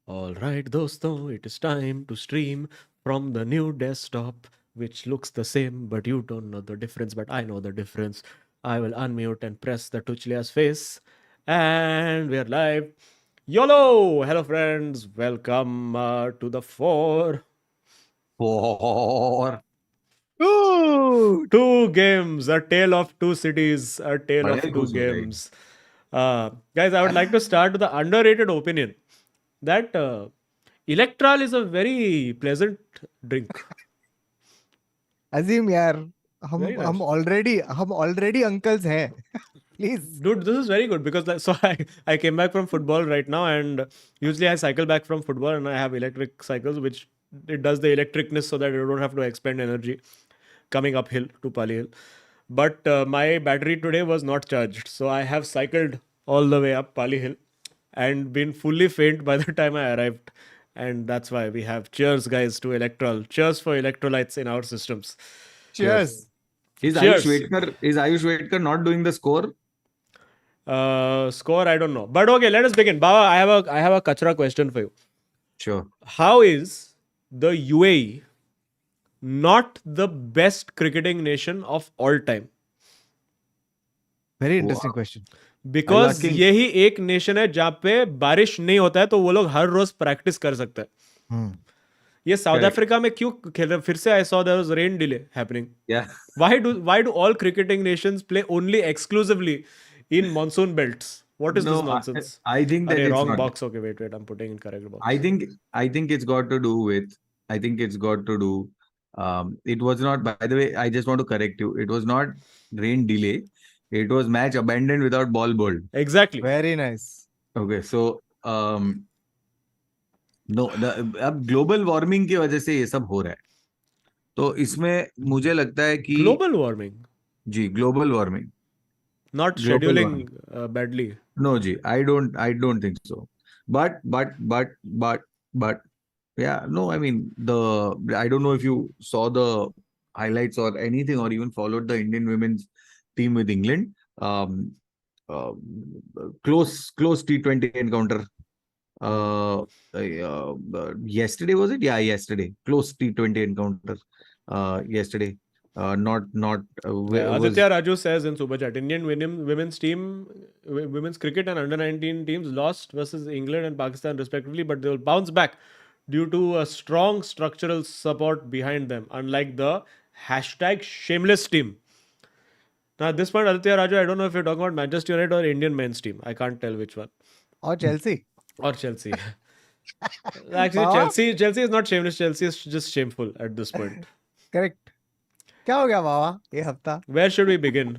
All right, dosto, it is time to stream from the new desktop, which looks the same, but you don't know the difference, but I know the difference. I will unmute and press the Tuchlia's face, and we're live. YOLO! Hello, friends. Welcome to the four. और Two games, a tale of two cities, a tale बड़े of two खुश हो जाएगी. games. Guys, I would like to start with the underrated opinion that Electral is a very pleasant drink. अजीम यार Very हम nice. Already uncles हैं please. Dude, this is very good because I came back from football right now, and usually I cycle back from football and I have electric cycles which it does the electricness so that I don't have to expend energy coming uphill to Pali Hill. But my battery today was not charged, so I have cycled all the way up Pali Hill and been fully faint by the time I arrived. And that's why we have cheers, guys, to Electrol. Cheers for electrolytes in our systems. Cheers. Is Cheers. Ayush Vedkar not doing the score? Score, I don't know. But okay, let us begin. Baba, I have a kachra question for you. Sure. How is the UAE not the best cricketing nation of all time? Very interesting question. Because asking- यही एक nation है जहाँ पे बारिश नहीं होता है तो वो लोग हर रोज प्रैक्टिस कर सकते हैं. ये साउथ Correct. अफ्रीका में क्यों खेल रहे? फिर से I saw there was rain delay happening. Yeah. Why do all cricketing nations play only exclusively in monsoon belts? What is No, this nonsense? I think that Arey, it's wrong not. box. Okay, wait. I'm putting in correct box. I think it's got to do with. I think it's got to do. It was not. By the way, I just want to correct you. It was not rain delay. It was match abandoned without ball bowled. Exactly. Very nice. Okay, so no, अब global warming की वजह से ये सब हो रहा है. तो इसमें मुझे लगता है कि Global warming, जी global warming. not Global scheduling warming. badly. No, Ji, I don't think so. But, yeah, no, I mean, I don't know if you saw the highlights or anything, or even followed the Indian women's team with England. Uh, close T20 encounter. Yesterday was it? Yeah, yesterday. Close T20 encounter. Yesterday. Not. Yeah, Aditya Raju says in Super Chat, Indian women's team, women's cricket and under 19 teams lost versus England and Pakistan respectively, but they will bounce back due to a strong structural support behind them, unlike the #shameless team. Now, at this point, Aditya Raju, I don't know if you're talking about Manchester United or Indian men's team. I can't tell which one. और Chelsea. Or Chelsea. Actually, Baba? Chelsea is not shameless. Chelsea is just shameful at this point. Correct. क्या हो गया बाबा ये हफ्ता? Where should we begin?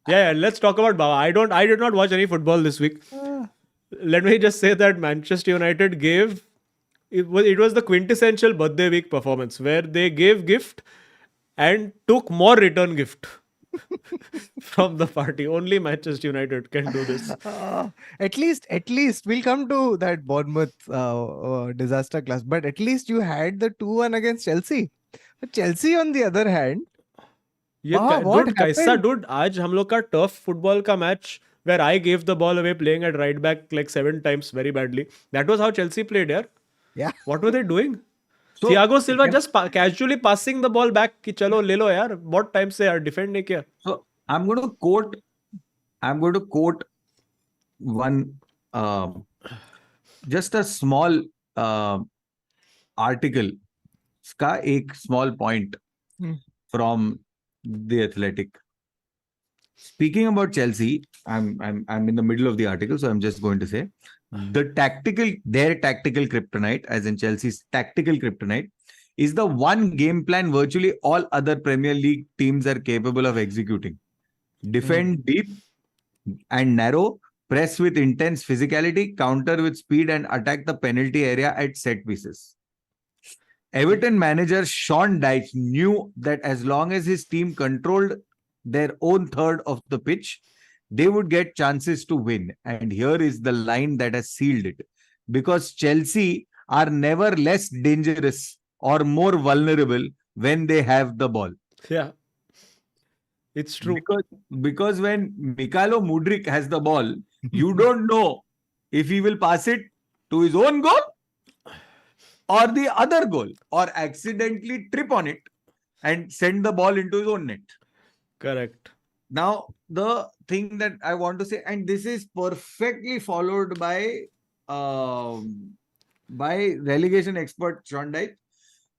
Yeah, let's talk about Baba. I did not watch any football this week. Let me just say that Manchester United gave it was the quintessential birthday week performance where they gave gift and took more return gift from the party. Only Manchester United can do this. At least we'll come to that Bournemouth disaster class, but at least you had the 2-1 against Chelsea. But Chelsea on the other hand, ये Wow, what dude कैसा happened? dude आज हम लोग का turf football का match where I gave the ball away playing at right back like 7 times very badly. That was how Chelsea played, yaar. yeah. What were they doing? So- Thiago Silva just casually passing the ball back कि चलो ले लो यार. बहुत time से यार defend नहीं किया. So I'm going to quote one, just a small article, का एक small point from the Athletic. Speaking about Chelsea, I'm in the middle of the article, so I'm just going to say their tactical kryptonite, as in Chelsea's tactical kryptonite, is the one game plan virtually all other Premier League teams are capable of executing. Defend deep and narrow, press with intense physicality, counter with speed, and attack the penalty area at set pieces. Everton manager Sean Dyche knew that as long as his team controlled their own third of the pitch, they would get chances to win. And here is the line that has sealed it. Because Chelsea are never less dangerous or more vulnerable when they have the ball. Yeah. It's true. Because when Mikhailo Mudryk has the ball, you don't know if he will pass it to his own goal or the other goal, or accidentally trip on it and send the ball into his own net. Correct. Now, the thing that I want to say, and this is perfectly followed by relegation expert Sean Dyche.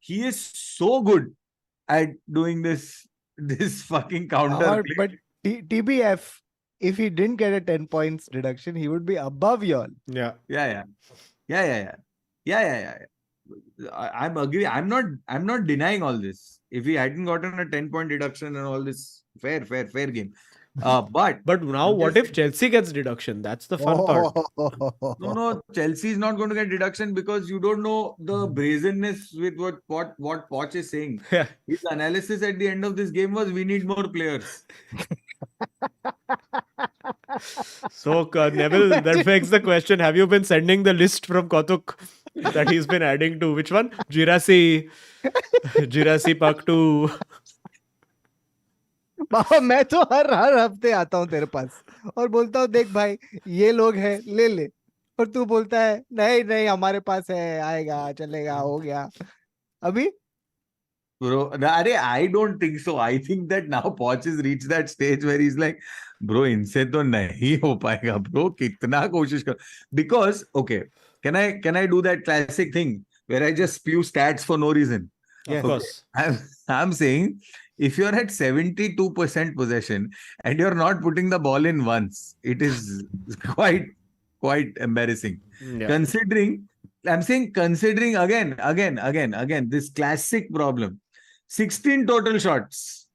He is so good at doing this fucking counter play. But TBF, if he didn't get a 10 points deduction, he would be above y'all. Yeah. Yeah. I'm agree. I'm not denying all this. If he hadn't gotten a 10-point deduction and all this, fair game. But now what if Chelsea gets deduction? That's the fun part. No, Chelsea is not going to get deduction because you don't know the brazenness with what Poch is saying. Yeah. His analysis at the end of this game was, we need more players. So Neville, that begs the question: have you been sending the list from Kautuk that he's been adding to? Which one? Jurassic Park 2. बाबा मैं तो हर हफ्ते आता हूँ तेरे पास और बोलता हूँ देख भाई ये लोग हैं ले और तू बोलता है नहीं हमारे पास है आएगा चलेगा हो गया अभी. Bro, I don't think so. I think that now Poch has reached that stage where he's like, bro, इनसे तो नहीं हो पाएगा, bro. कितना कोशिश कर. Because, okay, can I do that classic thing where I just spew stats for no reason? Of course. I'm saying, if you're at 72% possession and you're not putting the ball in once, it is quite embarrassing. Yeah. Considering again, this classic problem. 16 total shots.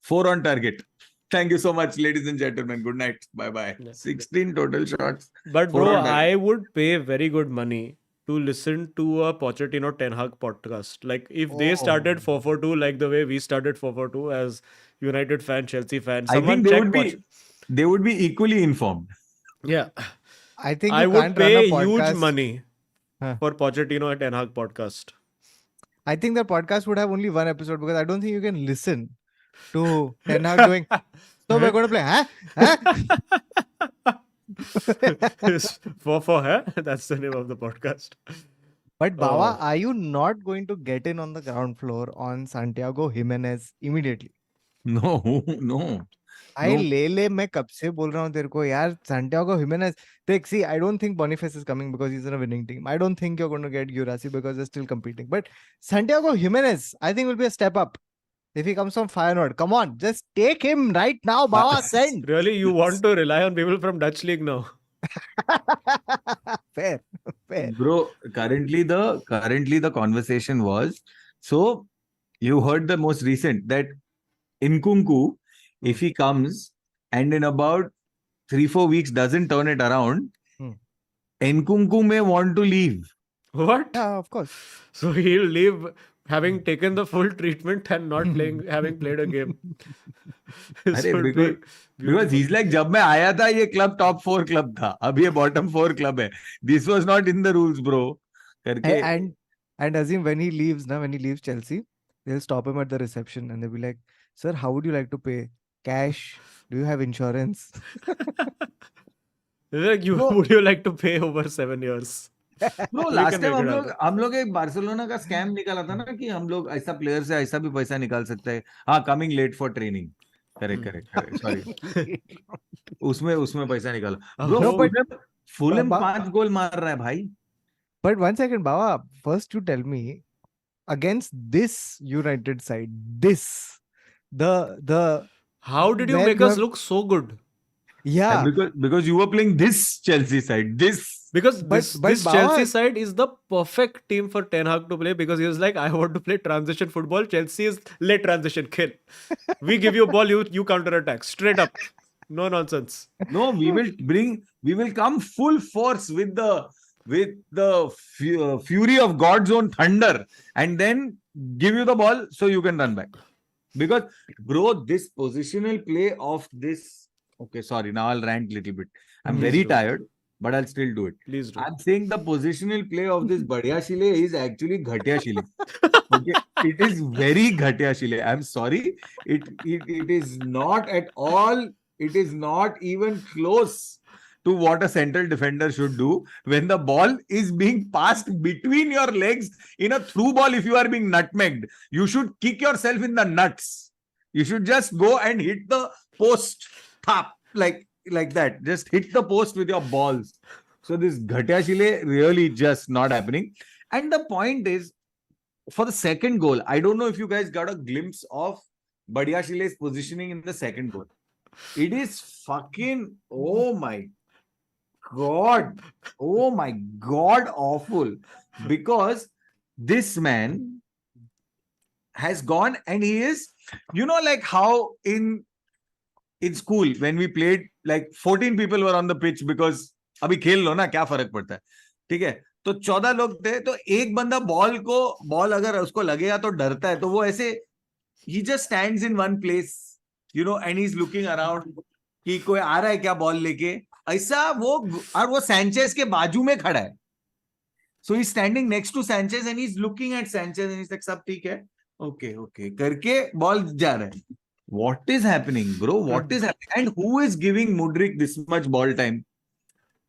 4 on target. Thank you so much, ladies and gentlemen. Good night. Bye-bye. Yeah. 16 total shots. But bro, I would pay very good money to listen to a Pochettino Ten Hag podcast. Like if they started 4-4-2 like the way we started 4-4-2 as United fan, Chelsea fan. I think they would be equally informed. Yeah. I think I would pay huge money for Pochettino and Ten Hag podcast. I think the podcast would have only one episode because I don't think you can listen to Ten Hag doing. So we're going to play, huh? 4-4, huh? That's the name of the podcast. But Bawa, are you not going to get in on the ground floor on Santiago Jimenez immediately? No. ले मैं कब से बोल रहा हूँ तेरे को यार Santiago Jimenez. See, I don't think Boniface is coming because he's in a winning team. I don't think you're going to get Guirassy because they're still competing. But Santiago Jimenez, I think will be a step up. If he comes from Feyenoord, come on, just take him right now, Bawa, send. Really, you want to rely on people from Dutch league now? Fair. Bro, currently the conversation was, so you heard the most recent that Nkunku, if he comes and in about 3-4 weeks doesn't turn it around, Nkunku may want to leave. What? Yeah, of course. So he'll leave having taken the full treatment and not having played a game. Because he's like, जब मैं आया था ये club top 4 club था, अब ये bottom 4 club है. This was not in the rules, bro. And Azim, when he leaves Chelsea, they'll stop him at the reception and they'll be like, sir, how would you like to pay? Cash? Do you have insurance? Like, would you like to pay over 7 years? Bro, last time हम लोग एक Barcelona का scam निकाला था ना कि हम लोग ऐसा प्लेयर से ऐसा भी पैसा निकाल सकते हैं. हाँ, coming late for training. Correct. Sorry. उसमें पैसा निकाला. Bro, Fulham 5 गोल मार रहा है भाई. But one second, Bawa, first you tell me, against this United side, the how did you make us look so good? Yeah, because you were playing this Chelsea side. Because this Chelsea side is the perfect team for Ten Hag to play because he was like, I want to play transition football. Chelsea is late transition, kill. We give you a ball, you counter attack straight up. No nonsense. No, we will come full force with the fury of God's own thunder and then give you the ball so you can run back. Because, bro, this positional play of this. Okay, sorry. Now I'll rant a little bit. I'm very tired, but I'll still do it. Please do. I'm saying the positional play of this Badhiya Shile is actually Ghatia Shile. Okay, it is very Ghatia Shile. I'm sorry. It is not at all. It is not even close to what a central defender should do when the ball is being passed between your legs in a through ball. If you are being nutmegged, you should kick yourself in the nuts. You should just go and hit the post, tap, like that. Just hit the post with your balls. So this Ghatia Shile really just not happening. And the point is, for the second goal, I don't know if you guys got a glimpse of Badhya Shile's positioning in the second goal. It is fucking, oh my God, awful. Because this man has gone and he is, like how in school when we played, like 14 people were on the pitch because अभी खेल लो ना, क्या फर्क पड़ता है, ठीक है. तो 14 लोग थे, तो एक बंदा बॉल अगर उसको लगेगा तो डरता है, तो वो ऐसे he just stands in one place, and he's looking around कि कोई आ रहा है क्या बॉल लेके, ऐसा वो सैंचेज के बाजू में खड़ा है. So he's standing next to Sanchez and he's looking at Sanchez and he's like, सब ठीक है, okay करके बॉल जा रहा है. What is happening, bro? What is happening? And who is giving Mudryk this much ball time?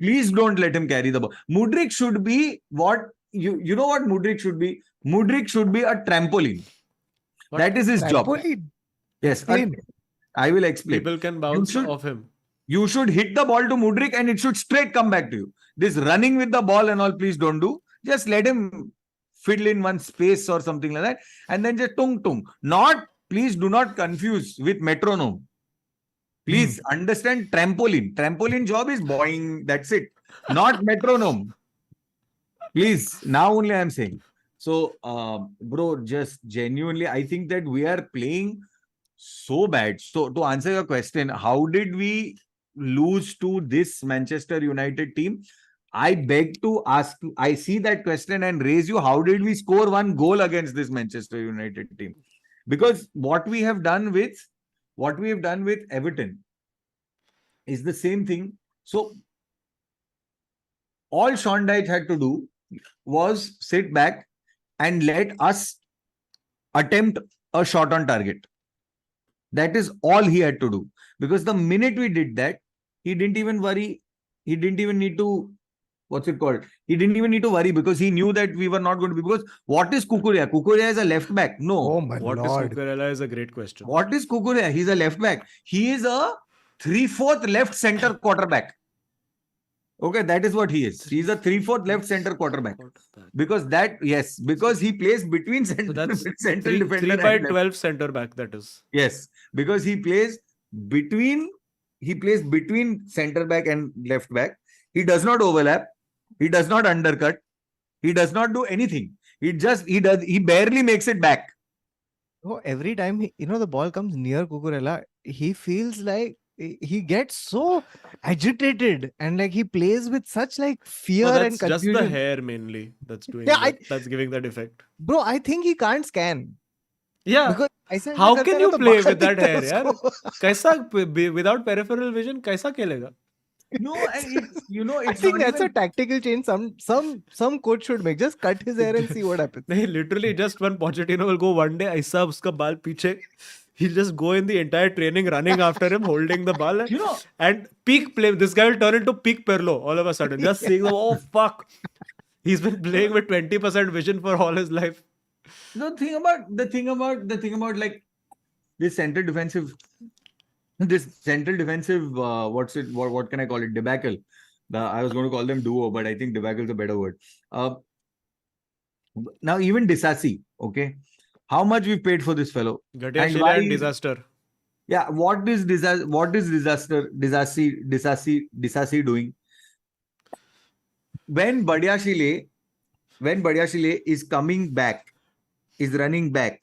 Please don't let him carry the ball. Mudryk should be what you know what Mudryk should be? Mudryk should be a trampoline. What? That is his job. Yes, Explain. I will explain. People can bounce off him. You should hit the ball to Mudryk and it should straight come back to you. This running with the ball and all, please don't do. Just let him fiddle in one space or something like that. And then just tung. Please do not confuse with metronome. Please understand trampoline. Trampoline job is boing. That's it. Not metronome. Please. Now only I am saying. So, bro, just genuinely, I think that we are playing so bad. So, to answer your question, how did we lose to this Manchester United team? I beg to ask, I see that question and raise you, how did we score one goal against this Manchester United team? Because what we have done with Everton is the same thing. So all Sean Dyche had to do was sit back and let us attempt a shot on target. That is all he had to do. Because the minute we did that, he didn't even worry. He didn't even need to, what's it called? He didn't even need to worry because he knew that we were not going to be. Because what is Kukurea? Kukurea is a left back. No. Oh my What Lord. is Cucurella is a great question. What is Kukurea? He's a left back. He is a 3/4 left center quarterback. Okay, that is what he is. He's a 3/4 left center quarterback. Because he plays between So that's central defender 3 and by left. 12 center back, that is. Yes, because he plays between center back and left back. He does not overlap. He does not undercut. He does not do anything. He barely makes it back. Oh, every time the ball comes near Cucurella, he feels like he gets so agitated and like he plays with such like fear No, and that's just confusion. the hair mainly that's doing Yeah, that. That's giving that effect. Bro, I think he can't scan. Yeah. Because ऐसा How करता can है you ना तो play बाहर with that दिखता है hair, यार? उसको. कैसा without peripheral vision कैसा खेलेगा? No, and it's I think not that's a even... tactical change some coach should make. Just cut his hair and see what happens. नहीं, literally just when Pochettino will go one day, ऐसा उसका बाल पीछे, he'll just go in the entire training running after him, holding the ball, and peak play. This guy will turn into peak Pirlo all of a sudden. Just seeing them, oh fuck, he's been playing with 20% vision for all his life. The thing about like this central defensive, what can I call it? Debacle. I was going to call them duo, but I think debacle is a better word. Now even Disasi, okay, how much we paid for this fellow? Ghatia Shile and disaster. Yeah, what is Disasi doing? When Badhya Shile is coming back, is running back,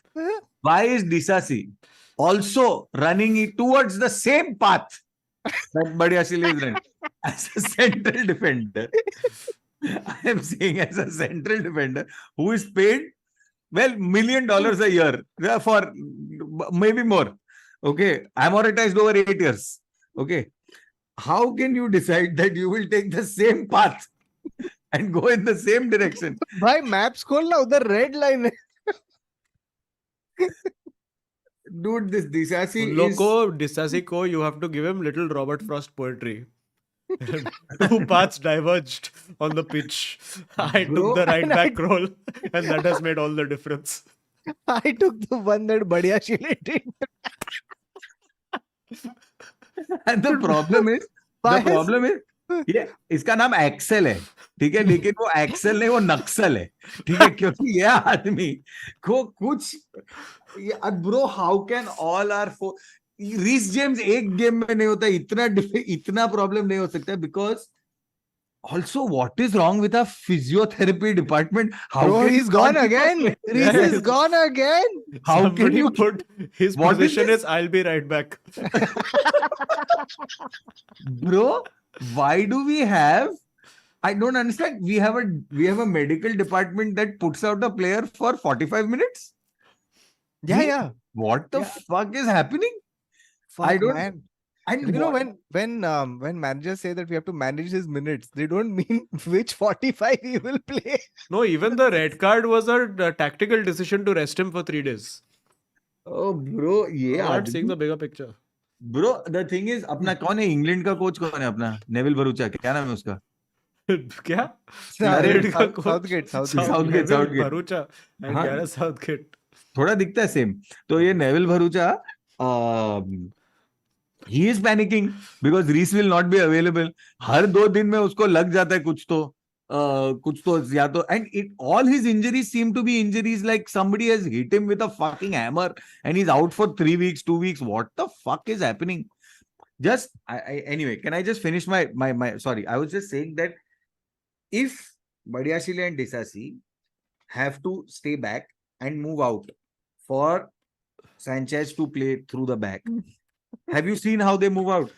why is Disasi also running it towards the same path that Badhya Shile is running? As a central defender, I am saying as a central defender who is paid, well, $1 million a year for maybe more. Okay, amortized over 8 years. Okay, how can you decide that you will take the same path and go in the same direction? भाई maps खोल ना, उधर red line है. Dude, this Disasi Loco, Disasi ko, you have to give him little Robert Frost poetry. Two paths diverged on the pitch. I took Bro, the right and I- back role, and that has made all the difference. I took the one that Badhiya Shile did. and the problem is ये इसका नाम Excel है, ठीक है, लेकिन वो Excel नहीं, वो नक्सल है, ठीक है, क्योंकि ये आदमी को कुछ bro, how can all are four Reece James एक गेम में नहीं होता, इतना प्रॉब्लम नहीं हो सकता, because also what is wrong with our physiotherapy department? How Bro, can he's you gone not keep again. up with- Reese is gone again. How Somebody can you put his What is position this? is I'll be right back. Bro, why do we have, I don't understand, we have a medical department that puts out a player for 45 minutes? Yeah, yeah. What the Yeah. fuck is happening? Fuck, I don't- man. And You know, what- when managers say that we have to manage his minutes, they don't mean which 45 he will play. No, even the red card was a tactical decision to rest him for 3 days. Oh bro, ये I'm not seeing आदमी, the bigger picture. bro, the thing is, अपना कौन है, England का coach कौन है अपना, Neville Bharucha, क्या नाम है उसका? क्या? अरे, Ingrid का coach. Southgate. Southgate, Neville Southgate. Bharucha and हाँ. Gareth Southgate. थोड़ा दिखता है सेम, तो ये Neville Bharucha, he is panicking because Reese will not be available. हर 2 दिन में उसको लग जाता है कुछ तो या तो, and all his injuries seem to be injuries like somebody has hit him with a fucking hammer and he's out for 3 weeks, 2 weeks. What the fuck is happening? Just anyway, can I just finish my sorry, I was just saying that if Badiashile and Disasi have to stay back and move out for Sanchez to play through the back, have you seen how they move out?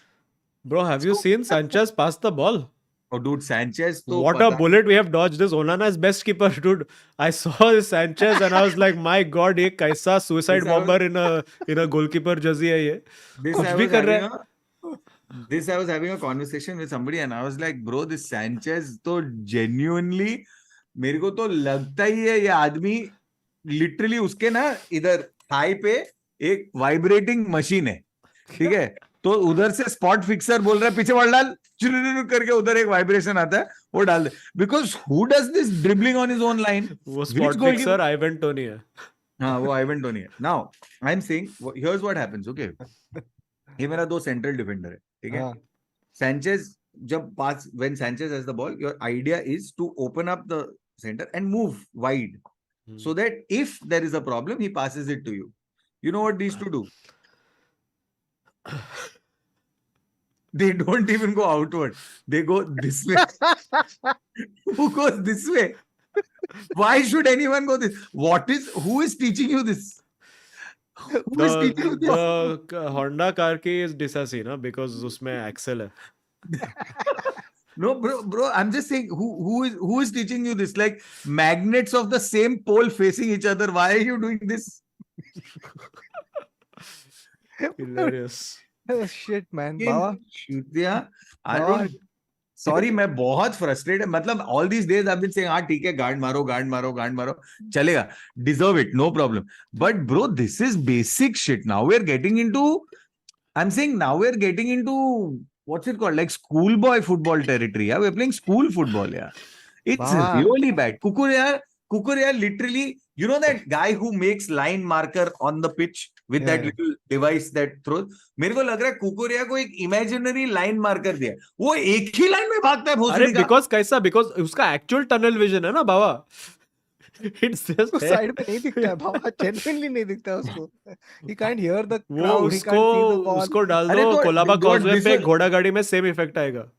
Bro, have you seen Sanchez pass the ball? Oh, dude, Sanchez. What a bullet we have dodged. This Onana is best keeper, dude. I saw this Sanchez and I was like, my God, ये कैसा suicide This I was- bomber in a goalkeeper jersey है ये. This कुछ I भी was कर रहा having I was having a conversation with somebody and I was like, bro, this Sanchez तो genuinely मेरे को तो लगता ही है ये आदमी literally उसके ना इधर थाई पे एक वाइब्रेटिंग मशीन है, ठीक है, तो उधर से स्पॉट फिक्सर बोल रहा है पीछे बॉल डाल, चुरू करके उधर एक वाइब्रेशन आता है, वो डाल दे, because who does this dribbling on his own line? वो spot fixer Ivan Toney है. हाँ, वो आइवन टोनी है. Now I am saying here's what happens. Okay, ये मेरा 2 सेंट्रल डिफेंडर है, ठीक है. Sanchez जब पास, when Sanchez has the ball, your idea is to open up the center and move wide so that if there is a problem, he passes it to you. You know what these two do? They don't even go outward. They go this way. Who goes this way? Why should anyone go this? Who is teaching you this? Who is teaching you this? The Honda car की is Disasi ना, because उसमें axle है. No, bro, I'm just saying, who is teaching you this? Like magnets of the same pole facing each other. Why are you doing this? Hilarious. Oh, shit, man. Bawa. I don't. Sorry, मैं बहुत frustrated. मतलब all these days I've been saying, हाँ ठीक है, guard मारो, चलेगा, deserve it, no problem. But bro, this is basic shit. Now we're getting into, I'm saying now we're getting into, what's it called? Like schoolboy football territory. Yeah, we're playing school football. Yeah, it's really bad. Kukurea literally, you know that guy who makes line marker on the pitch with that little device that throws. मेरे को लग रहा है कुकुरिया को एक imaginary line marker दिया, वो एक ही लाइन में भागता है भोसड़ी का. because कैसा? Because उसका actual tunnel vision है ना बाबा. It's just साइड पे नहीं दिखता है बाबा, genuinely नहीं दिखता है उसको. He can't hear the crowd, he can't see the ball. उसको डाल अरे दो तो कोलाबा कॉजवे पे, this- घोड़ा गाड़ी में same effect आएगा.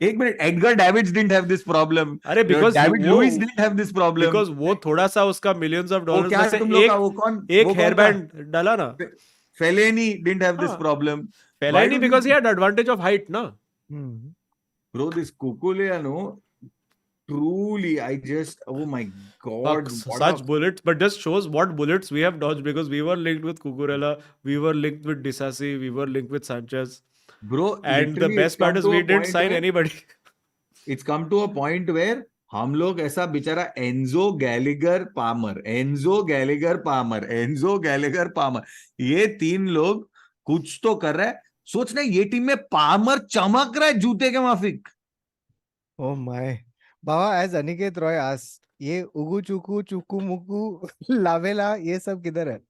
एक minute, Edgar Davids didn't have this problem. अरे because David वो- Luiz didn't have this problem. Because वो थोड़ा सा उसका millions of वो dollars क्या में से तुम लोग का, वो कौन, एक वो कौन hair था? band डाला ना. Fellaini didn't have this हाँ. problem. Fellaini because he had advantage of height ना. Bro, this Kukurea, no, truly, I just, oh my God. Fuck, such bullets, but just shows what bullets we have dodged, because we were linked with Cucurella, we were linked with Disasi, we were linked with Sanchez. Bro, And the literally, best it's come part is to a we didn't point sign where- anybody. It's come to a point where हम लोग ऐसा बेचारा Enzo गैलिगर Palmer, ये 3 लोग कुछ तो कर रहा है. सोचना ये टीम में पामर चमक रहा है जूते के माफिक. Oh my. Baba, as Aniket Roy asked, ये उगु चुकू चुकू मुकू लावेला ये सब किधर है?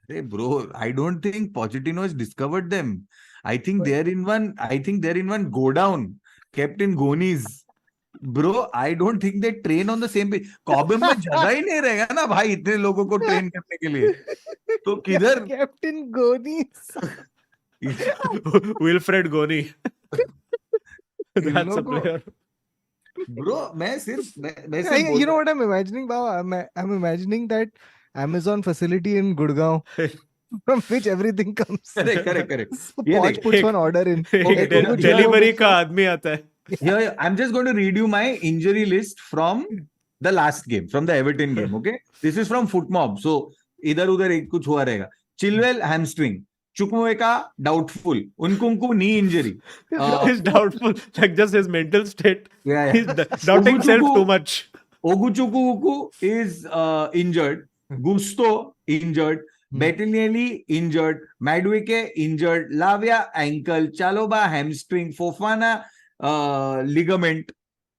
Hey bro, I don't think Pochettino has discovered them. I think they're in one. I think they're in one go down, kept in gonies. Bro, I don't think they train on the same page. Cobham में जगह ही नहीं रहेगा ना भाई इतने लोगों को train करने के लिए. तो किधर? Captain Gonis. Wilfred Goni. That's a player. Bro, मैं सिर्फ You know what I'm imagining, Baba? I'm imagining that Amazon facility in Gurgaon from which everything comes. correct. So ये Poch देख. puts one order in. एक Ugu delivery चुकू का आदमी आता है. Yeah, I'm just going to read you my injury list from the last game, from the Everton game. Okay, this is from FootMob. So इधर उधर एक कुछ हुआ रहेगा. Chilwell hamstring, Chukwuemeka doubtful, Nkunku knee injury. He's doubtful, like just his mental state. Yeah. He's doubting himself too much. Oguchukwuku is injured. Gusto injured. Bettinelli injured. Madueke injured. Lavia ankle. Chaloba hamstring. Fofana ligament.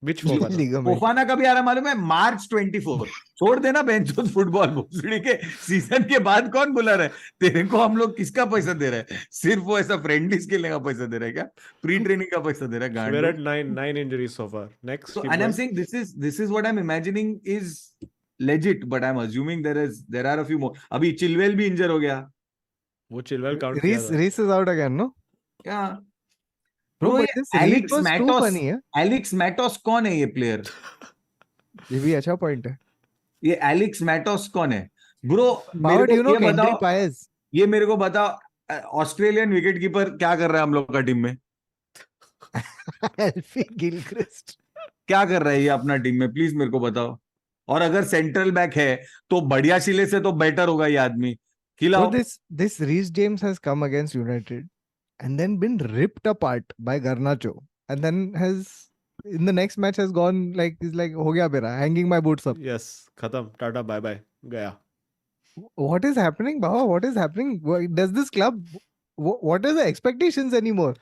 Which Fofana? ligament. Fofana का भी आ रहा मालूम है मार्च 24. छोड़ देना बेंचोस football भोसड़ी के season के बाद कौन बुला रहा है तेरे को. हम लोग किसका पैसा दे रहे हैं? सिर्फ वो ऐसा फ्रेंडलीज खेलने का पैसा दे रहा है क्या? प्री ट्रेनिंग का पैसा दे रहा है गांड. We're at nine injuries so far. Next. So, keep and I'm going. saying this is what I'm imagining is legit, but I'm assuming there are a few more. अभी चिलवेल भी इंजर हो गया. वो Chilwell count किया था. Reese is out again, no? Yeah. Bro, Bro, but ये this Reese Alex was too Matos. funny, है? Alex Matos कौन है ये प्लेयर? ये भी अच्छा पॉइंट है. ये Alex Matos कौन है? Bro, Baba, do you know ये Kendry बताओ. Paez? ये मेरे को बताओ ऑस्ट्रेलियन विकेट कीपर क्या कर रहा है हम लोग का टीम में? Alfie Gilchrist. क्या कर रहा है ये अपना टीम में? प्लीज मेरे को बताओ. और अगर सेंट्रल बैक है तो बढ़िया शिले से तो बेटर होगा ये आदमी. So खिलाओ. this Reece James has come against United and then been ripped apart by Garnacho, and then has in the next match has gone like he's like हो गया मेरा, hanging my boots up. Yes. खत्म. Tata. Bye bye. गया. What is happening, Baba? What is happening? Does this club? What are the expectations anymore?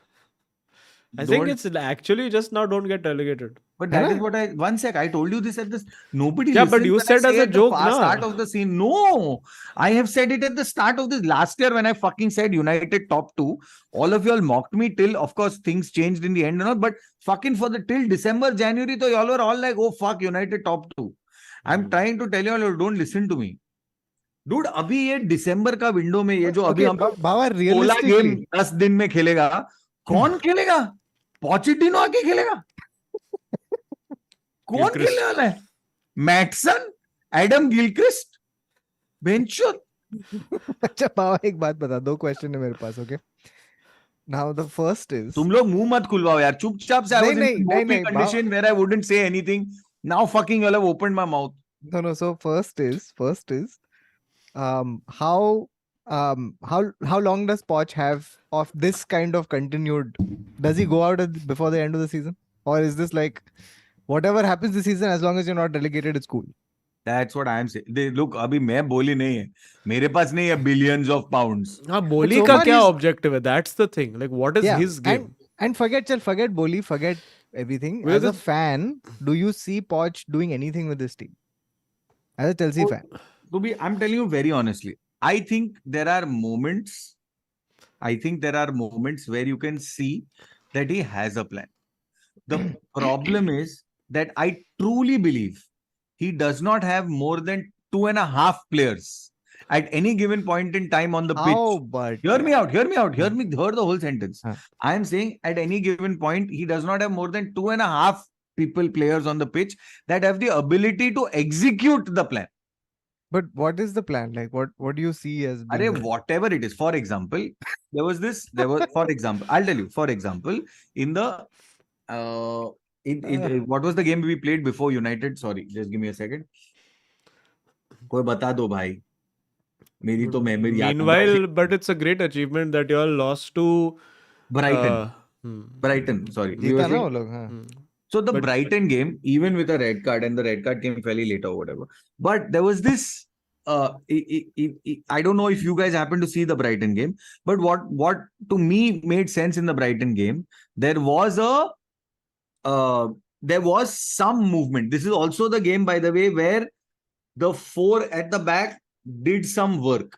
I think it's actually just now don't get relegated. But that is what I one sec. I told you this at this. Nobody. Yeah, but listens you when I said as say a at the joke, far na? start of the scene. No, I have said it at the start of this last year when I fucking said United top 2. All of y'all mocked me till, of course, things changed in the end and all. But fucking for the till December, January, so y'all were all like, "Oh fuck, United top 2." I'm trying to tell you all, don't listen to me. Dude, अभी ये दिसंबर का window में ये जो अभी हम Baba, 16 realistically, game 10 दिन में खेलेगा, कौन खेलेगा? पॉचिटिनो आके खेलेगा? कौन गिलक्रिस्ट. खेलने वाला है? मैटसन, एडम गिलक्रिस्ट, बेंचो. अच्छा Baba, एक बात बता. 2 क्वेश्चन है मेरे पास. Okay. Now the first is. तुम लोग मुंह मत खुलवाओ यार, चुपचाप से. I was in नहीं, condition where I wouldn't say anything. Now fucking you'll have opened my mouth. No. So first is how long does Poch have of this kind of continued? Does he go out before the end of the season, or is this like whatever happens this season, as long as you're not relegated, it's cool? That's what I am saying. Look, अभी मैं बोली नहीं है, मेरे पास नहीं है billions of pounds. हाँ, बोली so का far क्या he's- objective है? That's the thing. Like, what is his game? And forget Boli, forget everything. Where As a the- fan, do you see Poch doing anything with this team? As a Chelsea fan. I'm telling you very honestly, I think there are moments where you can see that he has a plan. The problem is that I truly believe he does not have more than 2.5 players at any given point in time on the pitch. How, but Hear me out. Hear the whole sentence. Huh. I am saying at any given point, he does not have more than 2.5 players on the pitch that have the ability to execute the plan. But what is the plan? Like, what do you see as being Arey, whatever it is. For example, I'll tell you, for example, in the what was the game we played before United? Sorry, just give me a second. कोई बता दो भाई. मेरी तो memory याद नहीं. Meanwhile, but it's a great achievement that you all lost to Brighton. hmm. Brighton, sorry. We जीता were ना saying- वो लोग, हाँ. So the But- Brighton game, even with a red card, and the red card came fairly late or whatever, but there was this I don't know if you guys happen to see the Brighton game, but what to me made sense in the Brighton game, there was some movement. This is also the game, by the way, where the four at the back did some work,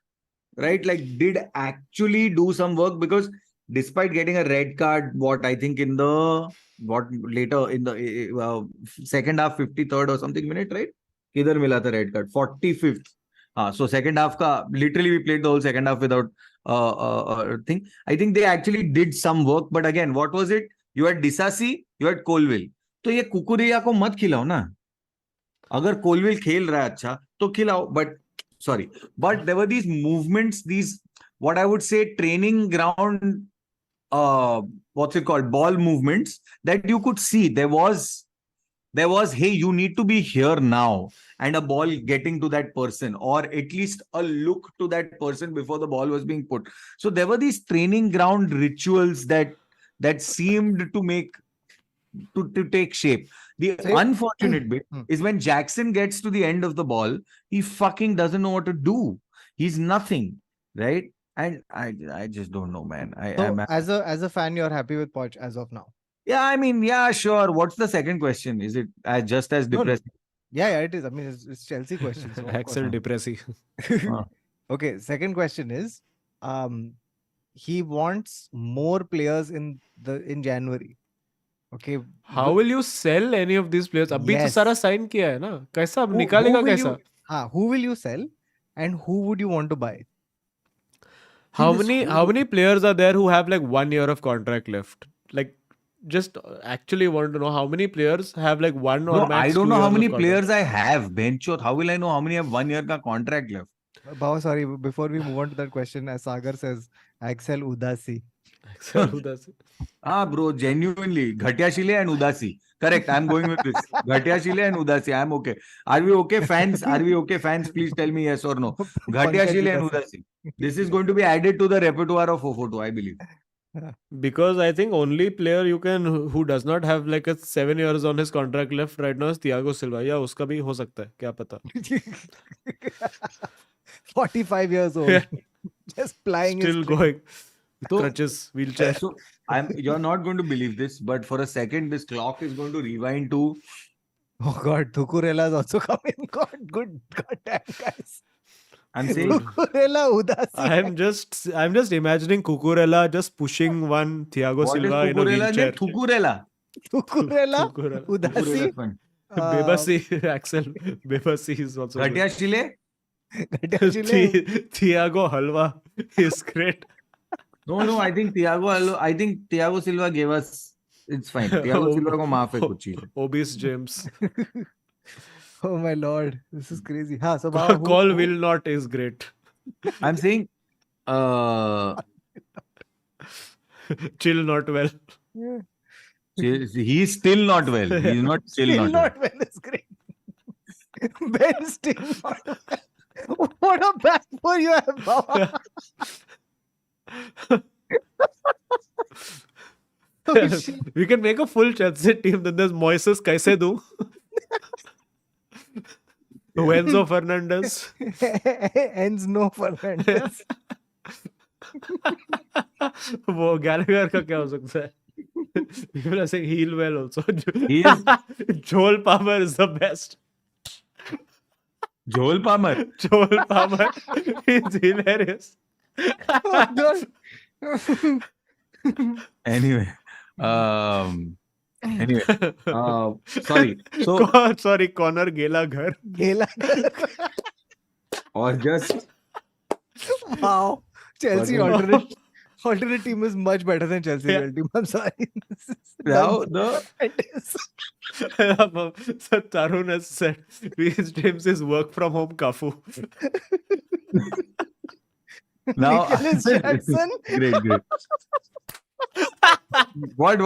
right? Like did actually do some work, because despite getting a red card, later in the second half 53rd or something minute, right? Kidhar mila tha red card? 45th. So second half literally we played the whole second half without thing. I think they actually did some work, but again, what was it? You had Disasi, you had Colville. तो ये कुकुरिया को मत खिलाओ ना. अगर कोलविल खेल रहा है अच्छा तो खिलाओ, but there were these movements, these what I would say training ground ball movements that you could see. There was hey, you need to be here now, and a ball getting to that person, or at least a look to that person before the ball was being put. So there were these training ground rituals that seemed to take shape. The unfortunate bit is when Jackson gets to the end of the ball, he fucking doesn't know what to do. He's nothing, right? And I just don't know, man. As a fan, you're happy with Poch as of now? Yeah, I mean, yeah, sure. What's the second question? Is it just as depressing? Yeah, it is. I mean, it's Chelsea question. So Axel depressing. Okay, second question is, he wants more players in January. Okay. How will you sell any of these players? अभी तो सारा sign किया है ना. कैसा अब निकालेगा कैसा? Who will you sell, and who would you want to buy? How many players are there who have like 1 year of contract left? Like, just actually want to know how many players have like one or max. I don't know how many players I have. Benchot. How will I know how many have 1 year ka contract left? Bhava, sorry. Before we move on to that question, as Sagar says, Axel Udasi. Axel Udasi. Bro, genuinely, Ghatia Shile and Udasi. Correct. I'm going with this. Ghatia Shile and Udasi. I'm okay. Are we okay, fans? Please tell me yes or no. Ghatia Shile and Udasi. This is going to be added to the repertoire of 442, I believe. Because I think only player who does not have like a 7 years on his contract left right now is Thiago Silva. Yeah, uska bhi ho sakta hai. Kya pata? 45 years old. Just plying still going. Crutches, wheelchair. So you're not going to believe this, but for a second, this clock is going to rewind to. Oh God, Cucurella is also coming. God damn, guys. I'm saying Cucurella, Udasi. I'm just imagining Cucurella just pushing one Thiago Silva in a wheelchair. Cucurella, Udasi. Bebasi, Axel. Bebasi is also. Ghatia Shile. Thiago Halwa is great. No, I think Thiago Silva gave us. It's fine. Thiago Silva ko maaf hai kuch cheez. Obese James. Oh my lord, this is crazy. So Call will not is great. I'm saying chill not well. Yeah. He's still not well. He's not still not well is great. Ben still not well. What a back for you have, Baba. We can make a full Chelsea team. Then there's Moises Caicedo, Enzo Fernandez, Enzo Fernandez. वो Gallagher का क्या हो सकता है? People are saying heal well also. Joel Palmer is the best. Joel Palmer is hilarious. Oh God. Anyway, sorry. Sorry, Connor Gallagher. Or just wow. Chelsea alternate team is much better than Chelsea real team. I'm sorry. Now So Tarun has said Reece James is work from home Cafu. Now Nicholas Jackson. Great. What?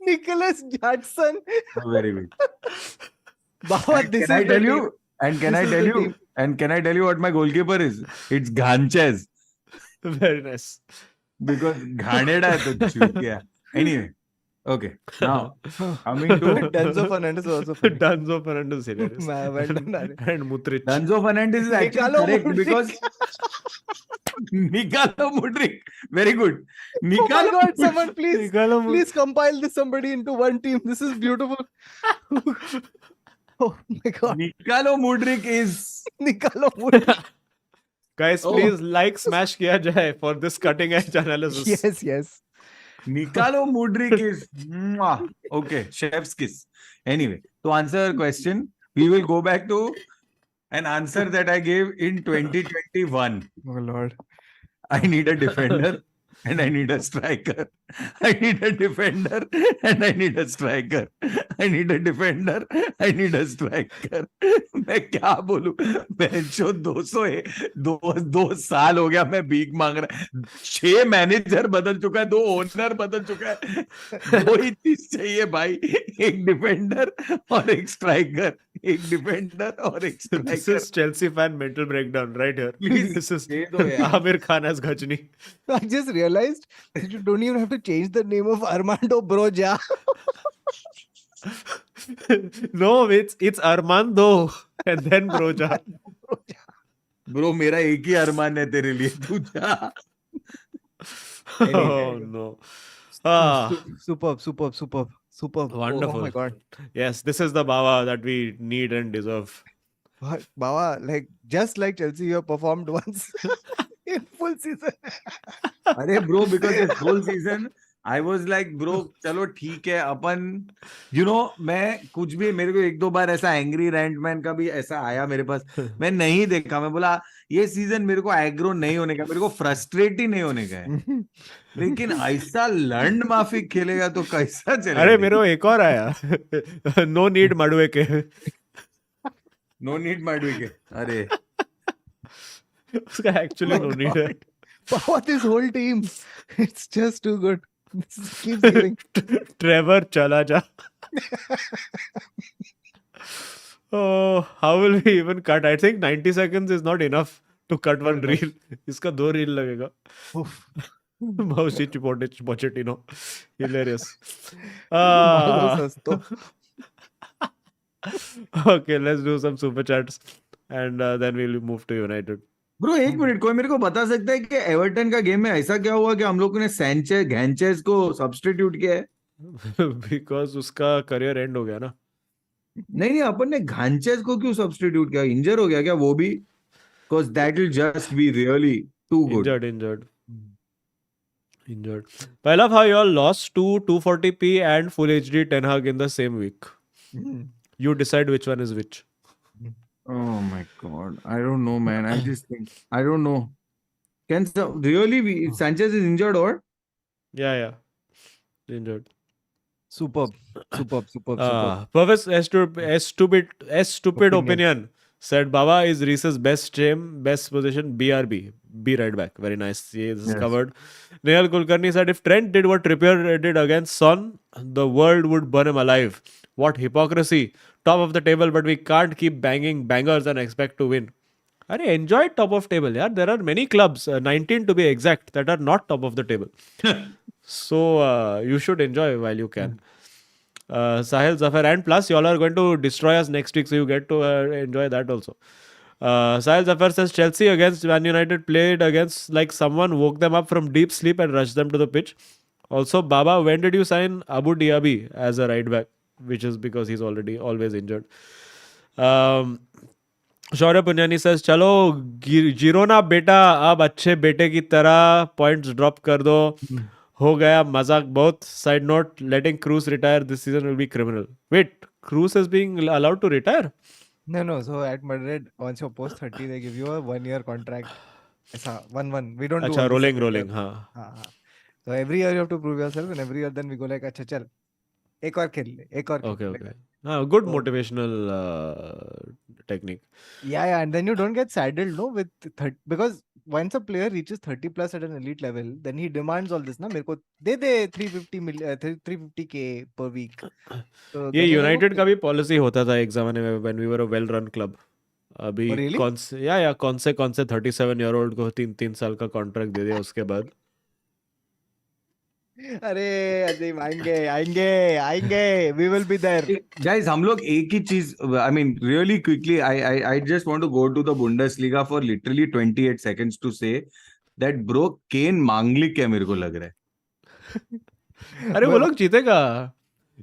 Nicholas Jackson. Oh, very good. Can I tell you what my goalkeeper is? It's Ghanchez. Very nice. Because Ghaneda hai to chutiya. Anyway, Okay, now coming to Danzo Fernandez was also funny. Danzo Fernandez is hilarious. Well done, Arya. And Mutrich. Danzo Fernandez is actually Nikalo correct Mudryk. because Nikalo Mudryk. Very good. Oh my Nikalo God! Mudryk. Someone please, Nikalo Mud- please compile this somebody into one team. This is beautiful. Oh my God! Nikalo Mudryk is Nikalo Mudryk. Guys, Oh. please like, smash kiya jaye for this cutting edge analysis. Yes, yes. Nikalo Mudryk is mwah. Okay, chef's kiss. Anyway, to answer your question, we will go back to an answer that I gave in 2021. Oh Lord. I need a defender and I need a striker. I need a defender and I need a striker. I need a defender. I need a striker. मैं क्या बोलूं? बेंचो 200 है. दो साल हो गया मैं भीख मांग रहा. 6 मैनेजर बदल चुका है. 2 ओनर बदल चुका है. 2 ही चीज चाहिए भाई. एक डिफेंडर और एक स्ट्राइकर. एक डिफेंडर और एक This striker. is Chelsea fan mental breakdown right here. Please, This is दे दो यार. Amir Khan as Ghajni. I just realized that you don't even have to change the name of Armando Broja. No, it's Armando and then Broja. Bro मेरा एक ही अरमान है तेरे लिए. तू जा. Oh no. Ah, Superb. Oh wonderful. my God. Yes, this is the Bawa that we need and deserve. Bawa, like just like Chelsea, you have performed once in full season. अरे bro because this whole season I was like bro चलो ठीक है अपन मैं कुछ भी मेरे को 1-2 बार ऐसा एंग्री रैंटमैन का भी ऐसा आया मेरे पास. मैं नहीं देखा. मैं बोला ये सीजन मेरे को एग्रो नहीं होने का, मेरे को फ्रस्ट्रेट ही नहीं होने का है. लेकिन ऐसा लंड माफिक खेलेगा तो कैसा चलेगा. अरे मेरे को एक और आया. No need मडवे के. नो नीड माडवी के. अरे उसका actually no need है. Bawa, this whole team, it's just too good. This keeps giving. Trevor चला जा. Oh, how will we even cut? I think 90 seconds is not enough to cut one reel. इसका 2 reel लगेगा. Oof. Mausi Pochettino. Hilarious. Malo sasto. Okay, let's do some super chats and then we'll move to United. Bro एक minute, कोई मेरे को बता सकता है कि एवर्टन का गेम में ऐसा क्या हुआ कि हम लोगों ने सैंचेज को सब्स्टिट्यूट किया है? Because उसका करियर एंड हो गया ना. नहीं अपन ने घांचेज को क्यों सब्स्टिट्यूट किया? इंजर हो गया क्या वो भी? Because that will just be really too good. Injured. But I love how you all lost to 240p and Full HD Ten Hag in the same week. You decide which one is which. Oh my god, I don't know, man. I just think I don't know. Can Sanchez is injured or? Yeah. Injured. Superb. Purvis, a stupid opinion. Said Baba is Reese's best stream, best position, BRB. B right back. Very nice. This is covered. Nehal Kulkarni said if Trent did what Trippier did against Son, the world would burn him alive. What hypocrisy. Top of the table, but we can't keep banging bangers and expect to win. Arey, enjoy top of table. Yeah? There are many clubs, 19 to be exact, that are not top of the table. So you should enjoy while you can. Sahil Zafar, and plus you all are going to destroy us next week, so you get to enjoy that also. Sahil Zafar says Chelsea against Man United played against like someone woke them up from deep sleep and rushed them to the pitch. Also, Baba, when did you sign Abu Dhabi as a right back? Which is because he's always injured. Shaurya Punyani says, चलो Girona बेटा अब अच्छे बेटे की तरह points drop कर दो. हो गया मजाक बहुत. Side note, letting Cruz retire this season will be criminal. Wait, Cruz is being allowed to retire? No. So at Madrid, once you post 30, they give you a 1-year contract. Aisa, 1-1. We don't do अच्छा, only rolling. season. हाँ. हाँ. So every year you have to prove yourself, and every year then we go like, अच्छा चल, एक और खेल ले, एक और खेल ले. Okay. Good motivational technique. Yeah, and then you don't get saddled, no, with 30, because once a player reaches 30 plus at an elite level, then he demands all this, ना मेरे को दे 350k per week. So ये United का भी policy होता था एक जमाने में when we were a well run club. अभी Oh, really? कौन से 37 year old को 3 साल का कॉन्ट्रैक्ट दे दिया उसके बाद. अरे अजीम आएंगे we will be there. Guys, हम लोग एक ही चीज, I mean, really quickly, I just want to go to the Bundesliga for literally 28 seconds to say that bro, Kane मांगलिक है मेरे को लग रहा है. अरे वो लोग जीतेगा.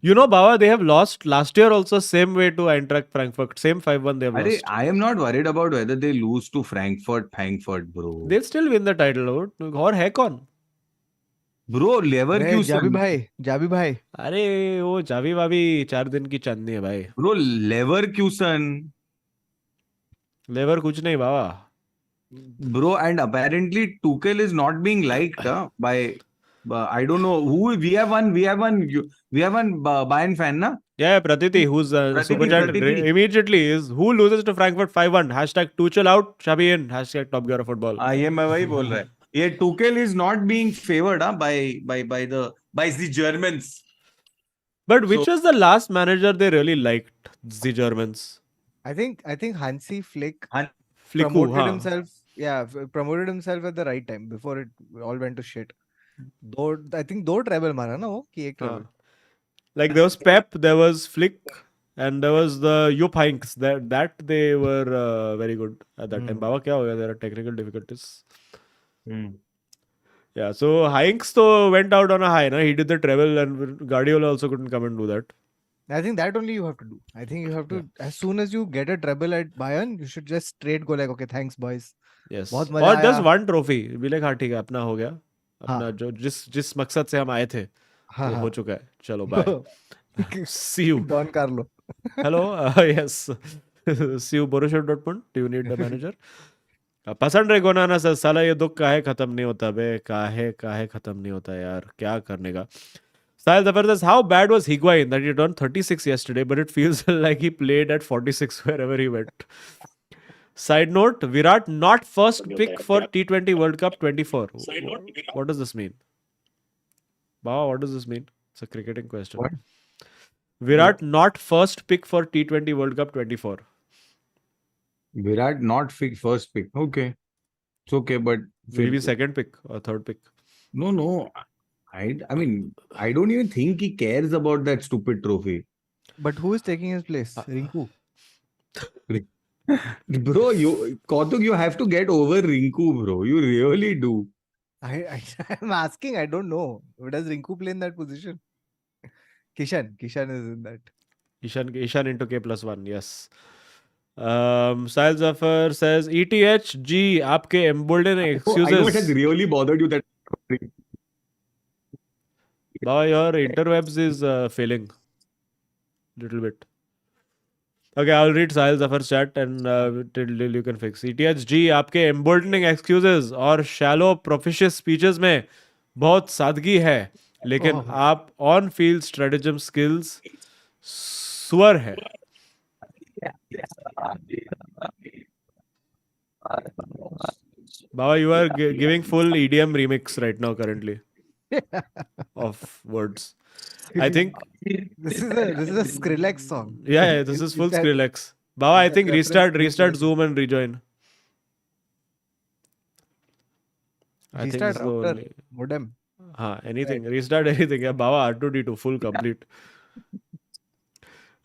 You know, Baba, they have lost last year also same way to Eintracht Frankfurt. Same 5-1 they have अरे lost. I am not worried about whether they lose to Frankfurt, bro. They'll still win the title. और है कौन? Bro, अरे Leverkusen. जाबी भाई अरे वो Xavi वावी 4 दिन की चांदनी है भाई. Bro, Leverkusen. लेवर कुछ नहीं बाबा. Bro, and apparently Tuchel is not being liked by I don't know who. We have one Bayern fan, na? Yeah, Pratiti, who's super chat Pratiti. immediately is who loses to Frankfurt 5-1. Hashtag Tuchel out, Xabi in. Hashtag Top Gear of Football. ये मैं वही बोल रहा है. ये Tuchel is not being favored by the Germans. But which was the last manager they really liked? The Germans. I think Hansi Flick Flicku, promoted himself. Yeah, promoted himself at the right time before it all went to shit. I think दो treble मारा ना वो कि एक treble. Like there was Pep, there was Flick, and there was the Jupp Heynckes. That they were very good at that time. Baba क्या हो गया? There are technical difficulties. Yeah, so Heynckes though went out on a high. Na? He did the treble, and Guardiola also couldn't come and do that. I think that only you have to do. I think you have to, as soon as you get a treble at Bayern, you should just straight go like, okay, thanks boys. Yes. बहुत Or मजा just आया. one trophy. Be like हाँ ठीक है अपना हो गया. अपना जो जिस मकसद से हम आए थे वो हो चुका है. चलो bye. See you. Don Carlo. Hello. Yes. See you Borussia Dortmund. Do you need the manager? पसंद रे गोनाना सर साला ये दुख काहे खत्म नहीं होता बे काहे खत्म नहीं होता यार क्या करने का. Sahil Zafar says, how bad was Higuain that he turned 36 yesterday, but it feels like he played at 46 wherever he went. Side note, Virat not first pick for T20 World Cup 24. What does this mean? Baba, what does this mean? It's a cricketing question. What? Virat not first pick for T20 World Cup 24. Virat not first pick. Okay. It's okay, but Maybe second pick or third pick. No. I mean, I don't even think he cares about that stupid trophy. But who is taking his place? Rinku. Bro, Kautuk, you have to get over Rinku, bro. You really do. I'm asking. I don't know. Does Rinku play in that position? Kishan is in that. Ishan into K+1. Yes. Sahil Zafar says, ETH, G, आपके embolden excuses. I know it has really bothered you that. Baba, your interwebs is failing. Little bit. Okay, I'll read Sahil Zafar's chat and till you can fix. ETH, G, आपके emboldening excuses और shallow propitious speeches में बहुत सादगी है. लेकिन आप on field stratagem skills सुअर है. Baba, you are giving full EDM remix right now currently of words. I think this is a Skrillex song. Yeah, this is full Skrillex. Baba, I think restart Zoom and rejoin. I think Restart this is the router, only. modem. Anything. Restart anything. Yeah, Baba, R2D2 full complete.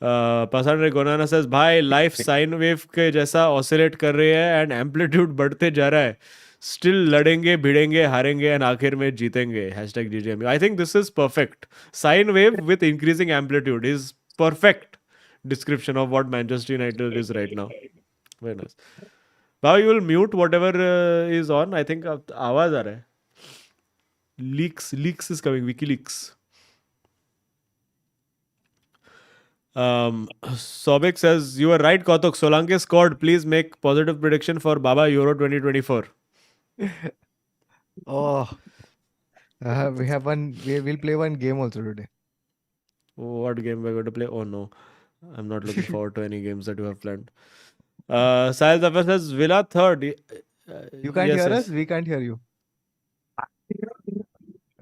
Pasandre Gonana says, भाई life sine wave के जैसा oscillate कर रही है and amplitude बढ़ते जा रहा है. स्टिल लड़ेंगे भिड़ेंगे हारेंगे एंड आखिर में जीतेंगे. Hashtag GGM. I think this is perfect. Sine wave with increasing amplitude is perfect description of what Manchester United is right now. Very nice. Now you will mute whatever is on. I think आवाज आ रहा है. Leaks is coming. WikiLeaks. Sobek says, you were right, Kautuk. Solanke scored. Please make positive prediction for Baba Euro 2024. Oh, we'll play one game also today. What game we're going to play? Oh no, I'm not looking forward to any games that you have planned. Sahil Zafar says, Villa third. You can't hear us? We can't hear you.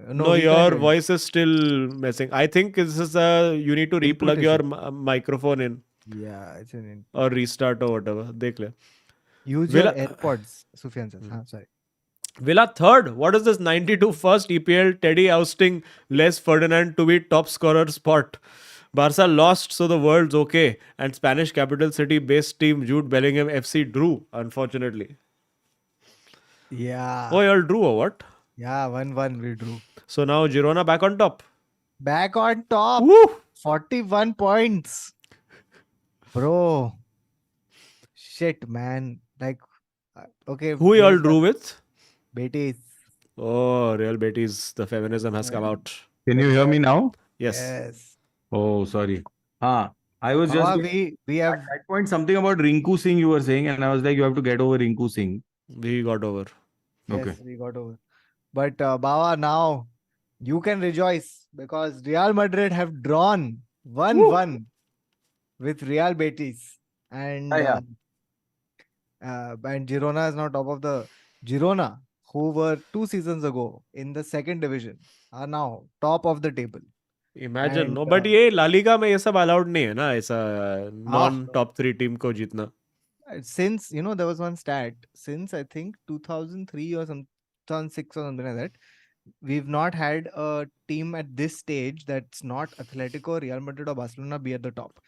No, your voice is still messing. I think this is you need to replug your microphone in. Yeah, it's an input. Or restart or whatever. Dekh le. Use your AirPods, Sufyan says. Sorry. Villa third. What is this 92 first EPL? Teddy ousting Les Ferdinand to be top scorer spot. Barca lost, so the world's okay. And Spanish capital city based team Jude Bellingham FC drew, unfortunately. Yeah. Oh, y'all drew or what? Yeah, 1-1 we drew. So now Girona back on top. Back on top. Woo! 41 points. Bro. Shit, man. Like, okay. Who y'all drew with? Betis. Oh, Real Betis. The feminism has come out. Can you hear me now? Yes. Yes. Oh, sorry. I was just we have at that point something about Rinku Singh you were saying, and I was like, you have to get over Rinku Singh. We got over. yes, Okay. we got over. But Bawa, now you can rejoice because Real Madrid have drawn 1-1 with Real Betis. And Yeah. and Girona is now top of the Girona, who were 2 seasons ago in the second division, are now top of the table. Imagine, And, no, but ये La Liga में ये सब allowed नहीं है ना, ऐसा non top 3 team को जीतना. Since, you know, there was one stat, since I think 2003 or 2006 or something like that, we've not had a team at this stage that's not Atletico, Real Madrid or Barcelona be at the top.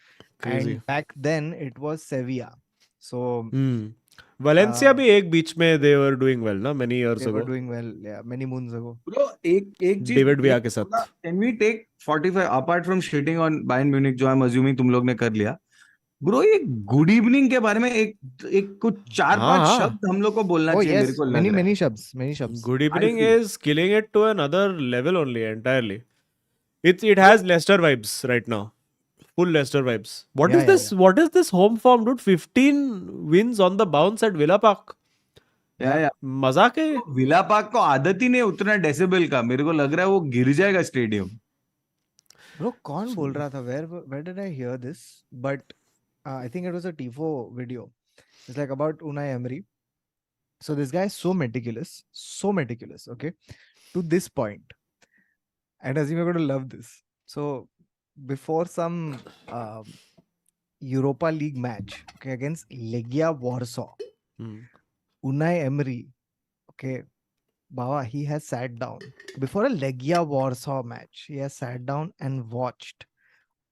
Crazy. And back then it was Sevilla. So Valencia भी एक बीच में they were doing well ना, many years they ago. were doing well, yeah, many moons ago. Bro, एक चीज David Villa के साथ. Can we take 45 apart from shitting on Bayern Munich, जो I'm assuming तुम लोग ने कर लिया? Bro, ये गुड इवनिंग के बारे में एक कुछ 4-5 शब्द हम लोग को बोलना चाहिए, मेरे को लग रहा है. many shabs. Good evening is killing it to another level only entirely. It has Leicester vibes right now. Full Leicester vibes. What is this? What is this home form, dude? 15 wins on the bounce at Villa Park. Yeah. मजाक है. Villa park को आदत ही नहीं उतना decibel का, मेरे को लग रहा है वो गिर जाएगा स्टेडियम. Bro, कौन बोल रहा था? Where did I hear this? But I think it was a Tifo video. It's like about Unai Emery. So this guy is so meticulous, okay, to this point. And Azim, you're going to love this. So before some Europa League match, okay, against Legia Warsaw, Unai Emery, okay, Bawa, he has sat down before a Legia Warsaw match. He has sat down and watched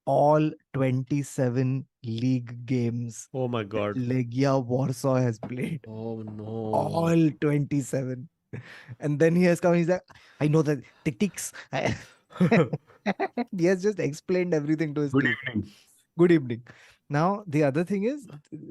all 27 league games. Oh my God. Legia Warsaw has played. Oh no. All 27. And then he has come, he's like, I know the tactics. He has just explained everything to his team. Good evening. Now, the other thing is,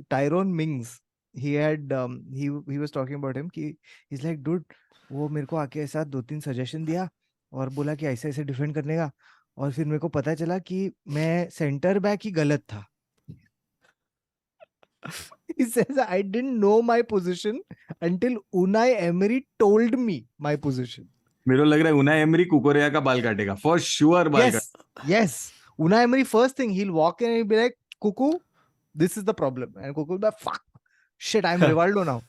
Tyrone Mings, he had, he was talking about him. He's like, dude, वो मेरे को आके ऐसा 2-3 suggestion दिया और बोला कि ऐसे ऐसे डिफेंड करने का, और फिर मेरे को पता चला कि मैं सेंटर बैक ही गलत था. He says, I didn't know my position until Unai Emery told me my position. मेरे को लग रहा है Unai Emery कुकोरेया का बाल काटेगा. For sure बाल काटेगा. Yes. Unai Emery, first thing, he'll walk in and he'll be like, Cuckoo, this is the problem. And Cuckoo will be like, fuck, shit, I'm Rivaldo now.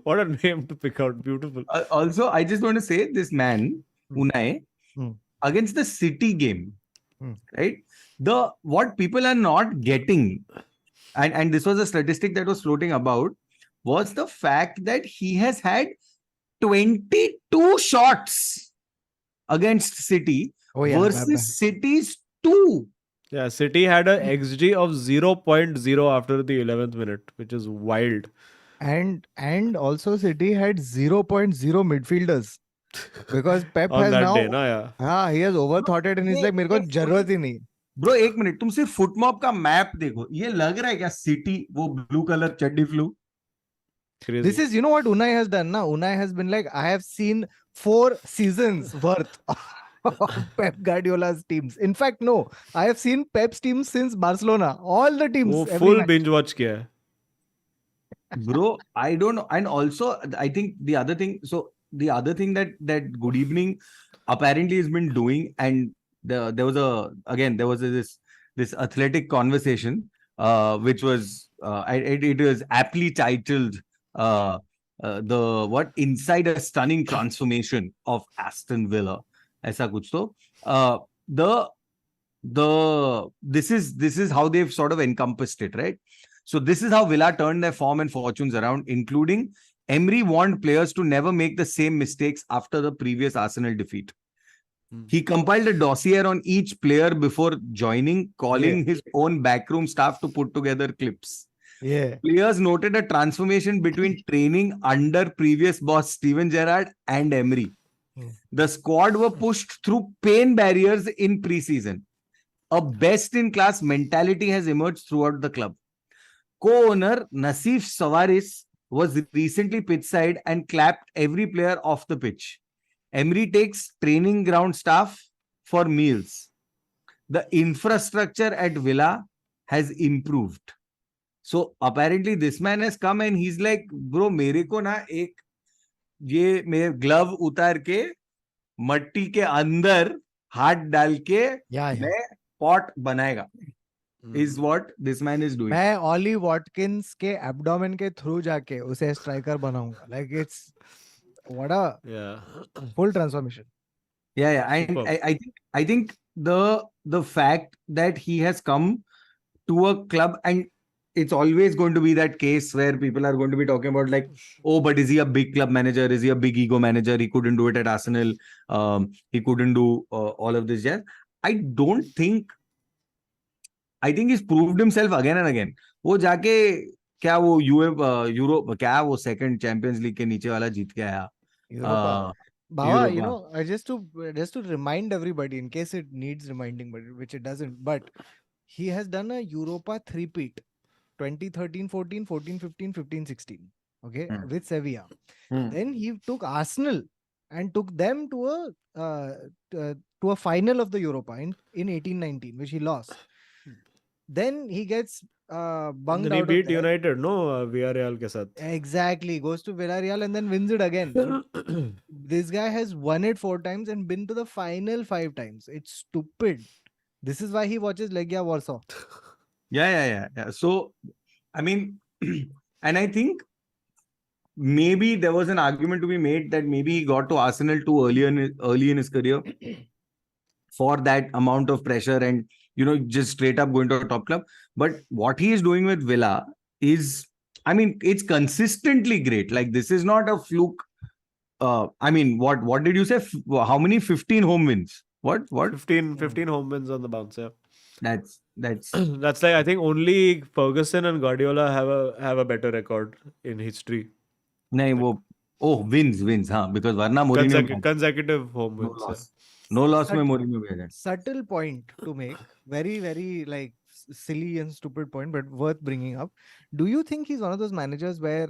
what a name to pick out. Beautiful. Also, I just want to say this man, Unai, against the City game, right? What people are not getting, and this was a statistic that was floating about, was the fact that he has had 22 shots against City versus City's 2. Yeah, City had a XG of 0.0 after the 11th minute, which is wild. And also City had 0.0 midfielders. Because Pep has now, he has overthought it and he's like, मेरे को जरूरत ही नहीं. Bro, एक minute, तुम सिर्फ फुटमॉप का map देखो, ये लग रहा है क्या सिटी वो ब्लू कलर चड्डी flu? This is, you know what Unai has done now? Unai has been like, I have seen 4 seasons worth of Pep Guardiola's teams. In fact, no, I have seen Pep's teams since Barcelona. All the teams. वो full binge watch किया है. Bro, I don't know. And also, I think the other thing that Good Evening apparently has been doing, and there was this athletic conversation, which was it was aptly titled inside a stunning transformation of Aston Villa. ऐसा कुछ तो this is how they've sort of encompassed it, right? So this is how Villa turned their form and fortunes around, including Emery warned players to never make the same mistakes after the previous Arsenal defeat. He compiled a dossier on each player before joining, calling his own backroom staff to put together clips. Yeah. Players noted a transformation between training under previous boss Steven Gerrard and Emery. The squad were pushed through pain barriers in preseason. A best-in-class mentality has emerged throughout the club. Co-owner Nassif Sawaris was recently pitchside and clapped every player off the pitch. Emery takes training ground staff for meals. The infrastructure at Villa has improved. So apparently this man has come and he's like, bro, मेरे को ना एक ये मेरे glove उतार के मट्टी के अंदर हाथ डाल के मैं pot बनाएगा. Is what this man is doing. मैं ऑली वॉटकिंस के एब्डोमेन के थ्रू जाके उसे स्ट्राइकर बनाऊंगा. Like it's what a full transformation. Yeah. I think the fact that he has come to a club, and it's always going to be that case where people are going to be talking about like, oh, but is he a big club manager? Is he a big ego manager? He couldn't do it at Arsenal. He couldn't do all of this. Yeah, I don't think. I think he's proved himself again and again. वो जाके क्या वो Europe क्या वो second champions league के नीचे वाला जीत के आया. Baba, you know, just to remind everybody in case it needs reminding, but which it doesn't. But he has done a Europa three-peat, 2013-14, 14-15, 15-16. Okay, with Sevilla. Then he took Arsenal and took them to a final of the Europa in 18-19, which he lost. Then he gets bunged then out. He beat of that. United, no, Villarreal ke sath. Exactly, goes to Villarreal and then wins it again. This guy has won it 4 times and been to the final 5 times. It's stupid. This is why he watches Legia Warsaw. Yeah. So, I mean, and I think maybe there was an argument to be made that maybe he got to Arsenal too early in his career for that amount of pressure and, you know, just straight up going to a top club. But what he is doing with Villa is, I mean, it's consistently great. Like, this is not a fluke. I mean, what did you say? How many? 15 home wins? What? 15 home wins on the bounce, yeah. That's That's like, I think only Ferguson and Guardiola have a better record in history. wins, huh? Because Varna Mourinho consecutive home wins. No loss में Mourinho गया. Subtle point to make, very very like silly and stupid point, but worth bringing up. Do you think he's one of those managers where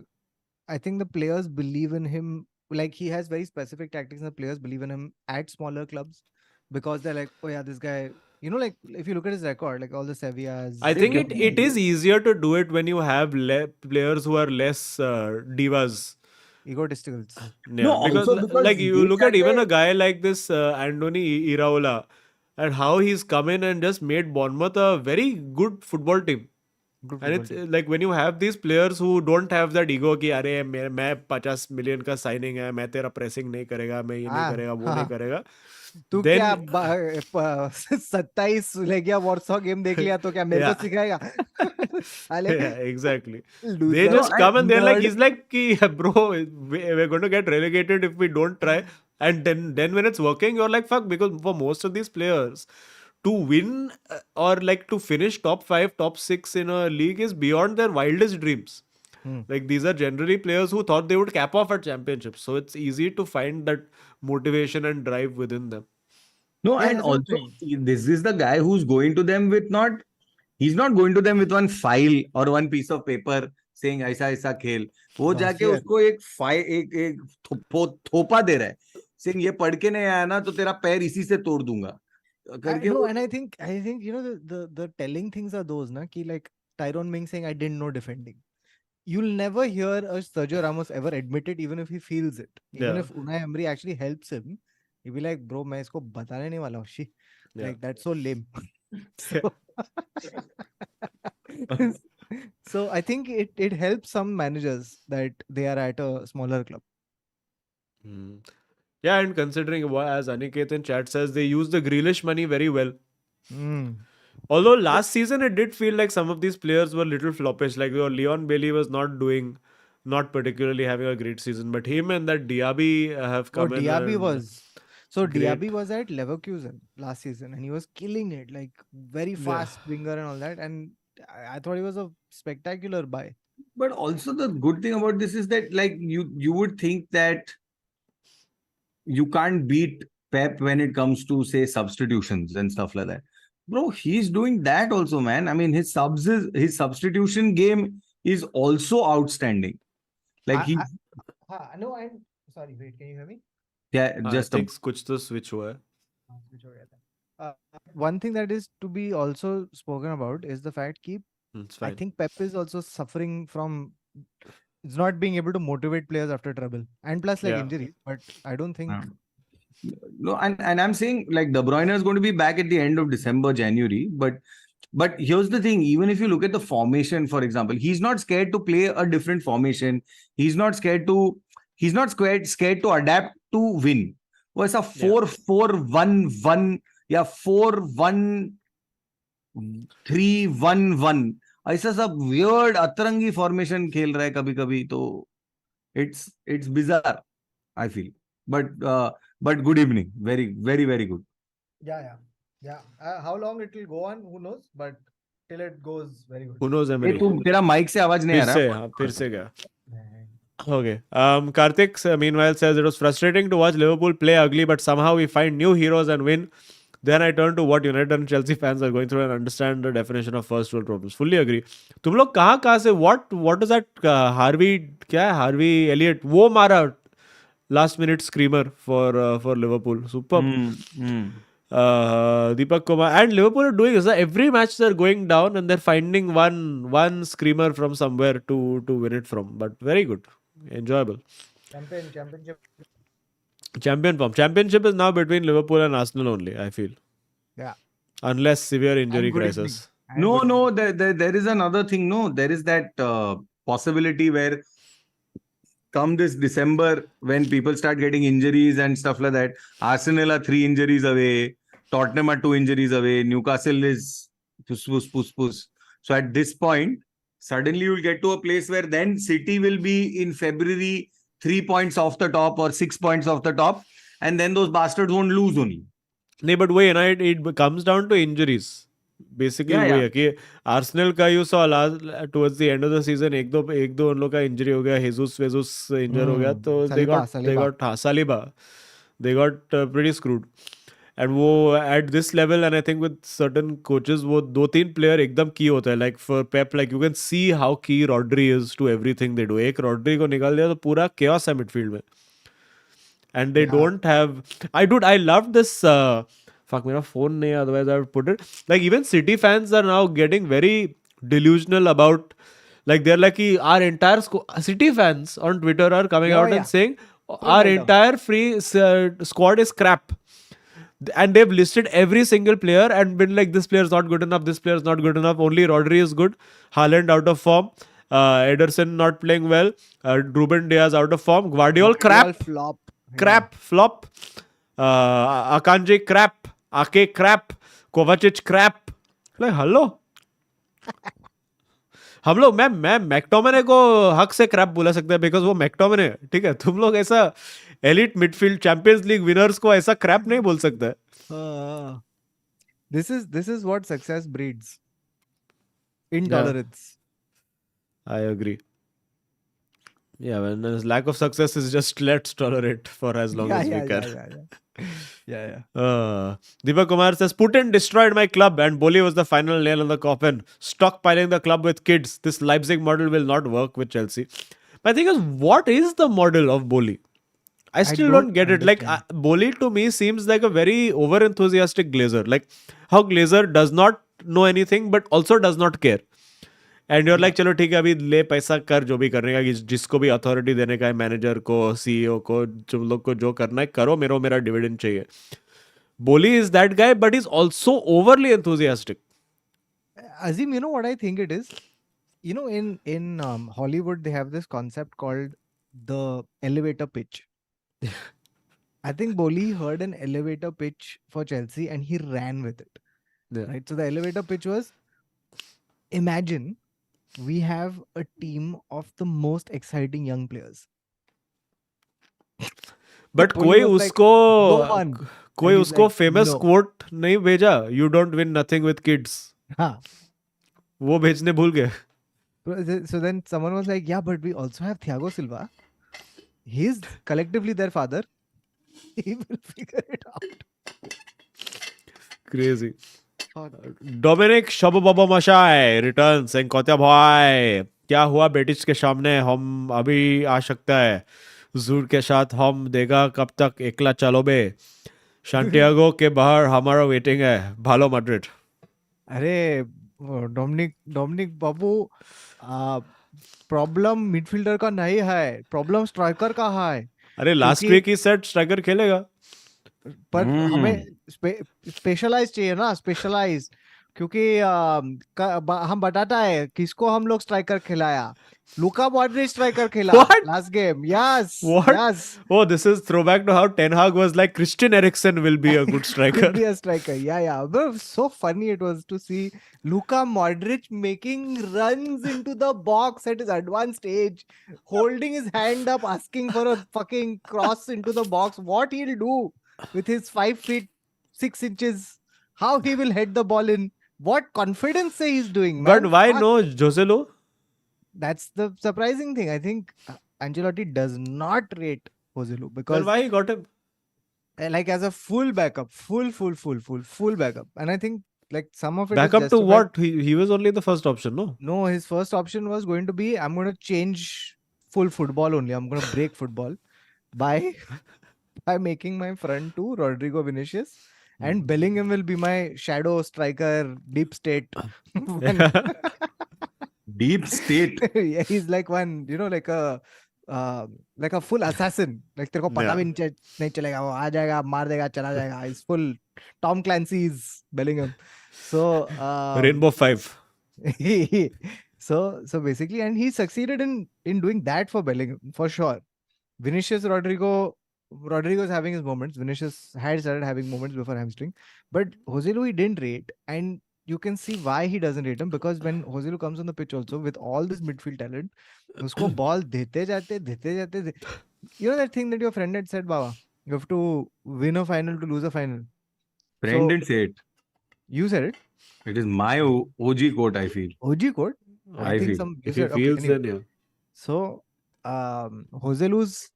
I think the players believe in him? Like he has very specific tactics, and the players believe in him at smaller clubs because they're like, oh yeah, this guy. You know, like if you look at his record, like all the Sevillas. I think it is easier to do it when you have players who are less divas. Egotisticals. Yeah, no, because like you look at even a guy like this Andoni Iraola and how he's come in and just made Bournemouth a very good football team. And it's like when you have these players who don't have that ego कि अरे मैं 50 million का signing है, मैं तेरा pressing नहीं करेगा, मैं ये नहीं करेगा, वो नहीं करेगा. तू क्या 27 लेगिया वॉर्सॉ गेम देख लिया तो क्या मेरे को सिखाएगा? Yeah, exactly. They just come and they're like, he's like, bro, we're going to get relegated if we don't try. And then when it's working, you're like, fuck, because for most of these players, to win or like to finish top 5, top 6 in a league is beyond their wildest dreams. Like these are generally players who thought they would cap off at championships. So it's easy to find that motivation and drive within them. No, and also this is the guy who's going to them with he's not going to them with one file or one piece of paper saying ऐसा खेल. वो जाके उसको एक थोपा दे रहा है. Saying ये पढ़ के नहीं आया ना तो तेरा पैर इसी से तोड़ दूंगा. No, and I think you know the telling things are those na ki like Tyrone Mings saying I didn't know defending. You'll never hear a Sergio Ramos ever admit it, even if he feels it. Even if Unai Emery actually helps him, he'll be like, bro, मैं इसको बताने नहीं वाला हूँ. Like that's so lame. So I think it helps some managers that they are at a smaller club. Yeah, and considering as Aniket in chat says, they use the Grealish money very well. Although last season it did feel like some of these players were little floppish. Like your Leon Bailey was not particularly having a great season, but him and that Diaby have Oh, come in Diaby and was. So great. Diaby was at Leverkusen last season and he was killing it, like very Yeah. fast winger and all that. And I thought he was a spectacular buy. But also the good thing about this is that like you would think that you can't beat Pep when it comes to say substitutions and stuff like that. Bro, he's doing that also, man. I mean, his substitution game is also outstanding. Like he, No, and sorry, wait, can you hear me? yeah, I just a, think कुछ तो switch हुआ है. Switch हो गया था. One thing that is to be also spoken about is the fact that It's I fine. think Pep is also suffering from not being able to motivate players after trouble and plus like Yeah. injuries. But I don't think. no, and I'm saying like De Bruyne is going to be back at the end of December, January. But here's the thing: even if you look at the formation, for example, he's not scared to play a different formation. He's not scared to. He's not scared to adapt to win. वो ऐसा 4-4-1-1 या 4-1-3-1-1 ऐसा सब weird अतरंगी formation खेल रहा है कभी कभी तो it's bizarre I feel but good evening very good. Yeah. How long it will go on, who knows? But till it goes, very good. Who knows, ये Emery? तुम तेरा माइक से आवाज नहीं आ रहा फिर से गया. Okay. Karthik, meanwhile, says it was frustrating to watch Liverpool play ugly, but somehow we find new heroes and win. Then I turn to what United and Chelsea fans are going through and understand the definition of first world problems. Fully agree. तुम लोग कहाँ से what is that Harvey क्या है Harvey Elliott वो मारा last minute screamer for Liverpool. Superb. Deepak Kumar and Liverpool are doing is that every match they're going down and they're finding one screamer from somewhere to win it from. But very good, enjoyable. Championship is now between Liverpool and Arsenal only. I feel. Yeah. Unless severe injury good crisis. No, there is another thing. No, there is that possibility where come this December when people start getting injuries and stuff like that, Arsenal are 3 injuries away, Tottenham are 2 injuries away, Newcastle is push. So at this point, suddenly you'll get to a place where then City will be in February 3 points off the top or 6 points off the top, and then those bastards won't lose only. नहीं but वही है ना it comes down to injuries. Basically वही है कि Arsenal का you saw towards the end of the season एक दो उन लोग का इंजरी हो गया हेजुस इंजर हो गया तो they got pretty screwed. And वो at this level and I think with certain coaches वो 2-3 player एकदम key होता है like for Pep like you can see how key Rodri is to everything they do. एक Rodri को निकाल दिया तो पूरा chaos है midfield में. And they don't have I loved this fuck मेरा phone नहीं है otherwise I would put it like even City fans are now getting very delusional about like they're like our entire City fans on Twitter are coming out and saying our entire free squad is crap and they've listed every single player and been like this player is not good enough, this player is not good enough, only Rodri is good, Haaland out of form, Ederson not playing well, Ruben Diaz out of form, Guardiola crap, flop, Akanji crap, Ake crap, Kovacic crap. Like hello. हम लोग मैं मैक्टोमने को हक से Krebs बोला सकते हैं because वो मैक्टोमने है ठीक है तुम लोग ऐसा elite midfield champions league winners को ऐसा क्रैप नहीं बोल सकते this is what success breeds intolerance. I agree. Yeah, when there's lack of success is just let's tolerate for as long as we can. Yeah. Deepak Kumar says Putin destroyed my club and Boli was the final nail in the coffin. Stockpiling the club with kids. This Leipzig model will not work with Chelsea. My thing is, what is the model of Boli? I still don't get it. Like Boli to me seems like a very over enthusiastic Glazer. Like how Glazer does not know anything but also does not care. And your like चलो ठीक है अभी ले पैसा कर जो भी करने का जिसको भी अथॉरिटी देने का है मैनेजर को सीईओ को तुम लोग को जो करना है करो मेरा डिविडेंड चाहिए बोली is that guy but is also overly enthusiastic Azim, you know what I think it is? You know, in Hollywood, they have this concept called the elevator pitch. I think Boli heard an elevator pitch for Chelsea and he ran with it. Yeah. right? So the elevator pitch was, imagine we have a team of the most exciting young players. But Kohli कोई was like, उसको go on. कोई And he's उसको like, famous no. Coat नहीं भेजा, you don't win nothing with kids, हाँ. वो भेजने भूल गए. So then someone was like, yeah, but we also have Thiago Silva. He's collectively their father. He will figure it out. Crazy. Dominic शबबबमशाय return saying कोत्या भाई क्या हुआ बेटिच के सामने, हम अभी आ सकता है जूर के साथ, हम देगा कब तक एकला चलो बे, शांटियागो के बाहर हमारा वेटिंग है, भालो मैड्रिड. अरे डोमिनिक बाबू, प्रॉब्लम मिडफील्डर का नहीं है, प्रॉब्लम स्ट्राइकर का है. अरे लास्ट क्योंकि वीक ही सेट स्ट्राइकर खेलेगा. पर हमें स्पेशलाइज चाहिए ना, स्पेशलाइज. क्योंकि हम बताता है किसको हम लोग स्ट्राइकर खिलाया. लुका मॉड्रिच स्ट्राइकर खेला What? Last game. Yes, What? Yes. Oh, this is throwback to how Ten Hag was like Christian Eriksen will be a good striker. Could be a striker. Yeah. But so funny it was to see Luka Modric making runs into the box at his advanced age, holding his hand up, asking for a fucking cross into the box. What he'll do with his 5 feet 6 inches? How he will head the ball in? What confidence he's doing, man. But why Fuck. no Joselo? That's the surprising thing. I think Ancelotti does not rate Joselu Then because why he got him? like as a full backup, full backup. And I think like some of it is Backup to justified. what? He was only the first option, no? No, his first option was going to be, I'm going to change full football only. I'm going to break football by making my front two Rodrigo Vinicius, and Bellingham will be my shadow striker, deep state. Deep state. Yeah, he's like one, like a full assassin. Like तेरे को पता Yeah. भी नहीं चलेगा, वो आ जाएगा, मार देगा, चला जाएगा. He's full Tom Clancy's Bellingham. So Rainbow 5. so basically, and he succeeded in doing that for Bellingham for sure. Vinicius, Rodrigo's having his moments. Vinicius had started having moments before hamstring, but Joselu he didn't rate, and you can see why he doesn't rate him, because when Joselu comes on the pitch also with all this midfield talent, usko ball dete jate. You know that thing that your friend had said, Baba, you have to win a final to lose a final. Friend So- didn't say it. You said it. It is my OG quote, I feel. OG code. I think feel. some. You If he said, okay, feels, anyway. then yeah. So, Joselu's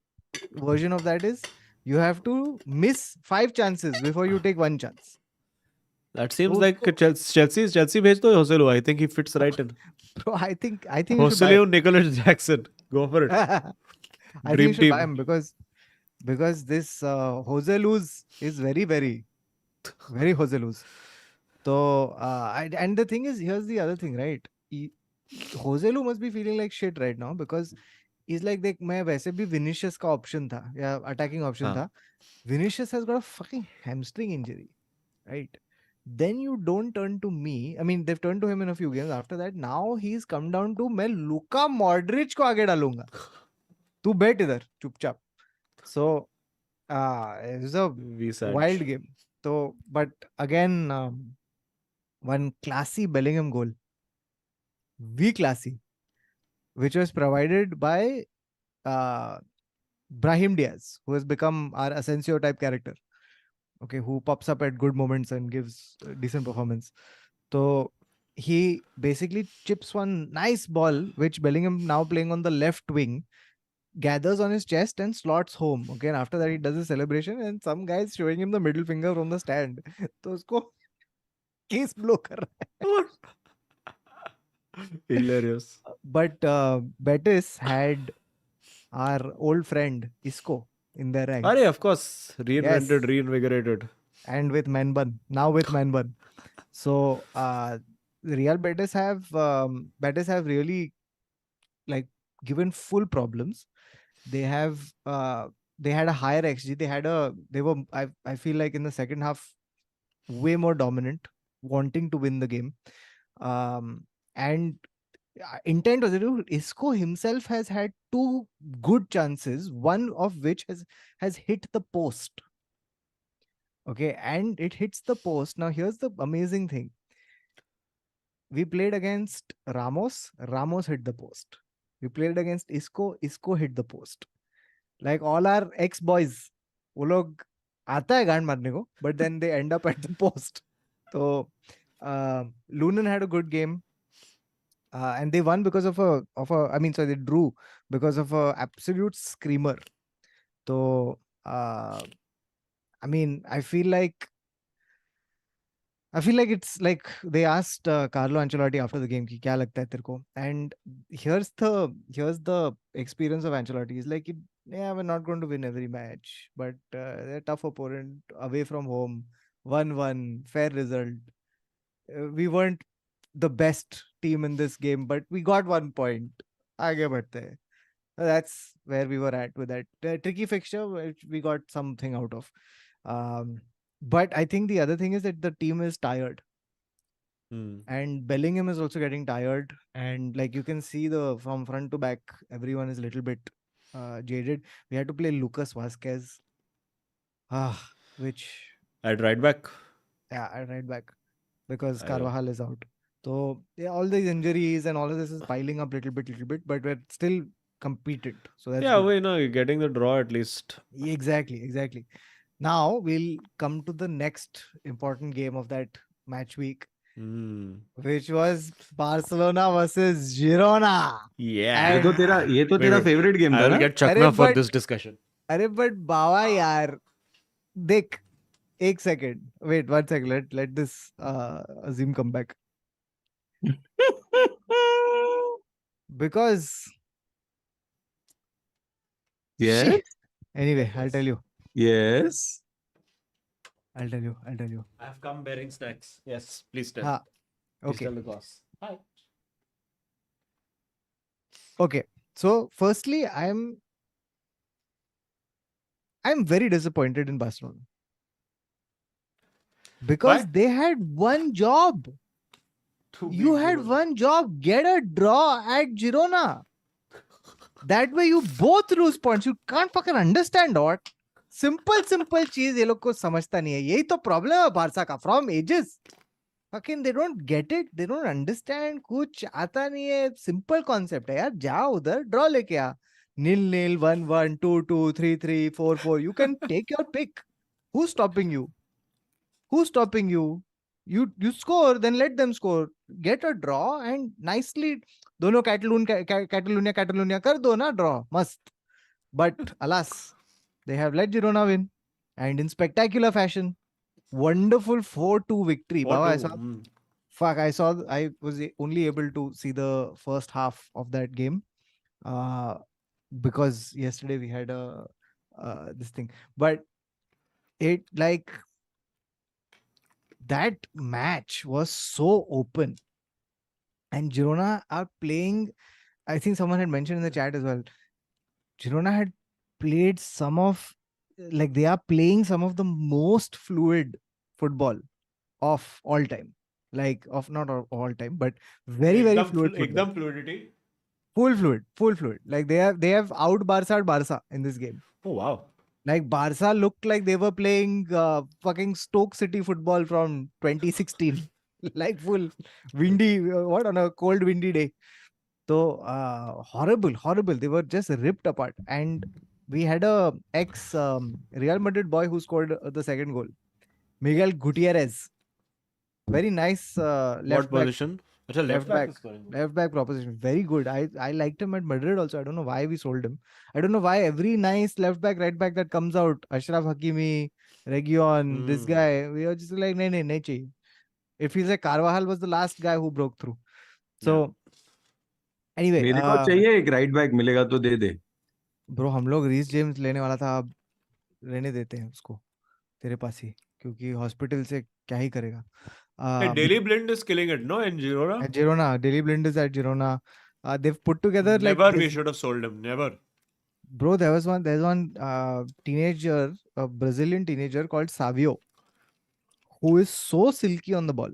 version of that is you have to miss 5 chances before you take 1 chance. That seems So like Chelsea भेज दो Joselu. I think he fits right in. Bro, I think you should buy Joselu, Nicholas Jackson. Go for it. I think Dream you should buy team. him because this Joselu's is very, very, very Joselu's. So, and the thing is, here's the other thing, right? Joselu must be feeling like shit right now because he's like, देख मैं वैसे भी Vinicius का option था या attacking option हाँ. था. Vinicius has got a fucking hamstring injury, right? Then you don't turn to me. I mean, they've turned to him in a few games. After that, now he's come down to मैं Luka Modric को आगे डालूंगा. तू बैठ इधर चुपचाप. So, it was a We sad. wild game. So, but again, one classy Bellingham goal. Classy, which was provided by Brahim Diaz, who has become our Asensio type character. Okay, who pops up at good moments and gives decent performance. So he basically chips one nice ball, which Bellingham, now playing on the left wing, gathers on his chest and slots home. Okay, and after that he does a celebration, and some guys showing him the middle finger from the stand. तो उसको kiss blow कर रहा है. Hilarious. But Betis had our old friend Isco in their ranks. Arey, of course. Reinvented, reinvigorated. And with Manbun. Now with Manbun. So Real Betis have really like given full problems. They have they had a higher XG. They were I feel like in the second half way more dominant, wanting to win the game. And intent was it. Isco himself has had 2 good chances, one of which has hit the post. Okay, and it hits the post. Now here's the amazing thing. We played against Ramos. Ramos hit the post. We played against Isco. Isco hit the post. Like all our ex boys, वो लोग आता है गांड मारने को, but then they end up at the post. So Lunan had a good game, and they won because of a I mean, sorry, they drew because of a absolute screamer. So I mean, I feel like it's like they asked Carlo Ancelotti after the game, "Ki kya lagta hai tere ko?" And here's the experience of Ancelotti. He's like, "Yeah, we're not going to win every match, but they're a tough opponent away from home. 1-1, fair result. We weren't the best team in this game, but we got 1 point. Aage badhte hain." That's where we were at with that tricky fixture, which we got something out of. But I think the other thing is that the team is tired. And Bellingham is also getting tired, and like you can see from front to back, everyone is a little bit jaded. We had to play Lucas Vasquez, which I'd right back. I right back because I- Carvajal is out. So yeah, all these injuries and all of this is piling up little bit, but we're still competent. So that's Yeah, good. we know you're getting the draw at least. Exactly. Now we'll come to the next important game of that match week, which was Barcelona versus Girona. Yeah. ये तो तेरा Wait. Favourite game I था will ना? get Chakna for but- this discussion. अरे but बाबा यार, देख एक second. Wait, 1 second. Let this Azim come back. Because Yes. shit. Anyway, I'll tell you. Yes. I'll tell you. I have come bearing snacks. Yes, please tell. Ha. Please Okay. tell the boss. Hi. Okay. So firstly, I'm very disappointed in Barcelona. Because Why? they had one job. You had one job. Get a draw at Girona. That way you both lose points. You can't fucking understand what. Simple चीज ये लोग को समझता नहीं है. यही तो problem है बारसा का from ages. Fucking they don't get it. They don't understand. कुछ आता नहीं है. Simple concept है यार. जाओ उधर draw लेके आ. 0-0, 1-1, 2-2, 3-3, 4-4. You can take your pick. Who's stopping you? You score, then let them score. Get a draw and nicely दोनों Catalonia कर दो ना draw. Must. But alas, they have let Girona win, and in spectacular fashion. Wonderful 4-2 victory. Baba, I was only able to see the first half of that game because yesterday we had this thing. But it like that match was so open, and Girona are playing. I think someone had mentioned in the chat as well. Girona had played they are playing some of the most fluid football of all time. Like of not all time, but very fluid football. Ekdam fluidity. Full fluid. Like they have out Barca in this game. Oh wow. Like Barca looked like they were playing fucking Stoke City football from 2016. Like full windy, on a cold windy day. So horrible. They were just ripped apart. And we had a ex Real Madrid boy who scored the second goal. Miguel Gutierrez. Very nice left What back. position? Achha, Left back. is scoring. Left back proposition. Very good. I liked him at Madrid also. I don't know why we sold him. I don't know why every nice left back, right back that comes out, Ashraf Hakimi, Region, this guy, we are just like, nahi chahiye. It feels like Carvajal was the last guy who broke through. So anyway, मेरे को चाहिए एक right back मिलेगा तो दे दे. Bro हम लोग Reece James लेने वाला था, अब रहने देते हैं उसको तेरे पास ही, क्योंकि हॉस्पिटल से क्या ही करेगा. Hey, Daily Blind is killing it, no? In Girona? At Girona, Daily Blind is at Girona. They've put together Never we should have sold him. Never. Bro, there's one teenager, a Brazilian teenager called Savio, who is so silky on the ball,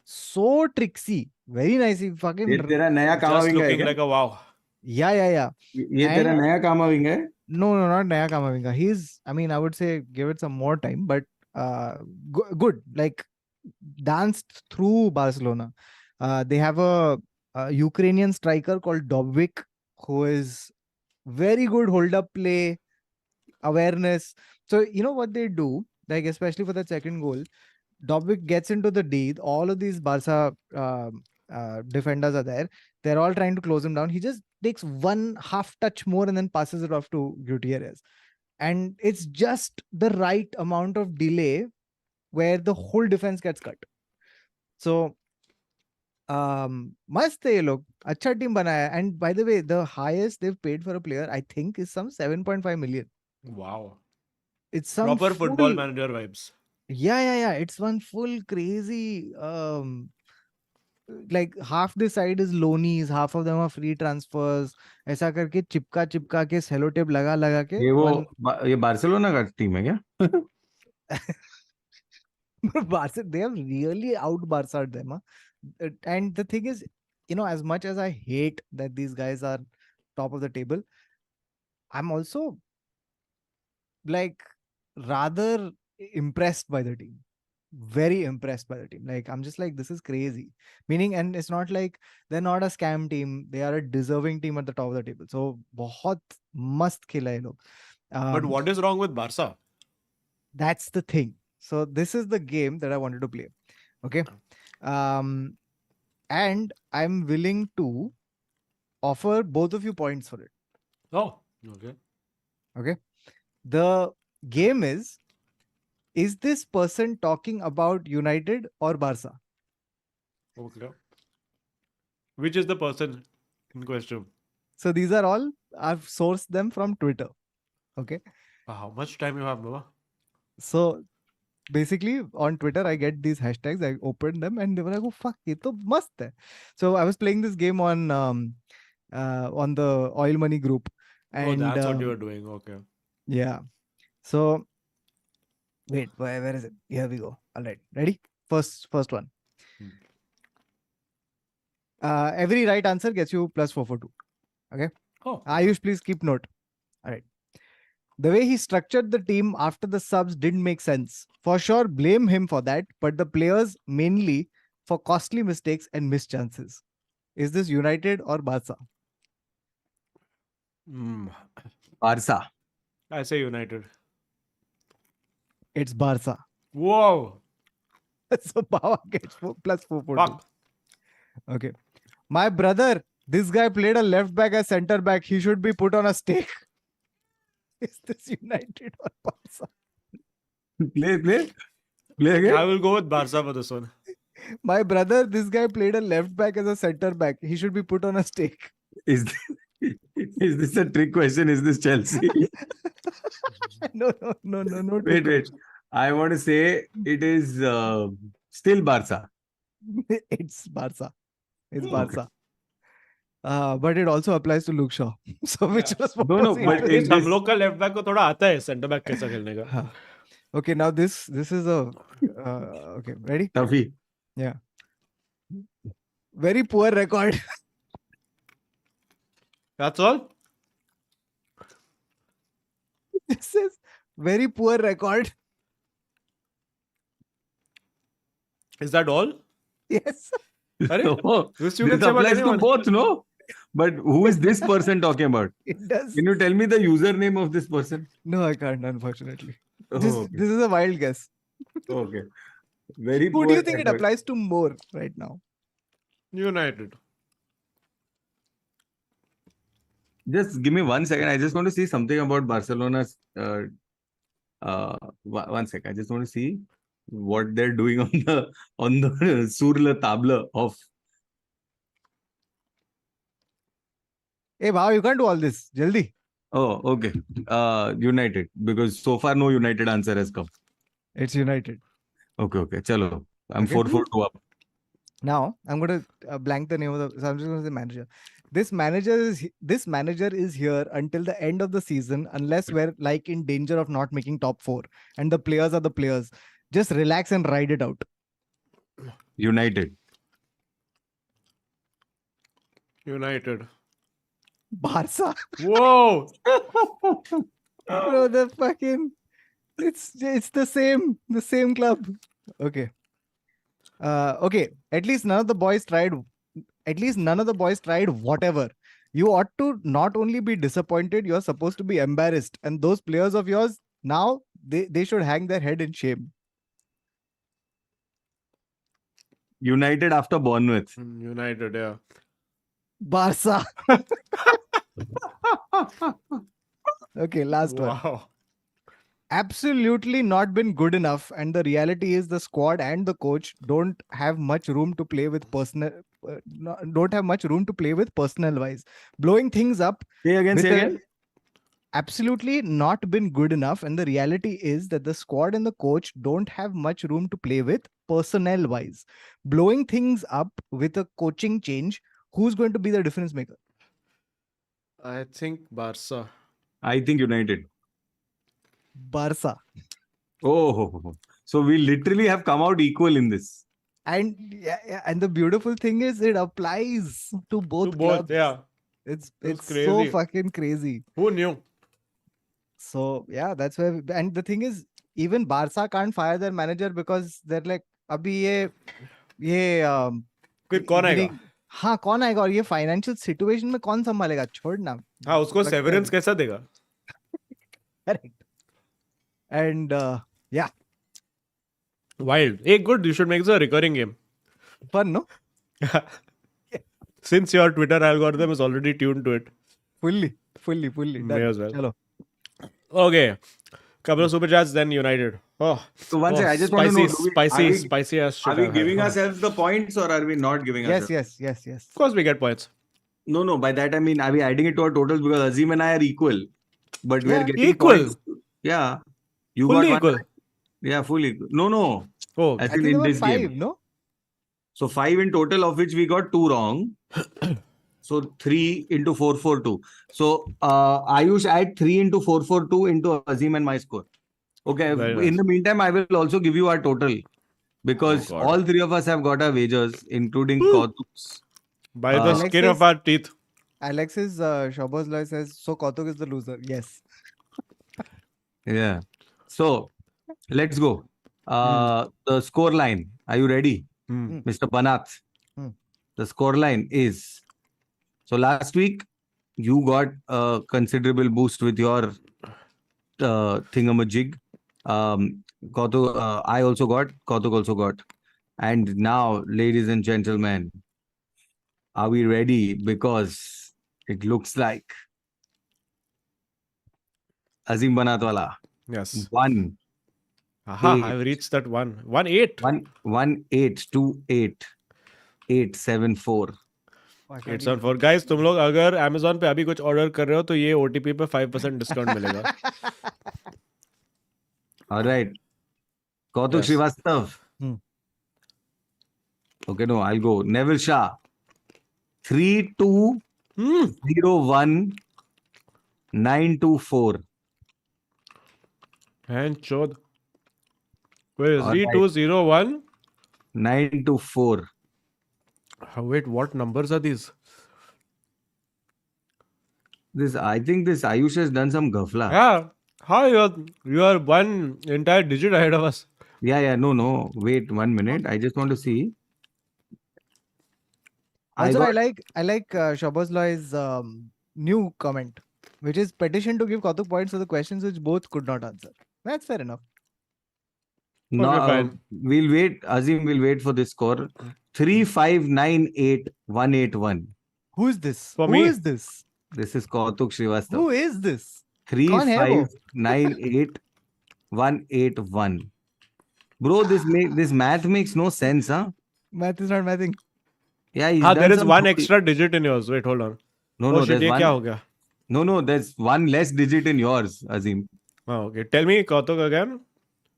so tricksy, very nice. He fucking ये तेरा नया Just कामाविंगा है looking क्या? like a wow. yeah. ये तेरा And- नया कामाविंगा है? No, not Naya Kamavinga. He's, I mean, I would say give it some more time, but good, like danced through Barcelona. They have a Ukrainian striker called Dobvik, who is very good hold up play, awareness. So you know what they do, like especially for the second goal, Dobvik gets into the D. All of these Barca defenders are there. They're all trying to close him down. He just takes one half touch more and then passes it off to Gutierrez. And it's just the right amount of delay where the whole defense gets cut. So मस्त है ये लोग, अच्छा team बनाया. And by the way, the highest they've paid for a player, I think, is some 7.5 million. Wow. It's some Proper full, football manager vibes. yeah. It's one full crazy. Like half the side is loanies, half of them are free transfers. ऐसा करके चिपका के cello tape लगा के ये Barcelona का team है क्या? Barca, they have really out Barca them. Huh? And the thing is, you know, as much as I hate that these guys are top of the table, I'm also like rather impressed by the team. Very impressed by the team. Like, I'm just like, this is crazy. Meaning, and it's not like they're not a scam team. They are a deserving team at the top of the table. So, बहुत मस्त खेला है लोग. But what is wrong with Barca? That's the thing. So this is the game that I wanted to play. Okay. And I'm willing to offer both of you points for it. Oh, okay. Okay. The game is this person talking about United or Barca? Okay. Which is the person in question? So these are all, I've sourced them from Twitter. Okay. How much time you have, Baba? So basically on Twitter, I get these hashtags, I open them and they were like, oh, fuck, ye to mast hai. So I was playing this game on the Oil Money group. And that's what you were doing. Okay. yeah. So wait, where is it? Here we go. All right. Ready? First one. Every right answer gets you plus 4 for 2. Okay. Oh. Ayush, please keep note. All right. The way he structured the team after the subs didn't make sense. For sure, blame him for that, but the players mainly for costly mistakes and missed chances. Is this United or Barca? Barca. I say United. It's Barca. Whoa. So Bawa gets plus 4 for 2. Fuck. Okay. My brother, this guy played a left back as center back. He should be put on a stake. Is this United or Barca? Play again. I will go with Barca for this one. My brother, this guy played a left back as a center back. He should be put on a stake. Is this a trick question? Is this Chelsea? No. Wait. I want to say it is still Barca. It's Barca. It's Okay. Barca. But it also applies to Luke Shaw. So which was what No, was but interesting. हम लोग का left back को थोड़ा आता है centre back कैसा खेलने का. हाँ. Okay, now this is a okay, ready? Tuffy. Yeah. Very poor record. That's all? This is very poor record. Is that all? Yes. No, This this you can say about applies to anyone. both, no? But who is this person talking about? It does. Can you tell me the username of this person? No, I can't, unfortunately. Oh, This okay. is a wild guess. Okay. Very Who do poor you think it effort. applies to more right now? United. Just give me 1 second. I just want to see something about Barcelona's. 1 second. I just want to see what they're doing on the sur le table of. Hey, wow, you can't do all this. Jaldi. Oh, okay. United, because so far no United answer has come. It's United. Okay. Chalo. I'm Okay. 4-4-2 up. Now I'm going to blank the name of the. So I'm just going to say manager. This manager is here until the end of the season, unless we're like in danger of not making top 4, and the players are the players. Just relax and ride it out. United. Barca. Whoa. Bro, the fucking It's the same club. Okay. Okay. At least none of the boys tried. At least none of the boys tried whatever. You ought to not only be disappointed, you're supposed to be embarrassed. And those players of yours now they should hang their head in shame. United after Bournemouth. United, yeah. Barca. Okay, last one. Wow. Absolutely not been good enough, and the reality is the squad and the coach don't have much room to play with don't have much room to play with personnel wise. Blowing things up Say again, with say again. absolutely not been good enough, and the reality is that the squad and the coach don't have much room to play with personnel wise. Blowing things up with a coaching change, who's going to be the difference maker? I think Barca. I think United. Barca. Oh, so we literally have come out equal in this. And and the beautiful thing is it applies to both clubs. Yeah. It's It's so crazy. fucking crazy. Who knew? So yeah, that's where and the thing is, even Barca can't fire their manager because they're like, अभी ये फिर कौन आएगा? हाँ कौन आएगा और ये फाइनेंशियल सिचुएशन में कौन संभालेगा? छोड़ ना. हाँ, उसको सेवरेंस कैसा देगा? Correct. And yeah, Wild. Hey, good. You should make this a recurring game. fun, no? Since your Twitter algorithm is already tuned to it. Fully. May as well. Chalo. Okay. Couple of super chats, then United. Oh, So one second, I just want to know, spicy as shit. are we giving ourselves the points or are we not giving ourselves? Yes. Of course, we get points. No. By that I mean, are we adding it to our totals because Azim and I are equal, but we are Yeah. getting Equal? points. Yeah, you Fully got equal. one. Yeah, fully equal. No. Oh, As I in think there were this 5, game. no? So 5 in total, of which we got 2 wrong. So 3 into 442. So Ayush, add 3 into 442 into Azim and my score. Okay. Very In nice. the meantime, I will also give you our total because Oh, God. all 3 of us have got our wagers, including Kautuk's. by the Alexis- skin of our teeth. Alexis Shabazloy says, so Kautuk is the loser. Yes. Yeah. So let's go. The score line. Are you ready, Mr. Panath? The score line is, so last week you got a considerable boost with your thingamajig. Kautuk, I also got, Kautuk also got. And now, ladies and gentlemen, are we ready? Because it looks like Azim Banatwala Yes. won. Aha, Eight. I've reached that 1-8. 1-8-2-8 874. 874. Guys, तुम लोग अगर Amazon पे अभी कुछ order कर रहे हो तो ये OTP पे 5% डिस्काउंट मिलेगा. All right. Kautuk Yes. Srivastav. Okay, no, I'll go. Neville Shah. 3201-924. And chod. Wait, All right. 3201. 924. Wait, what numbers are these? I think this Ayush has done some ghafla. Yeah. How you are one entire digit ahead of us. Yeah. No. Wait 1 minute. I just want to see. Also, I like Shabazloy's new comment, which is petition to give Kautuk points for the questions which both could not answer. That's fair enough. No, Okay, fine. we'll wait. Azim will wait for this score. 3598181. Who is this? For Who me. is this? This is Kautuk Srivastav. Who is this? कौन है वो? 3598181. Bro, this math makes no sense, huh? Math is not mathing. Yeah, he's Ah, done there is some one coding. extra digit in yours. Wait, hold on. No, Oh shit, there's ये one. क्या हो गया? No, there's one less digit in yours, Azim. Oh, okay. Tell me, Kautuk again.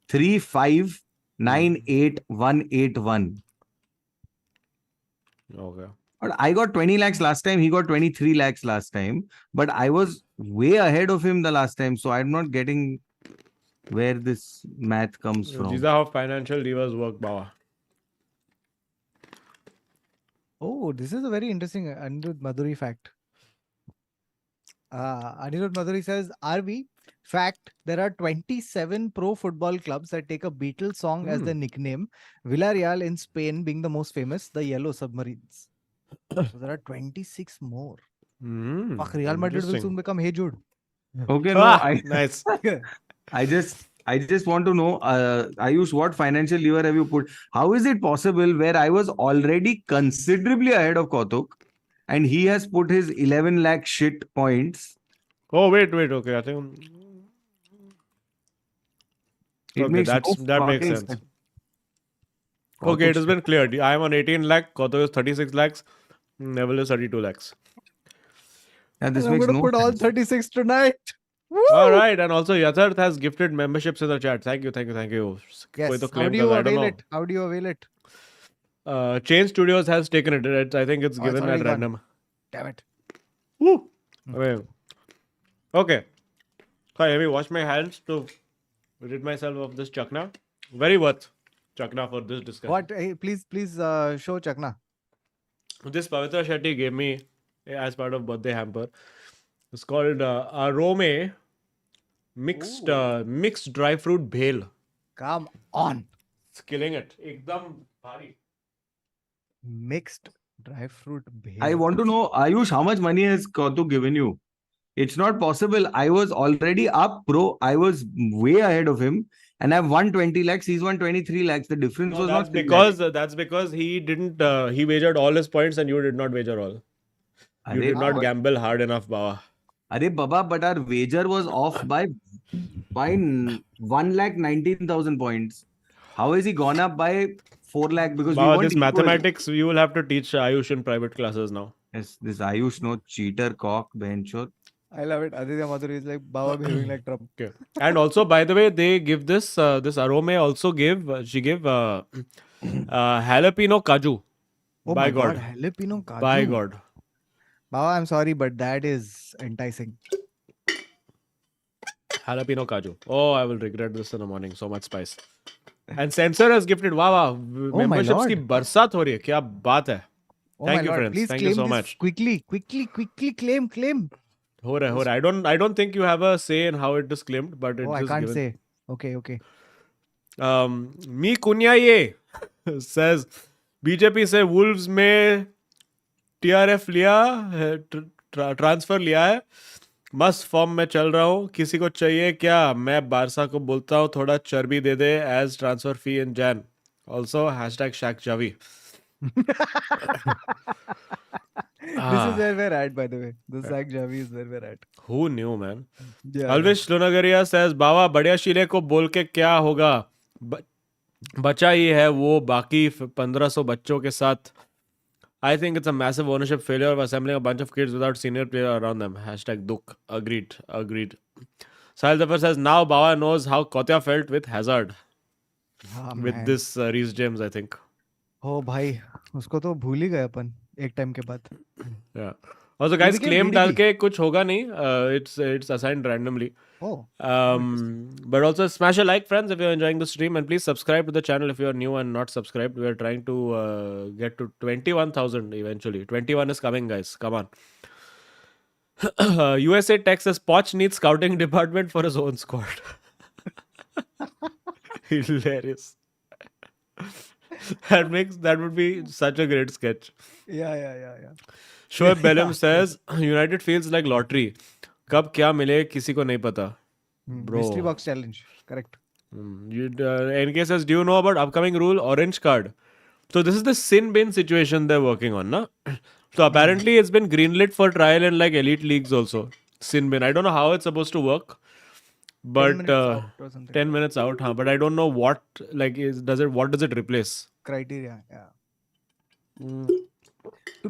3598181. Okay. But I got 20 lakhs last time. He got 23 lakhs last time. But I was way ahead of him the last time. So I'm not getting where this math comes from. These are how financial levers work, Bawa. Oh, this is a very interesting Anirudh Madhuri fact. Anirudh Madhuri says, are we Fact, there are 27 pro football clubs that take a Beatles song as their nickname. Villarreal in Spain being the most famous, the Yellow Submarines. So there are 26 more. Fuck, Real Madrid will soon become Hey Jude. Okay, no, nice. I just want to know, Ayush, what financial lever have you put? How is it possible where I was already considerably ahead of Kautuk and he has put his 11 lakh shit points? Oh, wait. Okay, I think... It Okay, makes that makes fucking sense. Okay, it has been cleared. I am on 18 lakh. Kautuk is 36 lakhs. Neville is 32 lakhs. Yeah, this I'm makes going to no put all sense. 36 tonight. Woo! All right, and also Yatharth has gifted memberships in the chat. Thank you. Yes. Koi to How claim do you kar, I don't avail know. it? How do you avail it? Chain Studios has taken it. I think it's given already at gone. random. Damn it. Woo! Okay. So let me wash my hands to rid myself of this chakna. Very worth chakna for this discussion. What? Hey, please show Chakna. This Pavitra Shetty gave me as part of birthday hamper. It's called Arome mixed dry fruit bhel. Come on. It's killing it. Ekdam bhari. Mixed dry fruit bhel. I want to know, Ayush, how much money has Kautuk given you? It's not possible. I was already up, bro. I was way ahead of him. And I've won 20 lakhs. He's won 23 lakhs. The difference No, was that's not 3 lakhs. that's because he didn't he wagered all his points and you did not wager all. You did not gamble hard enough, Baba. Arey Baba, but our wager was off by 1,19,000 points. How has he gone up by 4 lakh? Because Baba, we this weren't equal. mathematics you will have to teach Ayush in private classes now. Yes, this Ayush, no cheater, cock, benchor. I love it. Aditya Madhuri is like Baba behaving like Trump. Okay. And also, by the way, they give this this Arome also gave she gave jalapeno kaju. Oh by my God. Jalapeno kaju. By God. Baba, I'm sorry, but that is enticing. Jalapeno kaju. Oh, I will regret this in the morning. So much spice. And Censor has gifted. Wow. Memberships Lord. की बरसात हो रही है. क्या बात है. Oh Thank my you, Lord. friends. Please Thank claim you so this much. quickly claim. हो रहा है. I don't think you have a say in how it is claimed, but it's Oh, I just can't given. say. Okay. Me Kunyaye says BJP से Wolves में TRF लिया transfer लिया है मस्त form में चल रहा हूँ किसी को चाहिए क्या मैं बारसा को बोलता हूँ थोड़ा चर्बी दे दे एज ट्रांसफर फी इन जैन ऑल्सो हैशटैग शैक जावी This is where we're at, by the way. The Zach Javi is where we're at. Who knew, man? Yeah. Alvish Lunagaria says, बाबा बढ़िया शीले को बोल के क्या होगा बचा ही है वो बाकी 1500 बच्चों के साथ I think it's a massive ownership failure of assembling a bunch of kids without senior player around them. Hashtag Duk. Agreed. Sahil Zafar says, now Bawa knows how Kotya felt with Hazard. With man. this Reece James, I think. Oh भाई उसको तो भूल ही गए अपन एक time के बाद. Yeah. Also, guys, became claim VDP. डाल के कुछ होगा नहीं. It's assigned randomly. Oh. But also smash a like, friends, if you're enjoying the stream, and please subscribe to the channel if you're new and not subscribed. We are trying to get to 21,000 eventually. 21 is coming, guys. Come on. USA Texas Poch needs scouting department for his own squad. Hilarious. That would be such a great sketch. Yeah. Shoaib Bellum says United feels like lottery. कब क्या मिले किसी को नहीं पता. Bro. Mystery box challenge. Correct. NK says, do you know about upcoming rule orange card? So this is the sin bin situation they're working on, na? So apparently it's been greenlit for trial in like elite leagues also. Sin bin. I don't know how it's supposed to work. But 10 minutes out or something. 10 minutes out, huh? But I don't know what does it replace? Criteria. Yeah. To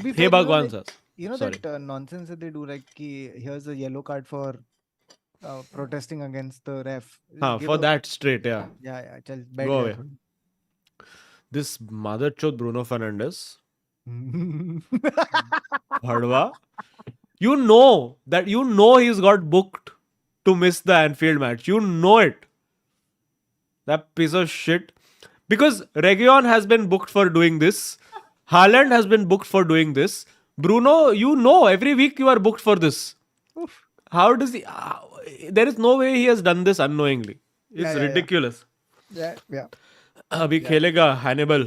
be Hey fair, Bhagwan says. you know Sorry. that nonsense that they do, like here's a yellow card for protesting against the ref. Give For a- that straight, yeah. Yeah. Chal, बैठ Go जा away. This motherchod Bruno Fernandes. Bhadwa. You know he's got booked to miss the Anfield match. You know it. That piece of shit. Because Reguilon has been booked for doing this. Haaland has been booked for doing this. Bruno, every week you are booked for this. How does he? There is no way he has done this unknowingly. It's Yeah. ridiculous. Yeah. अभी खेलेगा Hannibal.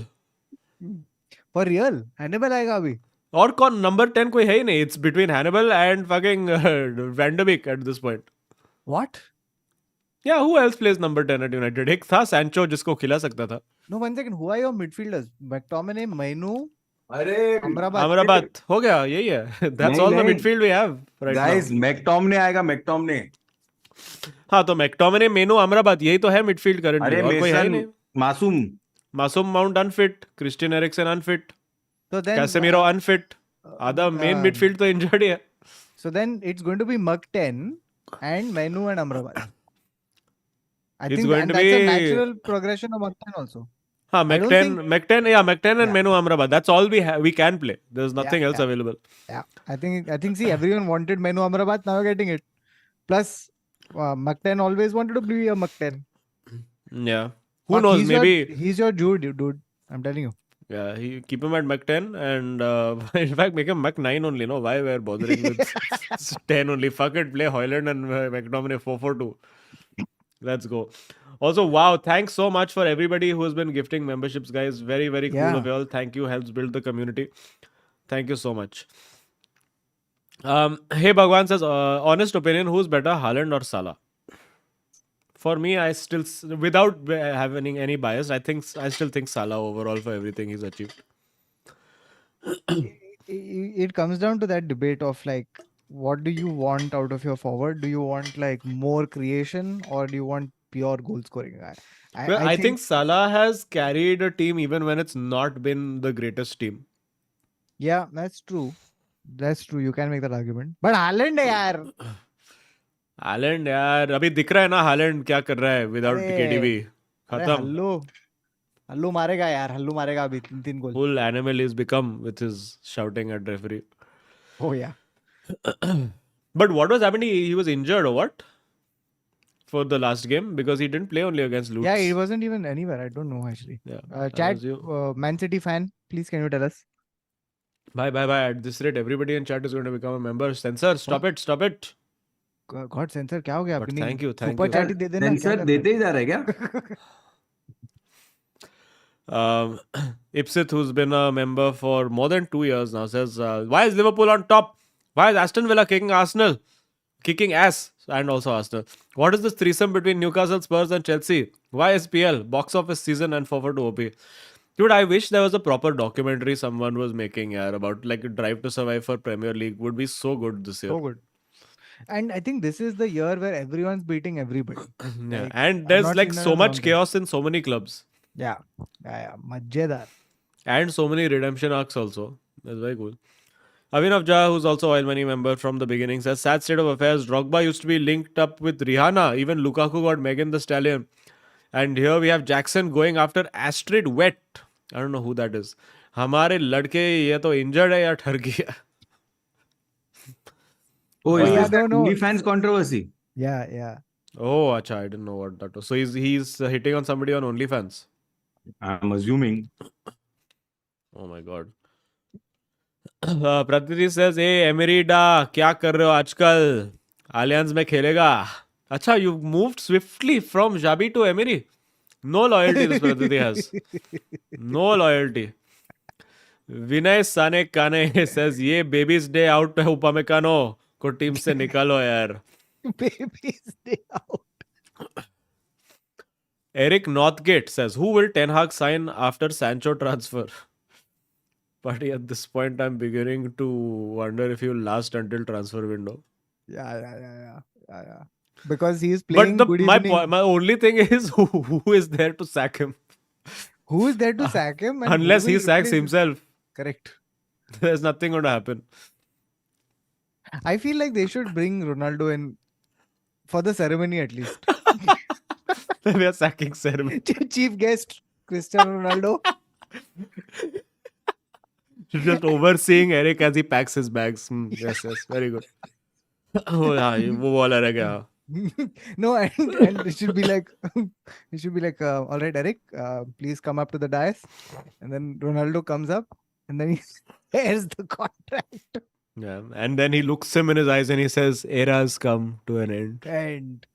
For real? Hannibal आएगा अभी? और कौन number 10 कोई है ही नहीं. It's between Hannibal and fucking Van de Beek at this point. What? Yeah, who else plays number 10 at United? एक था Sancho जिसको खिला सकता था. No, 1 second. Who are your midfielders? McTominay, Mainu, अरे Amrabat हो गया यही है. That's all the नहीं. midfield we have right guys, now. मैकटॉमने आएगा मैकटॉमने. हाँ तो McTominay, मेनू, अमराबाद यही तो है midfield currently. अरे और कोई है ही मेसन नहीं. मासूम. मासूम mount unfit, Christian Eriksen unfit, so then Casemiro unfit. आधा main midfield तो injured ही है. So then it's going to be Muk 10 and Mainu and Amrabat. I It's think going and to that's a be- natural progression of Muk 10 also. हाँ I don't McTen and Yeah. Menu Amrabat. That's all we can play. There's nothing else yeah. available. Yeah, I think see everyone wanted Mainu Amrabat, now you're getting it. Plus, Muk 10 always wanted to be a Muk 10. Yeah. Who Fuck, knows? Maybe he's your dude. I'm telling you. yeah. He keep him at Mach 10 and in fact make him Mach 9 only. No, why we're bothering with 10 only? Fuck it. Play Hoyland and McTominay 4-4-2. Let's go. Also, wow, thanks so much for everybody who has been gifting memberships, guys. Very, very cool Yeah. of you all. Thank you. Helps build the community. Thank you so much. Hey, Bhagwan says, honest opinion, who's better, Haaland or Salah? For me, I still, without having any bias, I still think Salah overall for everything he's achieved. It comes down to that debate of like, what do you want out of your forward? Do you want like more creation or do you want pure goal scoring? I think Salah has carried a team even when it's not been the greatest team. Yeah, that's true. That's true. You can make that argument. But Haaland, yaar. Haaland यार अभी दिख रहा है ना Haaland क्या कर रहा है without अरे, KDB अरे खत्म. हल्लू मारेगा यार. हल्लू मारेगा अभी 3 गोल. Full animal he's become with his shouting at referee. Oh yeah. But what was happening? He was injured or what? For the last game because he didn't play only against Lutz. Yeah, he wasn't even anywhere. I don't know actually. Yeah, Chat, was you. Man City fan, please can you tell us? Bye. At this rate, everybody in chat is going to become a member. Censor, stop it. God censor क्या हो गया? But अपनी thank you. super chat ही दे देना. Sensor क्या देते ही जा रहा है क्या? Ipsit, who's been a member for more than 2 years now, says, why is Liverpool on top? Why is Aston Villa kicking Arsenal? Kicking ass and also Arsenal. What is this threesome between Newcastle, Spurs and Chelsea? Why SPL? Box office season and 4-4-2 OP. Dude, I wish there was a proper documentary someone was making about like a Drive to Survive for Premier League. Would be so good this year. So good. And I think this is the year where everyone's beating everybody. Yeah. Like, And I've there's not like seen that so in a much long time. chaos in so many clubs. Yeah. Majedar. And so many redemption arcs also. That's very cool. Avinav Jha, who's also Oil Money member from the beginning, says, sad state of affairs. Drogba used to be linked up with Rihanna. Even Lukaku got Megan the Stallion. And here we have Jackson going after Astrid Wet. I don't know who that is. हमारे लड़के ये तो injured है या ठर गया. Oh, is yeah, this that no. OnlyFans controversy? Yeah. Oh, acha, I didn't know what that was. So he's hitting on somebody on OnlyFans. I'm assuming. Oh my god. Pratiti says, hey, Emerida, क्या कर रहे हो आजकल? Allianz में खेलेगा. अच्छा, you moved swiftly from Xabi to Emery. No loyalty this Pratiti has. No loyalty. Vinay Sane Kane says, ये baby's day out है Upamecano को टीम से निकालो यार. Baby's day out. Eric Northgate says, who will Ten Hag sign after Sancho transfer? But at this point, I'm beginning to wonder if he will last until transfer window. Yeah. Because he's playing But good my evening. my only thing is who is there to sack him? Who is there to sack him? And Unless who he will sacks replace him? himself. Correct. There's nothing going to happen. I feel like they should bring Ronaldo in for the ceremony at least. We are sacking ceremony. Chief guest, Cristiano Ronaldo. Just overseeing Eric as he packs his bags. Yes, very good. Oh, yeah, वो वाला रह गया. No, and it should be like, all right, Eric, please come up to the dais. And then Ronaldo comes up and then he airs the contract. Yeah, and then he looks him in his eyes and he says, "Eras come to an end." And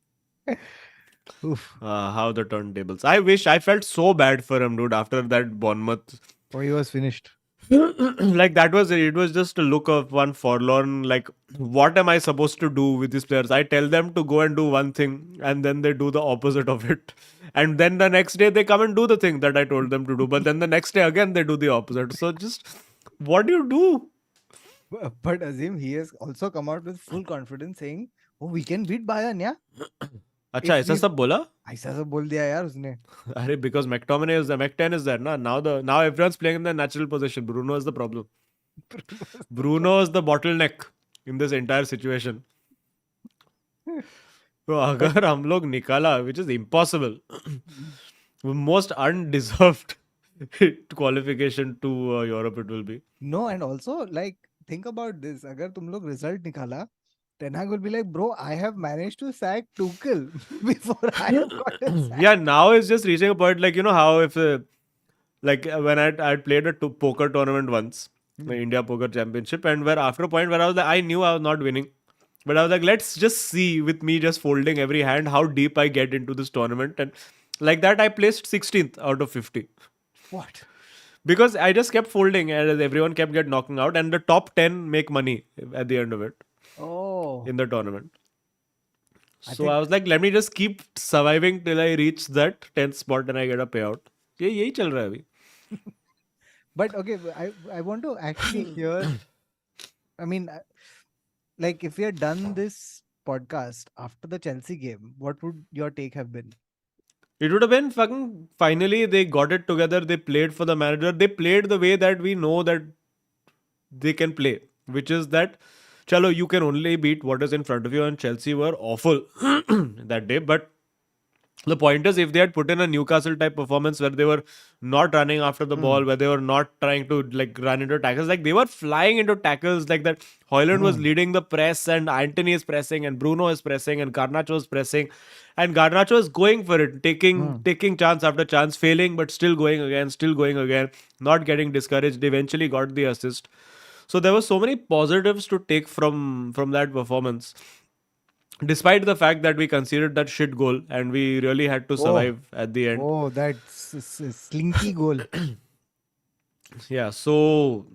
oof. How the turntables! I felt so bad for him, dude. After that Bournemouth, Oh, he was finished. like that was it. Was just a look of one forlorn. Like, what am I supposed to do with these players? I tell them to go and do one thing, and then they do the opposite of it. And then the next day they come and do the thing that I told them to do. But then the next day again they do the opposite. So just what do you do? But Azim, he has also come out with full confidence saying, "Oh, we can beat Bayern, yeah." अच्छा If ऐसा we सब बोला? ऐसा सब बोल दिया यार उसने. अरे because McTominay is the McTen is there ना. Now everyone's playing in their natural position. Bruno is the problem. Bruno is the bottleneck in this entire situation. तो अगर हम लोग निकाला, which is impossible, most undeserved qualification to Europe it will be. No, and also like think about this. अगर तुम लोग result निकाला, Ten Hag will be like, bro, I have managed to sack Tuchel before I have gotten sacked. Yeah, now it's just reaching a point like, you know how if when I'd played a poker tournament once, the India Poker Championship, and where after a point where I was like, I knew I was not winning, but I was like, let's just see with me just folding every hand how deep I get into this tournament, and like that I placed 16th out of 50 What? because I just kept folding and everyone kept get knocking out, and the top 10 make money at the end of it Oh. in the tournament. I So think- I was like, let me just keep surviving till I reach that 10th spot and I get a payout. यही चल रहा है अभी. But okay, I want to actually hear. I mean, like if we had done this podcast after the Chelsea game, what would your take have been? It would have been fucking finally they got it together. They played for the manager. They played the way that we know that they can play, which is that chalo, you can only beat what is in front of you, and Chelsea were awful that day. But the point is, if they had put in a Newcastle type performance where they were not running after the ball, where they were not trying to like run into tackles, like they were flying into tackles like that. Hoyland was leading the press, and Anthony is pressing, and Bruno is pressing, and Garnacho is pressing, and Garnacho is going for it, taking chance after chance, failing but still going again, not getting discouraged. Eventually got the assist. So there were so many positives to take from that performance. Despite the fact that we conceded that shit goal and we really had to survive at the end. Oh, that slinky goal. Yeah, so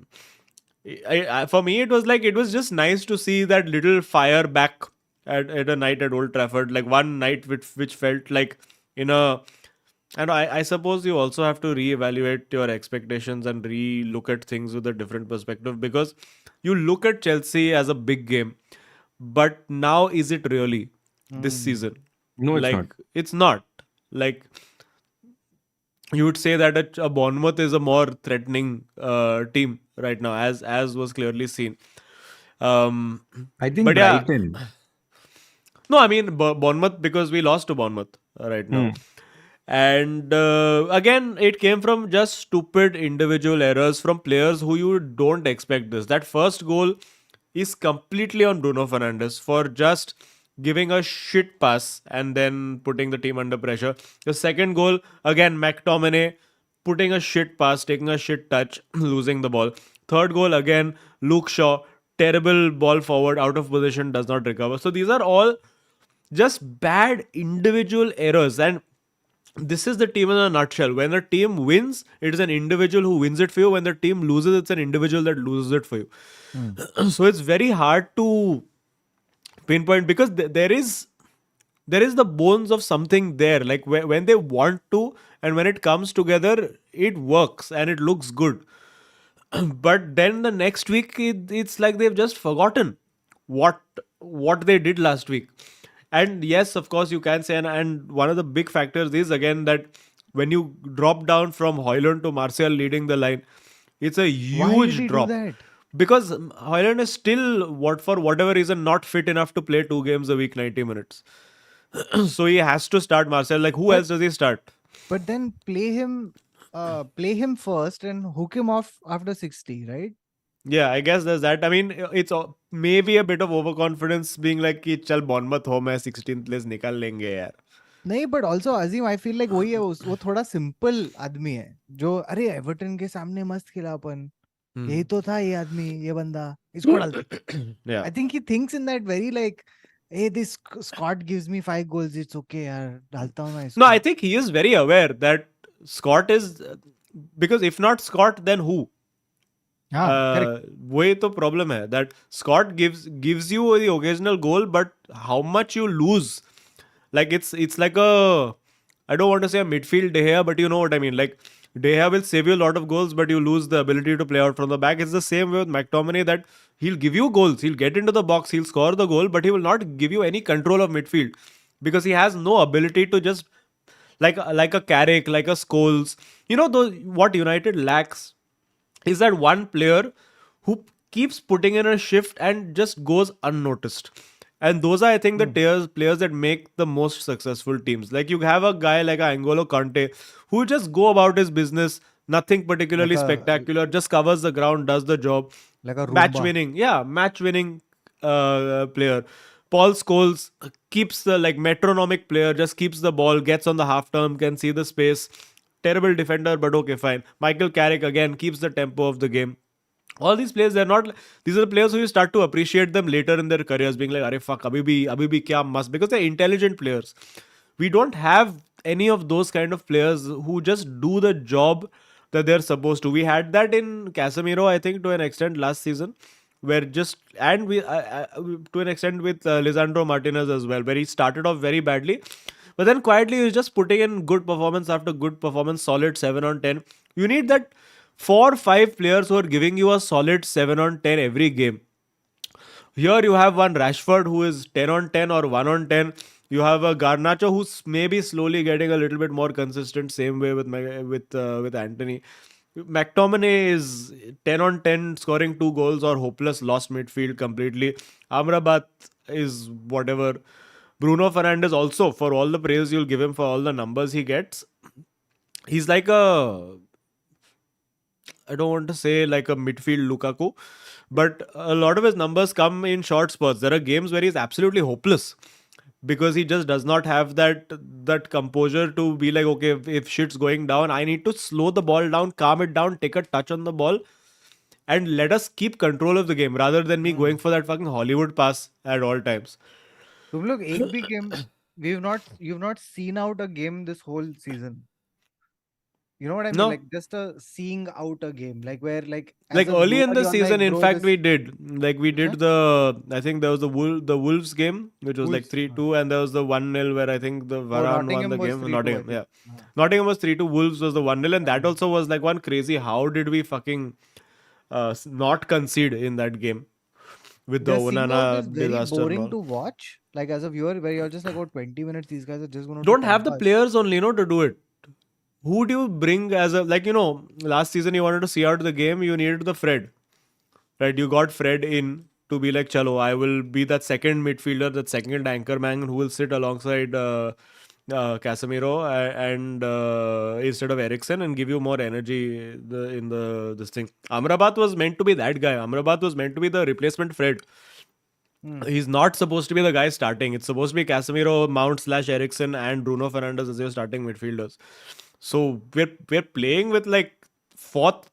for me it was like it was just nice to see that little fire back at a night at Old Trafford, like one night which felt like in a. And I suppose you also have to reevaluate your expectations and re-look at things with a different perspective, because you look at Chelsea as a big game, but now is it really this season? No, it's like not. it's not. Like you would say that a Bournemouth is a more threatening team right now, as was clearly seen. I think but yeah, Brighton. no, I mean Bournemouth, because we lost to Bournemouth right now. And again, it came from just stupid individual errors from players who you don't expect this. That first goal is completely on Bruno Fernandes for just giving a shit pass and then putting the team under pressure. The second goal, again, McTominay putting a shit pass, taking a shit touch, losing the ball. Third goal, again, Luke Shaw, terrible ball forward, out of position, does not recover. So these are all just bad individual errors, and this is the team in a nutshell. When a team wins, it is an individual who wins it for you. When the team loses, it's an individual that loses it for you. So it's very hard to pinpoint, because there is the bones of something there. Like when they want to, and when it comes together, it works and it looks good. But then the next week, it's like they've just forgotten what they did last week. And yes, of course, you can say, and one of the big factors is again that when you drop down from Hoyland to Martial leading the line, it's a Why did huge he drop. do that? Because Hoyland is still, for whatever reason, not fit enough to play 2 games a week, 90 minutes. So he has to start Martial. Like, who else does he start? But then play him first and hook him off after 60, right? Yeah, I guess there's that. I mean, it's maybe a bit of overconfidence being like कि चल Bournemouth home है 16th place निकाल लेंगे यार. नहीं, but also Azim, I feel like वही है, वो थोड़ा simple आदमी है जो अरे एवर्टन के सामने मस्त खेला अपन, यही तो था ये आदमी, ये बंदा. इसको डाल दे. Yeah. I think he thinks in that very like, hey, this Scott gives me 5 goals. It's okay, यार. डालता हूँ मैं No, I इसको. think he is very aware that Scott is because if not Scott, then who? हाँ, correct. वही तो problem है that Scott gives you the occasional goal, but how much you lose. Like it's like a, I don't want to say a midfield De Gea, but you know what I mean. Like De Gea will save you a lot of goals, but you lose the ability to play out from the back. It's the same way with McTominay, that he'll give you goals, he'll get into the box, he'll score the goal, but he will not give you any control of midfield because he has no ability to just like a Carrick, like a Scholes. You know, those what United lacks is that one player who keeps putting in a shift and just goes unnoticed. And those are, I think, the players that make the most successful teams. Like you have a guy like Angolo Conte who just go about his business, nothing particularly Like a spectacular, just covers the ground, does the job. like a Match Roomba. winning, yeah, match winning player. Paul Scholes keeps the like metronomic player, just keeps the ball, gets on the half term, can see the space. Terrible defender, but okay, fine. Michael Carrick again keeps the tempo of the game. All these players, they're not. These are the players who you start to appreciate them later in their careers, being like, "Arey fuck, abhi bhi kya must," because they're intelligent players. We don't have any of those kind of players who just do the job that they're supposed to. We had that in Casemiro, I think, to an extent last season, where just and we to an extent with Lisandro Martinez as well, where he started off very badly, but then quietly he's just putting in good performance after good performance, solid 7 on 10. You need that 4 5 players who are giving you a solid 7 on 10 every game. Here you have one Rashford who is 10 on 10 or 1 on 10. You have a Garnacho who's maybe slowly getting a little bit more consistent. Same way with with Anthony. McTominay is 10 on 10, scoring 2 goals or hopeless, lost midfield completely. Amrabat is whatever. Bruno Fernandes also, for all the praise you'll give him for all the numbers he gets, he's like a, I don't want to say like a midfield Lukaku, but a lot of his numbers come in short spurts. There are games where he's absolutely hopeless because he just does not have that composure to be like, okay, if shit's going down, I need to slow the ball down, calm it down, take a touch on the ball, and let us keep control of the game rather than me going for that fucking Hollywood pass at all times. तुम लोग एक भी game you've not seen out a game this whole season. You know what I mean? No, Like just a seeing out a game, like where like as like a early viewer in the you're season, like, in bro, fact, this we did like we which did one? the, I think there was the Wolves game, which was like Wolves. 3-2, and there was the 1-0 where I think the Oh, Varane won Nottingham the was game. 3-2, I Nottingham, think. yeah, Nottingham was 3-2. Wolves was the 1-0, and that Yeah. also was like one crazy. How did we fucking not concede in that game with the They're seeing out Onana is very disaster and boring all? to watch. Like as a viewer, where you're just like, oh, 20 minutes, these guys are just going to do Don't time have the pass. players only, to do it. Who do you bring as a, like, last season you wanted to see out the game, you needed the Fred, right? You got Fred in to be like, chalo, I will be that second midfielder, that second anchor man who will sit alongside Casemiro and instead of Eriksen, and give you more energy in the this thing. Amrabat was meant to be that guy. Amrabat was meant to be the replacement Fred. He's not supposed to be the guy starting. It's supposed to be Casemiro, Mount / Eriksen, and Bruno Fernandes as your starting midfielders. So we're playing with like fourth,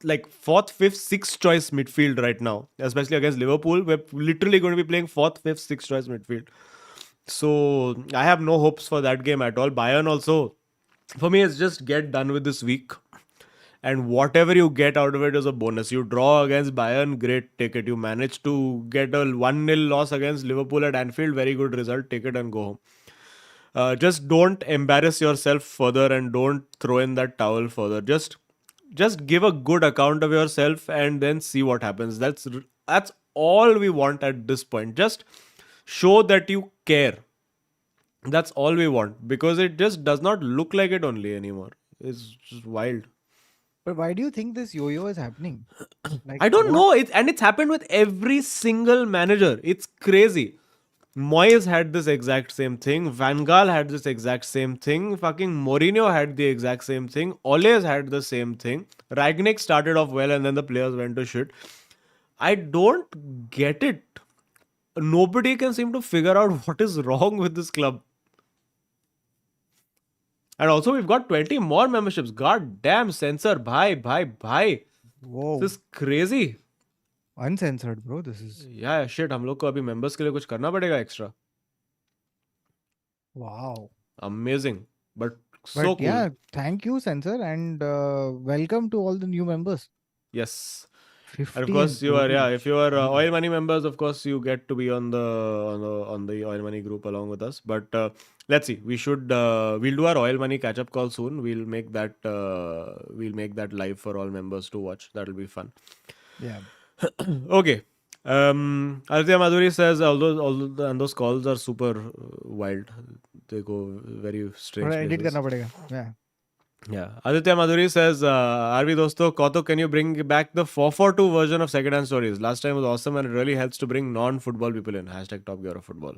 fifth, sixth choice midfield right now, especially against Liverpool. We're literally going to be playing fourth, fifth, sixth choice midfield. So I have no hopes for that game at all. Bayern also, for me, it's just get done with this week. And whatever you get out of it is a bonus. You draw against Bayern, great, take it. You manage to get a 1-0 loss against Liverpool at Anfield, very good result, take it and go home. Just don't embarrass yourself further and don't throw in that towel further. Just give a good account of yourself and then see what happens. That's all we want at this point. Just show that you care. That's all we want, because it just does not look like it only anymore. It's just wild. But why do you think this yo-yo is happening? Like I don't what? know. It's happened with every single manager. It's crazy. Moyes had this exact same thing. Van Gaal had this exact same thing. Fucking Mourinho had the exact same thing. Ole's had the same thing. Ragnick started off well and then the players went to shit. I don't get it. Nobody can seem to figure out what is wrong with this club. And also, we've got 20 more memberships. God damn, censor. Bhai. Whoa. This is crazy. Uncensored, bro. This is Yeah, shit, हम लोग को अभी members के लिए कुछ करना पड़ेगा extra. wow. Amazing, but But so cool. yeah, thank you, Censor, and welcome to all the new members. Yes. And 50 of course, in you are, total. if you are Jeez. Oil Money members, of course, you get to be on the Oil Money group along with us. But let's see, we'll do our Oil Money catch up call soon. We'll make that live for all members to watch. That'll be fun. Yeah. Okay. Aditya Madhuri says and those calls are super wild. They go very strange थोड़ा edit places. करना पड़ेगा. Yeah. Yeah. Aditya Madhuri says, RV Dosto, Kautuk, can you bring back the 442 version of second-hand stories? Last time was awesome and it really helps to bring non-football people in. Hashtag Top Gear of Football.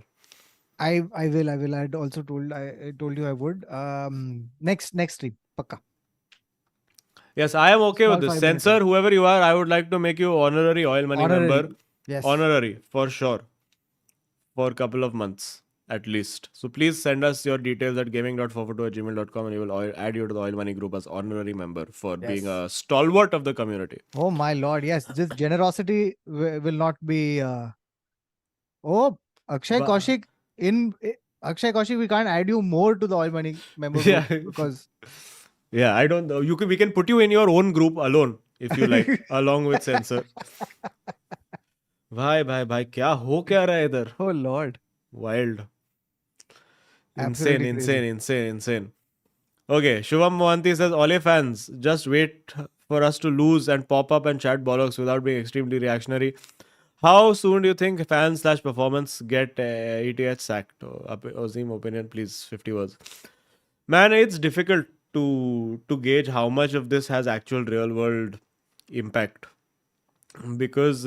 I will. I had also told you I would. Next stream. Pakka. Yes, I am okay with Small this. 5 minute Censor, whoever you are, I would like to make you honorary Oil Money Honorary. member. Yes. Honorary, for sure. For a couple of months, at least. So please send us your details at gaming.442@gmail.com and we will add you to the Oil Money group as honorary member for being a stalwart of the community. Oh my lord, yes. This generosity will not be Oh, Akshay Ba- Kaushik Akshay Kaushik, we can't add you more to the Oil Money member group Yeah. because Yeah, I don't know. We can put you in your own group alone if you like, along with Censor. भाई क्या हो क्या रहा है इधर? oh lord. Wild. Absolutely Insane. Okay, Shubham Mohanty says, Ole fans, just wait for us to lose and pop up and chat bollocks without being extremely reactionary. How soon do you think fans/performance get ETH sacked? Ozim opinion, please, 50 words. Man, it's difficult to gauge how much of this has actual real world impact because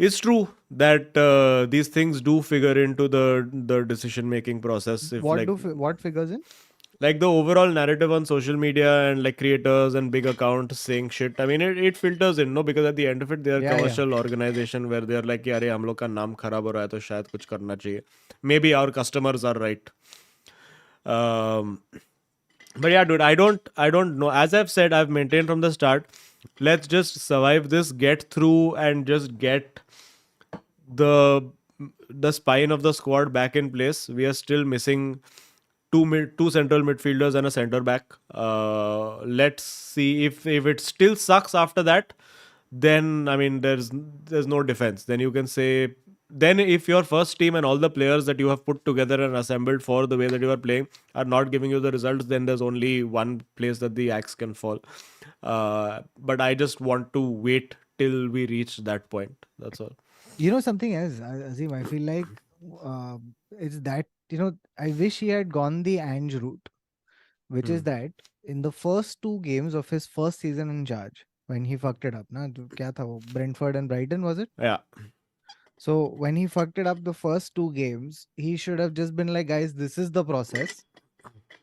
it's true that these things do figure into the decision making process. If what figures in? like the overall narrative on social media and like creators and big accounts saying shit, I mean it filters in, no, because at the end of it they are commercial organization where they're like यार हम लोग का नाम खराब हो रहा है तो शायद कुछ करना चाहिए. Maybe our customers are right. But yeah, dude, I don't know. As I've said, I've maintained from the start, let's just survive this, get through, and just get the spine of the squad back in place. We are still missing two central midfielders and a center back. Let's see if it still sucks after that. Then I mean, there's no defense. Then you can say, then if your first team and all the players that you have put together and assembled for the way that you are playing are not giving you the results, then there's only one place that the axe can fall. But I just want to wait till we reach that point. That's all. You know something else, Azim, I feel like it's that, I wish he had gone the Ange route, which is that in the first 2 games of his first season in charge, when he fucked it up, kya tha wo? Brentford and Brighton, was it? Yeah. So when he fucked it up the first 2 games, he should have just been like, guys, this is the process.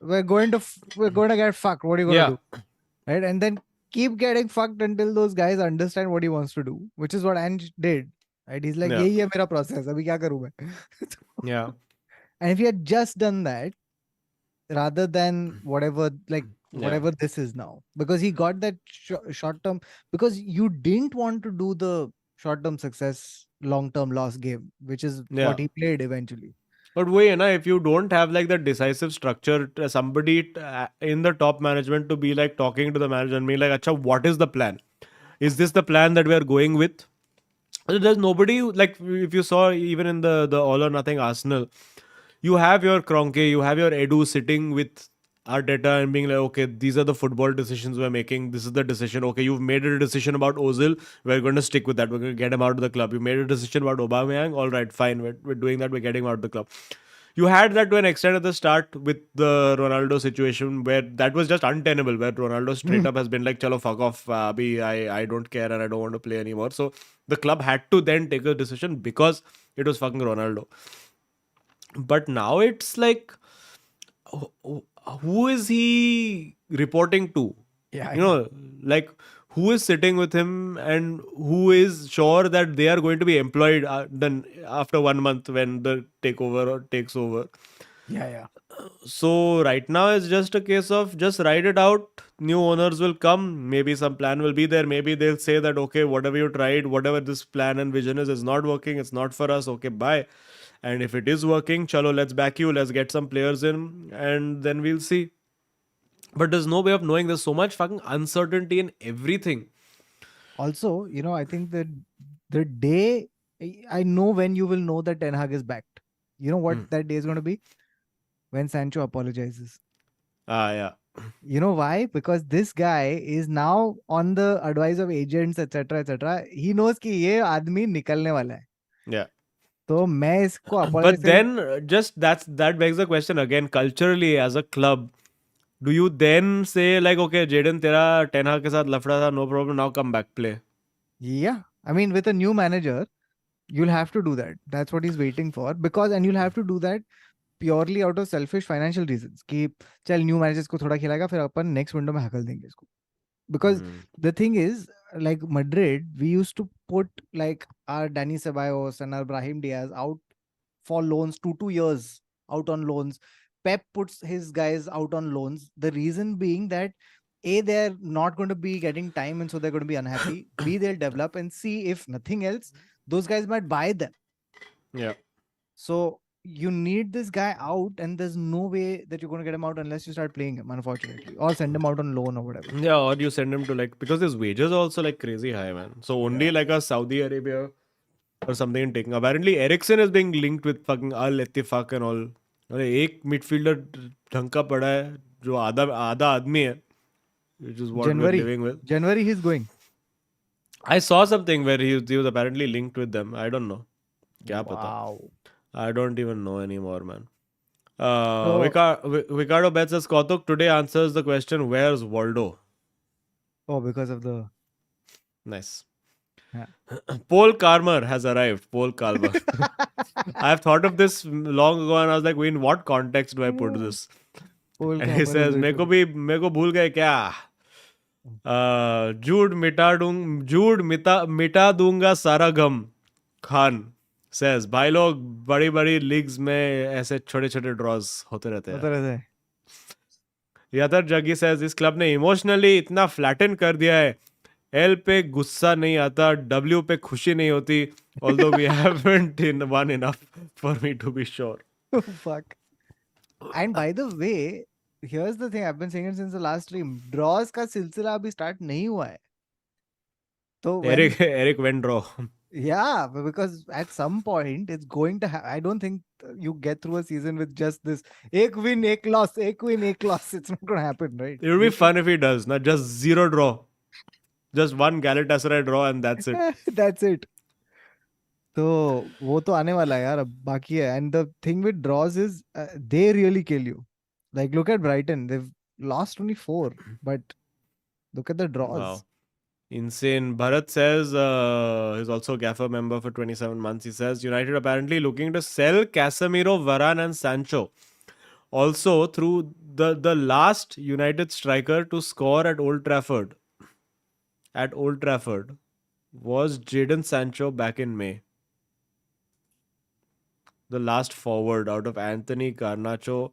We're going to get fucked. What are you going to do? Right? And then keep getting fucked until those guys understand what he wants to do, which is what Ange did. Right? He's like, yahi hai mera process. Abhi kya karu main? Yeah. And if he had just done that, rather than whatever this is now, because he got that short term, because you didn't want to do the short term success, long term loss game, which is what he played eventually. But wait, if you don't have like the decisive structure, somebody in the top management to be like talking to the manager and being like, Acha, what is the plan? Is this the plan that we are going with? There's nobody, like if you saw even in the All or Nothing Arsenal, you have your Kroenke, you have your Edu sitting with Arteta and being like, okay, these are the football decisions we're making. This is the decision. Okay, you've made a decision about Ozil. We're going to stick with that. We're going to get him out of the club. You made a decision about Aubameyang. All right, fine. We're doing that. We're getting him out of the club. You had that to an extent at the start with the Ronaldo situation where that was just untenable, where Ronaldo straight up has been like, chalo, fuck off. I don't care and I don't want to play anymore. So the club had to then take a decision because it was fucking Ronaldo. But now it's like, who is he reporting to? Like who is sitting with him and who is sure that they are going to be employed then after 1 month when the takeover or takes over. So right now it's just a case of just ride it out. New owners will come. Maybe some plan will be there. Maybe they'll say that okay, whatever you tried, whatever this plan and vision is not working. It's not for us. Okay, bye. And if it is working, chalo, let's back you. Let's get some players in, and then we'll see. But there's no way of knowing. There's so much fucking uncertainty in everything. Also, I think that the day I know when you will know that Ten Hag is backed. You know what that day is going to be? When Sancho apologizes. Yeah. You know why? Because this guy is now on the advice of agents, etc., etc. He knows कि ये आदमी निकलने वाला है. Yeah. तो मैं इसको But apologize then just that begs the question again, culturally as a club, do you then say like okay, Jaden तेरा Ten Hag के साथ लफड़ा था, no problem, now come back play? Yeah. I mean, with a new manager, you'll have to do that. That's what he's waiting for. And you'll have to do that purely out of selfish financial reasons. कि चल new managers को थोड़ा खिलाएगा फिर अपन next window में हकल देंगे इसको. Because the thing is, like Madrid, we used to put like our Dani Ceballos and our Brahim Diaz out for loans 2 years out on loans. Pep puts his guys out on loans. The reason being that A, they're not going to be getting time and so they're going to be unhappy. B, they'll develop, and C, if nothing else, those guys might buy them. Yeah. So you need this guy out, and there's no way that you're going to get him out unless you start playing him, unfortunately, or send him out on loan or whatever. Yeah, or you send him to like, because his wages are also like crazy high, man. So only like a Saudi Arabia or something taking. Apparently Ericsson is being linked with fucking Al Ettifaq and all. अरे एक midfielder ढंग का पड़ा है जो आधा आदमी है, which is what we're living with. January he's going. I saw something where he was apparently linked with them. I don't know. क्या पता? Wow. I don't even know anymore, man. So- Ricardo Bet says Kautuk today answers the question, where's Waldo? Oh, because of the Nice. Yeah. Paul Karmer has arrived. Paul Karmer. I've thought of this long ago and I was like, in what context do I put this? Paul And he Campbell says, is मेरे को भूल गए क्या? मिटा दूंगा सारा गम. Khan says, भाई लोग बड़ी बड़ी लीग्स में ऐसे छोटे छोटे ड्रॉज होते रहते हैं. होता रहता है. यादर जगी says, इस क्लब ने इमोशनली इतना फ्लैटन कर दिया है. एल पे गुस्सा नहीं आता, डब्ल्यू पे खुशी नहीं होती. Although we haven't won enough for me to be sure. Oh, fuck. And by the way, here's the thing, I've been saying it since the last stream. Draws का सिलसिला अभी start नहीं हुआ है. So Eric went draw. Yeah, because at some point it's going to I don't think you get through a season with just this एक win, एक loss, एक win, एक loss. It's not going to happen, right? It would be fun if he does, not just zero draw. Just one Galatasaray draw and that's it. That's it. तो वो तो आने वाला है यार, अब बाकी है. And the thing with draws is they really kill you. Like look at Brighton, they've lost only 4, but look at the draws. Wow. Insane. Bharat says, he's also a Gaffer member for 27 months. He says, United apparently looking to sell Casemiro, Varane and Sancho. Also, through the last United striker to score at Old Trafford was Jadon Sancho back in May. The last forward out of Anthony, Garnacho,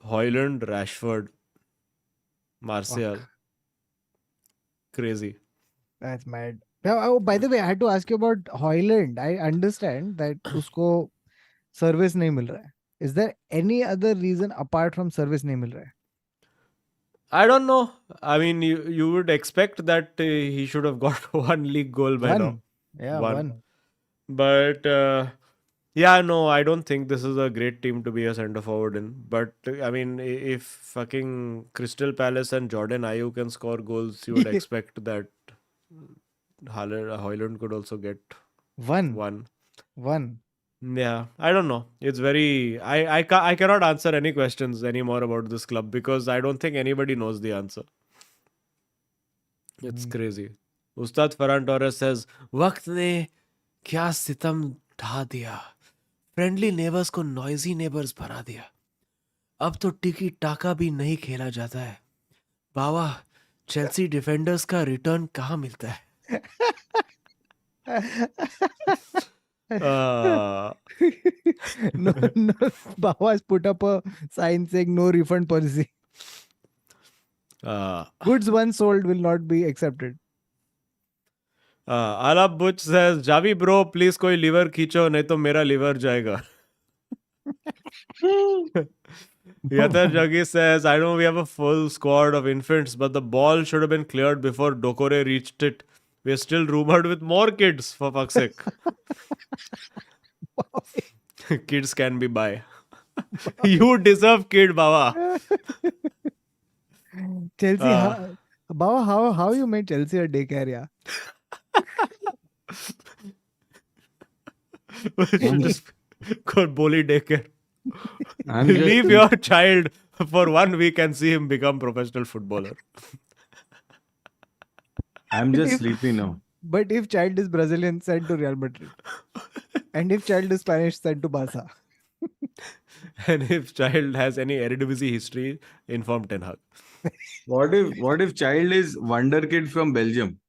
Højlund, Rashford, Martial. Fuck. Crazy. That's mad. Now, oh, by the way, I had to ask you about Højlund. I understand that उसको service नहीं मिल रहा है. Is there any other reason apart from service नहीं मिल रहा है? I don't know. I mean, you would expect that he should have got one league goal by now. Yeah, One. one. But yeah, no, I don't think this is a great team to be a centre forward in. But I mean, if fucking Crystal Palace and Jordan Ayew can score goals, you would expect that Højlund could also get one. Yeah, I don't know. It's very... I cannot answer any questions anymore about this club because I don't think anybody knows the answer. It's crazy. Ustad Farhan Torres says, वक्त ने क्या सितम ढा दिया. Friendly neighbours को noisy neighbours बना दिया. अब तो टिकी टाका भी नहीं खेला जाता है. बावा, चेल्सी डिफेंडर्स का रिटर्न कहाँ मिलता है? No, no, Baba's put up a sign saying no refund policy. Goods once sold will not be accepted. Alap Butch says, Javi bro, please कोई liver खींचो नहीं तो मेरा liver जाएगा. Yatar Jaggi says, I know we have a full squad of infants, but the ball should have been cleared before Dokore reached it. We're still rumored with more kids, for fuck's sake. Kids can be by. You deserve kid, Baba. Chelsea, Baba, how you made Chelsea a daycare, yeah? Just called Boli daycare. I'm just Leave your child for 1 week and see him become professional footballer. I'm just sleepy now. But if child is Brazilian, sent to Real Madrid. And if child is Spanish, sent to Barca. And if child has any Eredivisie history, inform Ten Hag. What if child is wonder kid from Belgium?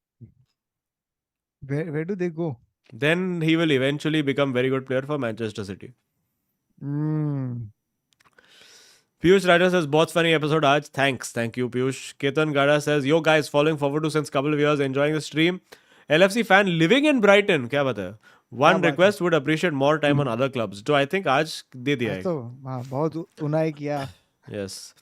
Where do they go? Then he will eventually become very good player for Manchester City. Piyush Raja says, बहुत funny episode आज. Thanks. Thank you, Piyush. Ketan Gada says, yo guys, following forward to since couple of years, enjoying the stream. LFC fan living in Brighton. क्या बात है? One request, would appreciate more time on other clubs. So I think आज दे दिया है. तो बहुत उन्हें किया. Yes.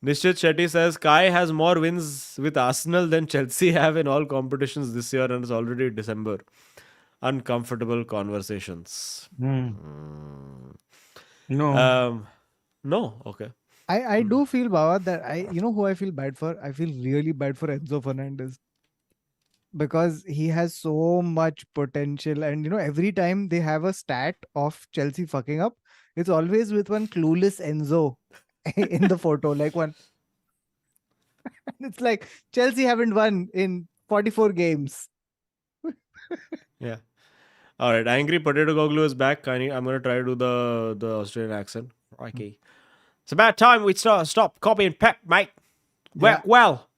Nishchit Shetty says, Kai has more wins with Arsenal than Chelsea have in all competitions this year, and it's already December. Uncomfortable conversations. No. No? Okay. I do feel, Baba, that you know who I feel bad for? I feel really bad for Enzo Fernandez. Because he has so much potential, and every time they have a stat of Chelsea fucking up, it's always with one clueless Enzo in the photo, like one. It's like Chelsea haven't won in 44 games. Yeah. All right. Angry Potato Goglu is back. I'm going to try to do the Australian accent. Okay. It's about time we stop copying Pep, mate. Well.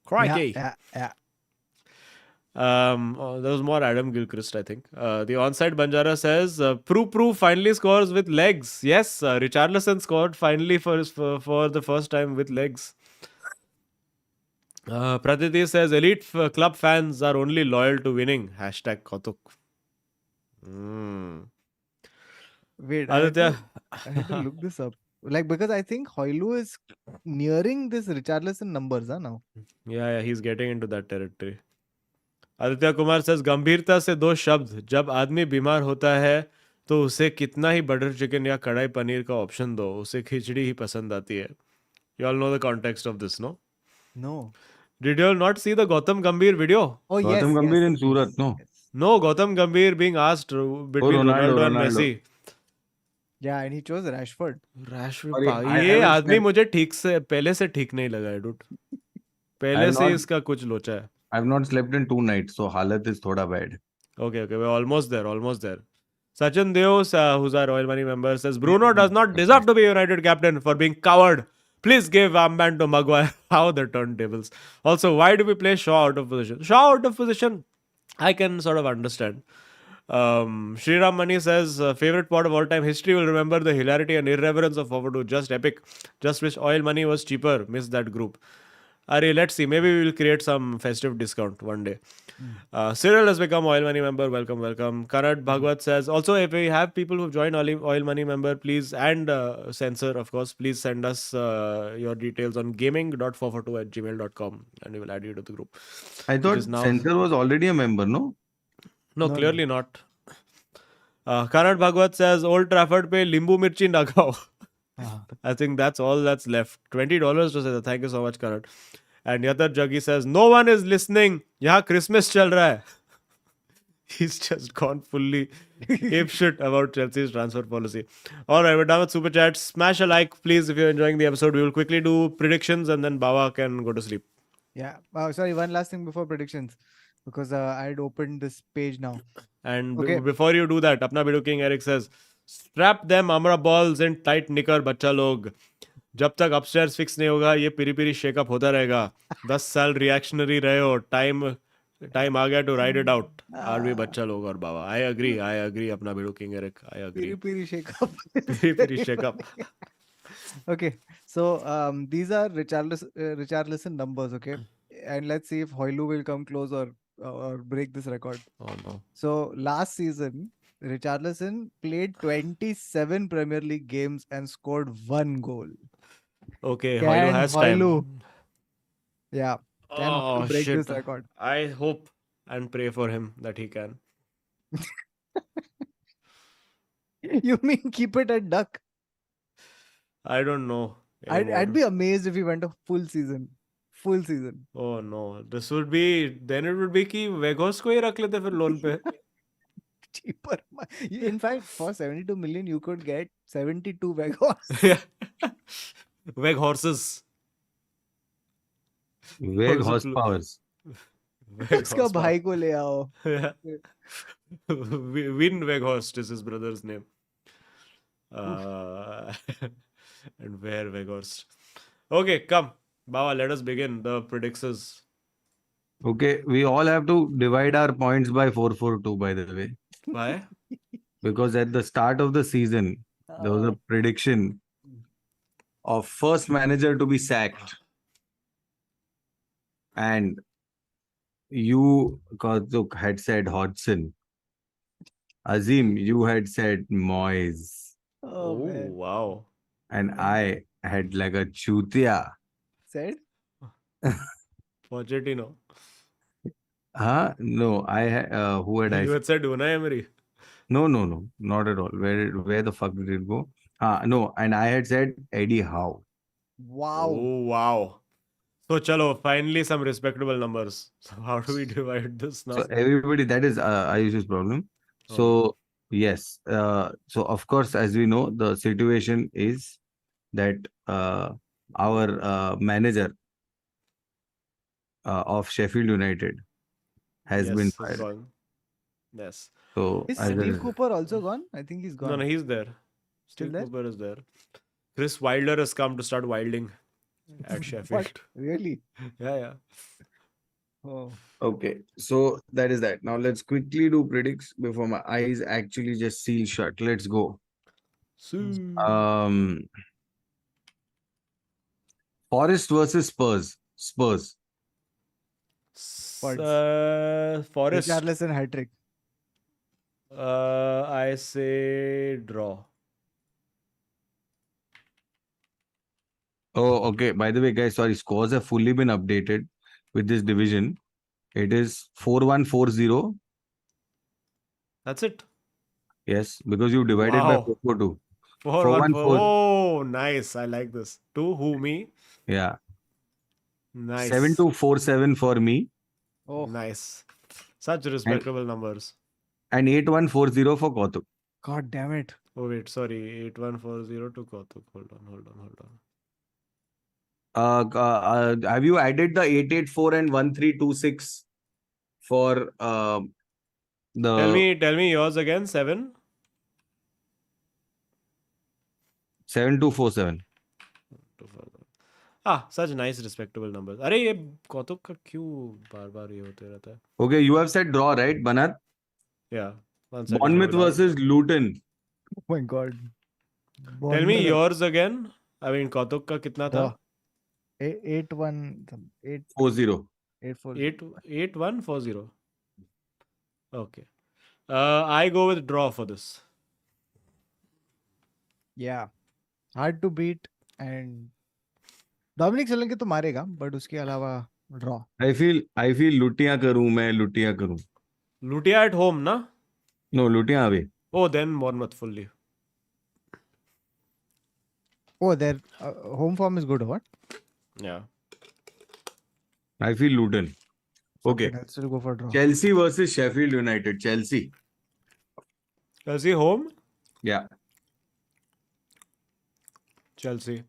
Crikey. Yeah. There was more Adam Gilchrist, I think. The onside Banjara says, Prue finally scores with legs. Yes, Richarlison scored finally for the first time with legs. Pratiti says, elite club fans are only loyal to winning. Hashtag Kautuk. Wait, Aditya. I had to look this up. Like, because I think Hoylu is nearing this Richarlison numbers now. Yeah, he's getting into that territory. Aditya Kumar says, गंभीरता से 2 शब्द. जब आदमी बीमार होता है तो उसे कितना ही बटर चिकन या कढ़ाई पनीर का ऑप्शन दो, उसे खिचड़ी ही पसंद आती है. You all know the context of this, no? No. Did you all not see the Gautam Gambhir video? Oh, yes. Gautam Gambhir yes, in Surat, no? No, Gautam Gambhir being asked between Ronaldo and Messi. Yeah, and he chose Rashford. ये आदमी मुझे ठीक से पहले से ठीक नहीं लगा है, dude. पहले से इसका कुछ लोचा है. I've not slept in 2 nights, so halat is thoda bad. Okay, we're almost there. Sachin Deos, who's our Royal Money member, says, Bruno does not deserve to be United captain for being coward. Please give armband to Maguire. How the turntables. Also, why do we play Shaw out of position? Shaw out of position, I can sort of understand. Sriram Mani says, favorite part of all time history will remember the hilarity and irreverence of forward 2. Just epic. Just wish oil money was cheaper. Miss that group. Ari, let's see. Maybe we will create some festive discount one day. Cyril has become Oil Money member. Welcome. Karat Bhagwat says, also, if we have people who've joined Oil Money member, please, and Censor, of course, please send us your details on gaming.442@gmail.com and we will add you to the group. I thought Censor was already a member, no? No, clearly not. Karat Bhagwat says, Old Trafford pe limbu mirchi nagao. I think that's all that's left. $20 to say. Thank you so much, Karat. And Yatar Jaggi says, no one is listening. Yahan Christmas chal raha hai. He's just gone fully ape shit about Chelsea's transfer policy. Alright, we're done with Super Chats. Smash a like, please, if you're enjoying the episode. We will quickly do predictions and then Bawa can go to sleep. Yeah. Sorry, one last thing before predictions. Because I had opened this page now. And before you do that, Apna Bidu King Eric says, strap them Amra balls in tight knicker, बच्चा लोग. जब तक upstairs fix नहीं होगा ये पिरी पिरी shake up होता रहेगा. 10 साल रिएक्शनरी रहे हो. टाइम टाइम आ गया to ride it out. आज भी बच्चा लोग और बाबा. I agree. अपना भिड़ू king Eric. I agree. Piri shake up. Piri shake up. Okay, so these are Richarlison numbers. Okay, and let's see if Hoylu will come close or break this record. Oh no. So last season, Richarlison played 27 Premier League games and scored 1 goal. Okay, Can Hoylu has Hoylu, time. yeah, can Oh Hoylu break shit. this record? I hope and pray for him that he can. You mean keep it at duck? I don't know I'd anymore. be amazed if he went a full season. Full season. Oh no. This would be, then it would be कि वेगोस को ही रख लेते फिर loan पे. Cheaper. In fact, for 72 million, you could get 72 Vegos. Weg horses. Vague horsepowers. Weg उसका horsepower. भाई को ले आओ. Win Weghorst is his brother's name. And where Weghorst? Okay, come. Baba, let us begin the predictions. Okay, we all have to divide our points by 442, by the way. Why? Because at the start of the season, there was a prediction of first manager to be sacked. And you, Kautuk, had said Hodgson. Azim, you had said Moyes. Oh, man. Wow. And I had like a chutia. Said? Pochettino. Huh? No, who had I You had said Unai Emery. No, not at all. Where the fuck did it go? No, and I had said Eddie Howe. Wow. Oh, wow. So, chalo, finally some respectable numbers. So, how do we divide this now? So everybody, that is Ayush's problem. So yes, so of course, as we know, the situation is that our manager of Sheffield United has been Yes, it's fired. gone. Yes. So Is as a Steve result- Cooper also gone? I think he's gone. No, he's there. Still Steve there? Cooper is there. Chris Wilder has come to start wilding at Sheffield. What? Really? Yeah. Oh. Okay, so that is that. Now let's quickly do predicts before my eyes actually just seal shut. Let's go. Forest versus Spurs. Spurs. Forest. Richarlison hat trick. I say draw. Oh, okay. By the way, guys, sorry, scores have fully been updated with this division. It is 4-1-4-0. That's it. Yes, because you divided by Wow. 4-4-2. 4-1-4. Oh, nice. I like this. 2 who me? Yeah. Nice. 7-2-4-7 for me. Oh, Nice. Such respectable numbers. And 8-1-4-0 for Kautuk. God damn it. Oh wait, sorry. 8-1-4-0 to Kautuk. Hold on. Have you added the 8-8-4 and 1-3-2-6 for the Tell me yours again. 7. 7-2-4-7? Such nice respectable numbers. अरे ये कौतुक का क्यों बार-बार ये होते रहता है? Okay, you have said draw, right, Banat? Yeah. One second. Bournemouth hold on. versus Luton. Oh my God. Tell me yours again. I mean कौतुक का कितना था? 8-1. 4-0. 8-4. 8-1-4-0. Okay. I go with draw for this. Yeah. Hard to beat and Dominic Solanke तो मारेगा but उसके अलावा draw. I feel लुटिया करूं मैं लुटिया करूं. Lutia at home, na? No, लुटिया away. Oh, then Bournemouth fully. Oh, their home form is good, or what? Yeah. I feel Luton. Okay. I'll still go for draw. Chelsea versus Sheffield United. Chelsea. Chelsea home? Yeah. Chelsea.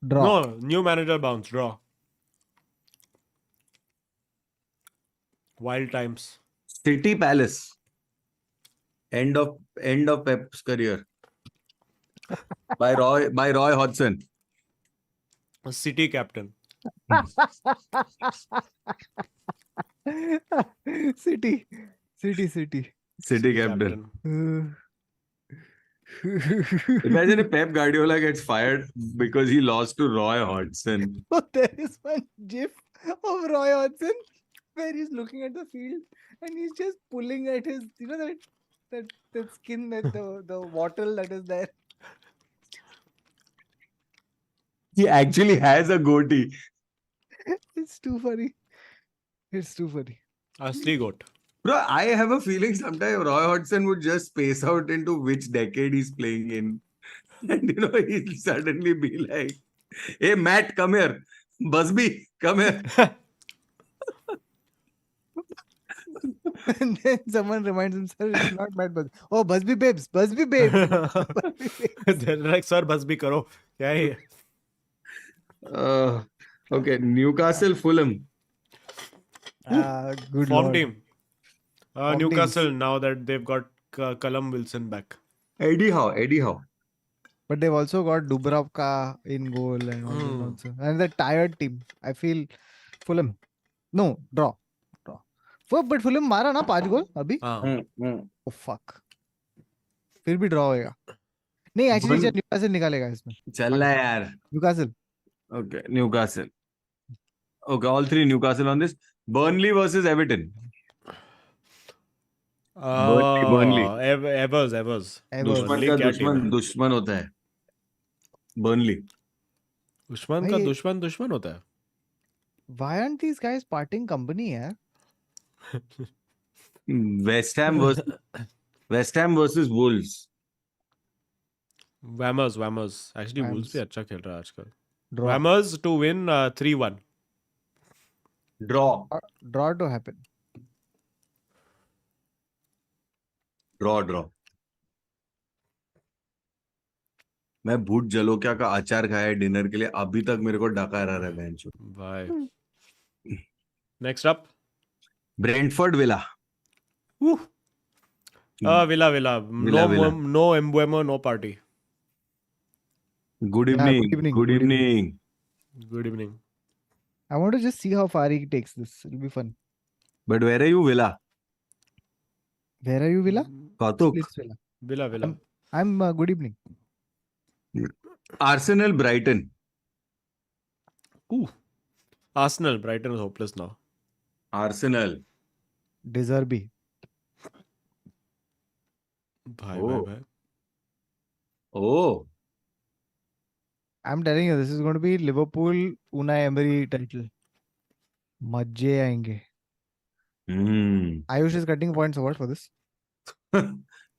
Draw. No, new manager bounce. Draw. Wild times. City Palace. End of Pep's career. by Roy Hodgson. A City captain. City. City. City captain. Uh, Imagine if Pep Guardiola gets fired because he lost to Roy Hodgson. Oh, there is one gif of Roy Hodgson where he's looking at the field and he's just pulling at his, that skin, the wattle that is there. He actually has a goatee. It's too funny. It's too funny. Asli goat. Bro, I have a feeling sometimes Roy Hodgson would just space out into which decade he's playing in. And he'll suddenly be like, hey, Matt, come here. Busby, come here. And then someone reminds himself it's not Matt Busby. Oh, Busby Babes. Busby Babes. Busby Babes. They're like, sir, bas bhi karo. Kya hai? Okay, Newcastle, Fulham. Good Form lord. team. Form Newcastle, teams. now that they've got Callum Wilson back. Eddie Howe. But they've also got Dubravka in goal and all this nonsense. And the tired team. I feel Fulham. No, draw. But Fulham मारा ना 5 गोल अभी. Oh fuck. फिर भी draw होएगा. नहीं, actually Newcastle निकालेगा इसमें. चलना यार. Newcastle. Okay, Newcastle. Okay, all three Newcastle on this. Burnley versus Everton. Burnley. Evers. दुश्मन Burnley का क्या team है? दुश्मन होता है. Burnley. दुश्मन का दुश्मन होता है. Why aren't these guys parting company यार? West Ham versus Wolves. Wammers. Actually, Wolves भी अच्छा खेल रहा है आजकल. Draw. Wammers to win 3-1. Draw. Draw to happen. Draw. मैं भूत जलोकिया का अचार खाया है डिनर के लिए, अभी तक मेरे को डकार आ रहा है bench. Bye. Next up. Brentford Villa. Villa. No Embuemo, no party. Good Yeah, evening. Good evening. Good evening. I want to just see how far he takes this. It'll be fun. But where are you, Villa? Where are you, Villa? Kautuk. Please, Villa. Villa. I'm good evening. Arsenal Brighton. Arsenal. Brighton is hopeless now. Arsenal. Deserby. Bye. Oh. I'm telling you, this is going to be Liverpool Unai Emery title. मजे आएंगे. Ayush is cutting points what for this?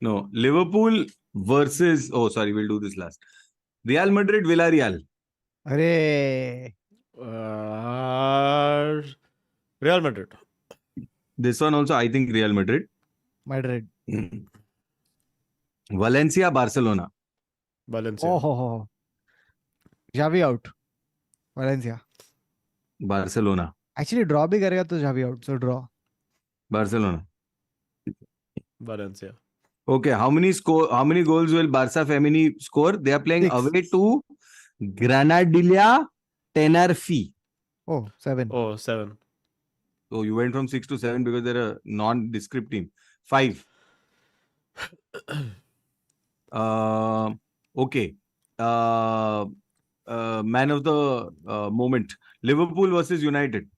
No. Liverpool versus... Oh, sorry. We'll do this last. Real Madrid, Villarreal. Arey. Real Madrid. This one also, I think Real Madrid. Madrid. Valencia, Barcelona. Valencia. Oh. Xavi out. Valencia. Barcelona. Actually, draw भी करेगा तो Xavi out. So draw. Barcelona. Valencia. Okay, how many goals will Barca Femini score? They are playing 6. away to Granadilla Tenerife. Oh, 7. Oh, 7. So you went from 6 to 7 because they're a non-descript team. 5. Okay. Man of the moment. Liverpool versus United.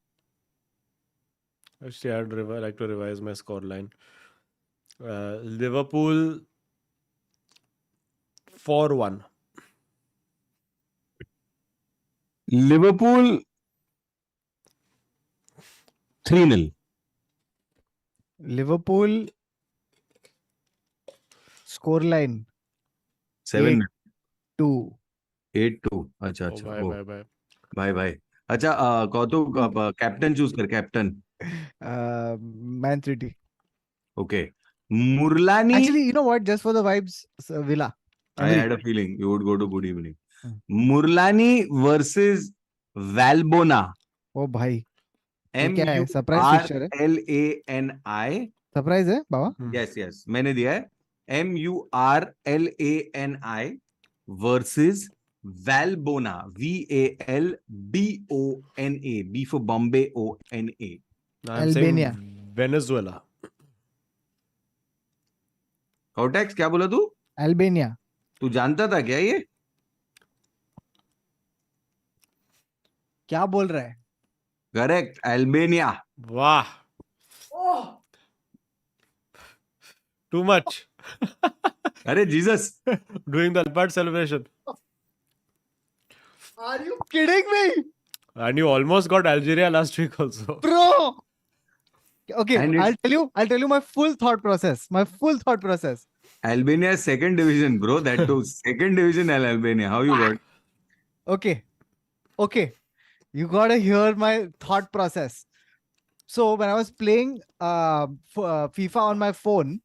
Actually, I'd like to revise my scoreline. Liverpool 4-1. Liverpool 3-0. Liverpool scoreline 7-2. 8-2. अच्छा. Bye. अच्छा कौतुक captain choose कर captain. Man City. Okay. Murlani. Actually, you know what? Just for the vibes, Villa. I had a feeling you would go to good evening. Murlani versus Valbona. Oh भाई. क्या है? Surprise fixture है? MURLANI. Surprise है बाबा? Yes. मैंने दिया है. MURLANI versus Valbona. VALBONA. B for Bombay ONA. I'm Albania. saying Venezuela. Cortex, क्या बोला तू? Albania. तू जानता था क्या ये? क्या बोल रहा है? Correct, Albania. Wow. Too much. अरे Jesus. Doing the Alpart celebration. Are you kidding me? And you almost got Algeria last week also. Bro. Okay, And I'll tell you my full thought process. Albania is second division, bro. That too. Second division Albania. How you got? Okay. You gotta hear my thought process. So when I was playing FIFA on my phone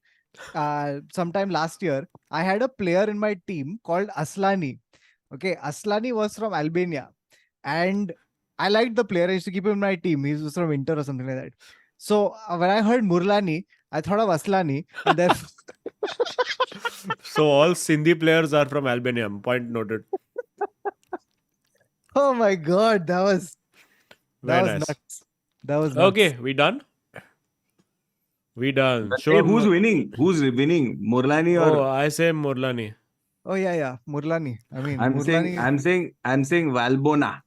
sometime last year, I had a player in my team called Aslani. Okay, Aslani was from Albania, and I liked the player. I used to keep him in my team. He was from Inter or something like that. So when I heard Murlani, I thought of Aslani, and then So all Sindhi players are from Albania. Point noted. oh my god, that was Very nice. nuts. That was nuts. Okay, we done? We done. Hey, who's winning? Who's winning? Murlani or? Oh, I say Murlani. Oh yeah, Murlani. I mean, I'm Murlani. saying Valbona.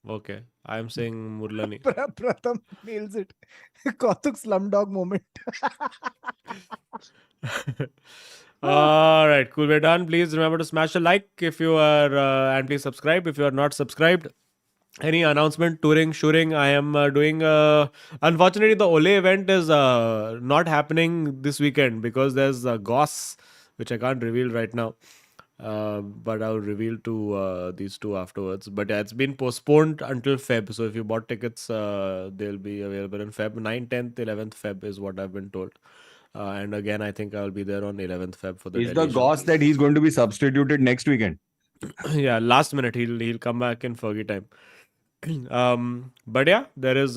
Okay, I'm saying Murlani. Pratham nails it. Kautuk Slumdog moment. All right, cool. We're done. Please remember to smash a like if you are, and please subscribe if you are not subscribed. Any announcement, touring, shooting? I am doing. Unfortunately, the Ole event is not happening this weekend because there's a GOS, which I can't reveal right now. But I'll reveal to these two afterwards. But yeah, it's been postponed until Feb. So if you bought tickets, they'll be available in Feb. 9th, 10th, 11th Feb is what I've been told. And again, I think I'll be there on 11th Feb for the Is the Delhi show. goss that he's going to be substituted next weekend? Yeah, last minute he'll come back in Fergie time. But yeah, there is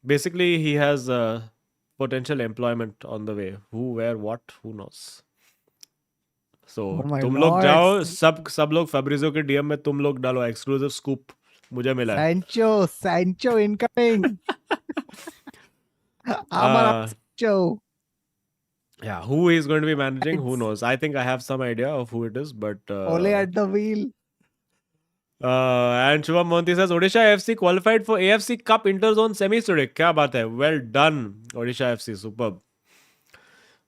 basically he has potential employment on the way. Who, where, what, who knows. So Oh my तुम लोग lord. जाओ, सब लोग Fabrizio के DM में तुम लोग डालो एक्सक्लूसिव स्कूप मुझे मिला है. Sancho incoming. Amara Sancho. Yeah, who is going to be managing? Who knows? I think I have some idea of who it is, but Ole at the wheel. and Shubham Mohanty says Odisha FC qualified for AFC Cup Interzone semis today. क्या बात है? Well done, Odisha FC. Superb.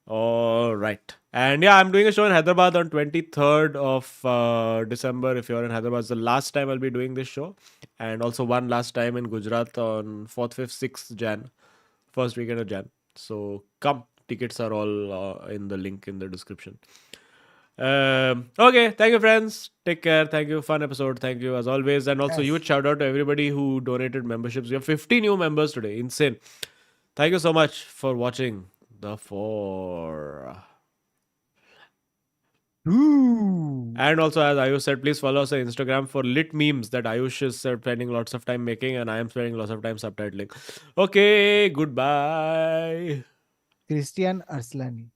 All right. And yeah, I'm doing a show in Hyderabad on 23rd of December. If you're in Hyderabad, it's the last time I'll be doing this show. And also one last time in Gujarat on 4th, 5th, 6th Jan. First weekend of Jan. So come. Tickets are all in the link in the description. Okay, thank you, friends. Take care. Thank you. Fun episode. Thank you as always. And also, huge shout out to everybody who donated memberships. We have 50 new members today. Insane. Thank you so much for watching The Four. Ooh. And also, as Ayush said, please follow us on Instagram for lit memes that Ayush is spending lots of time making, and I am spending lots of time subtitling. Okay, goodbye. Christian Arslani.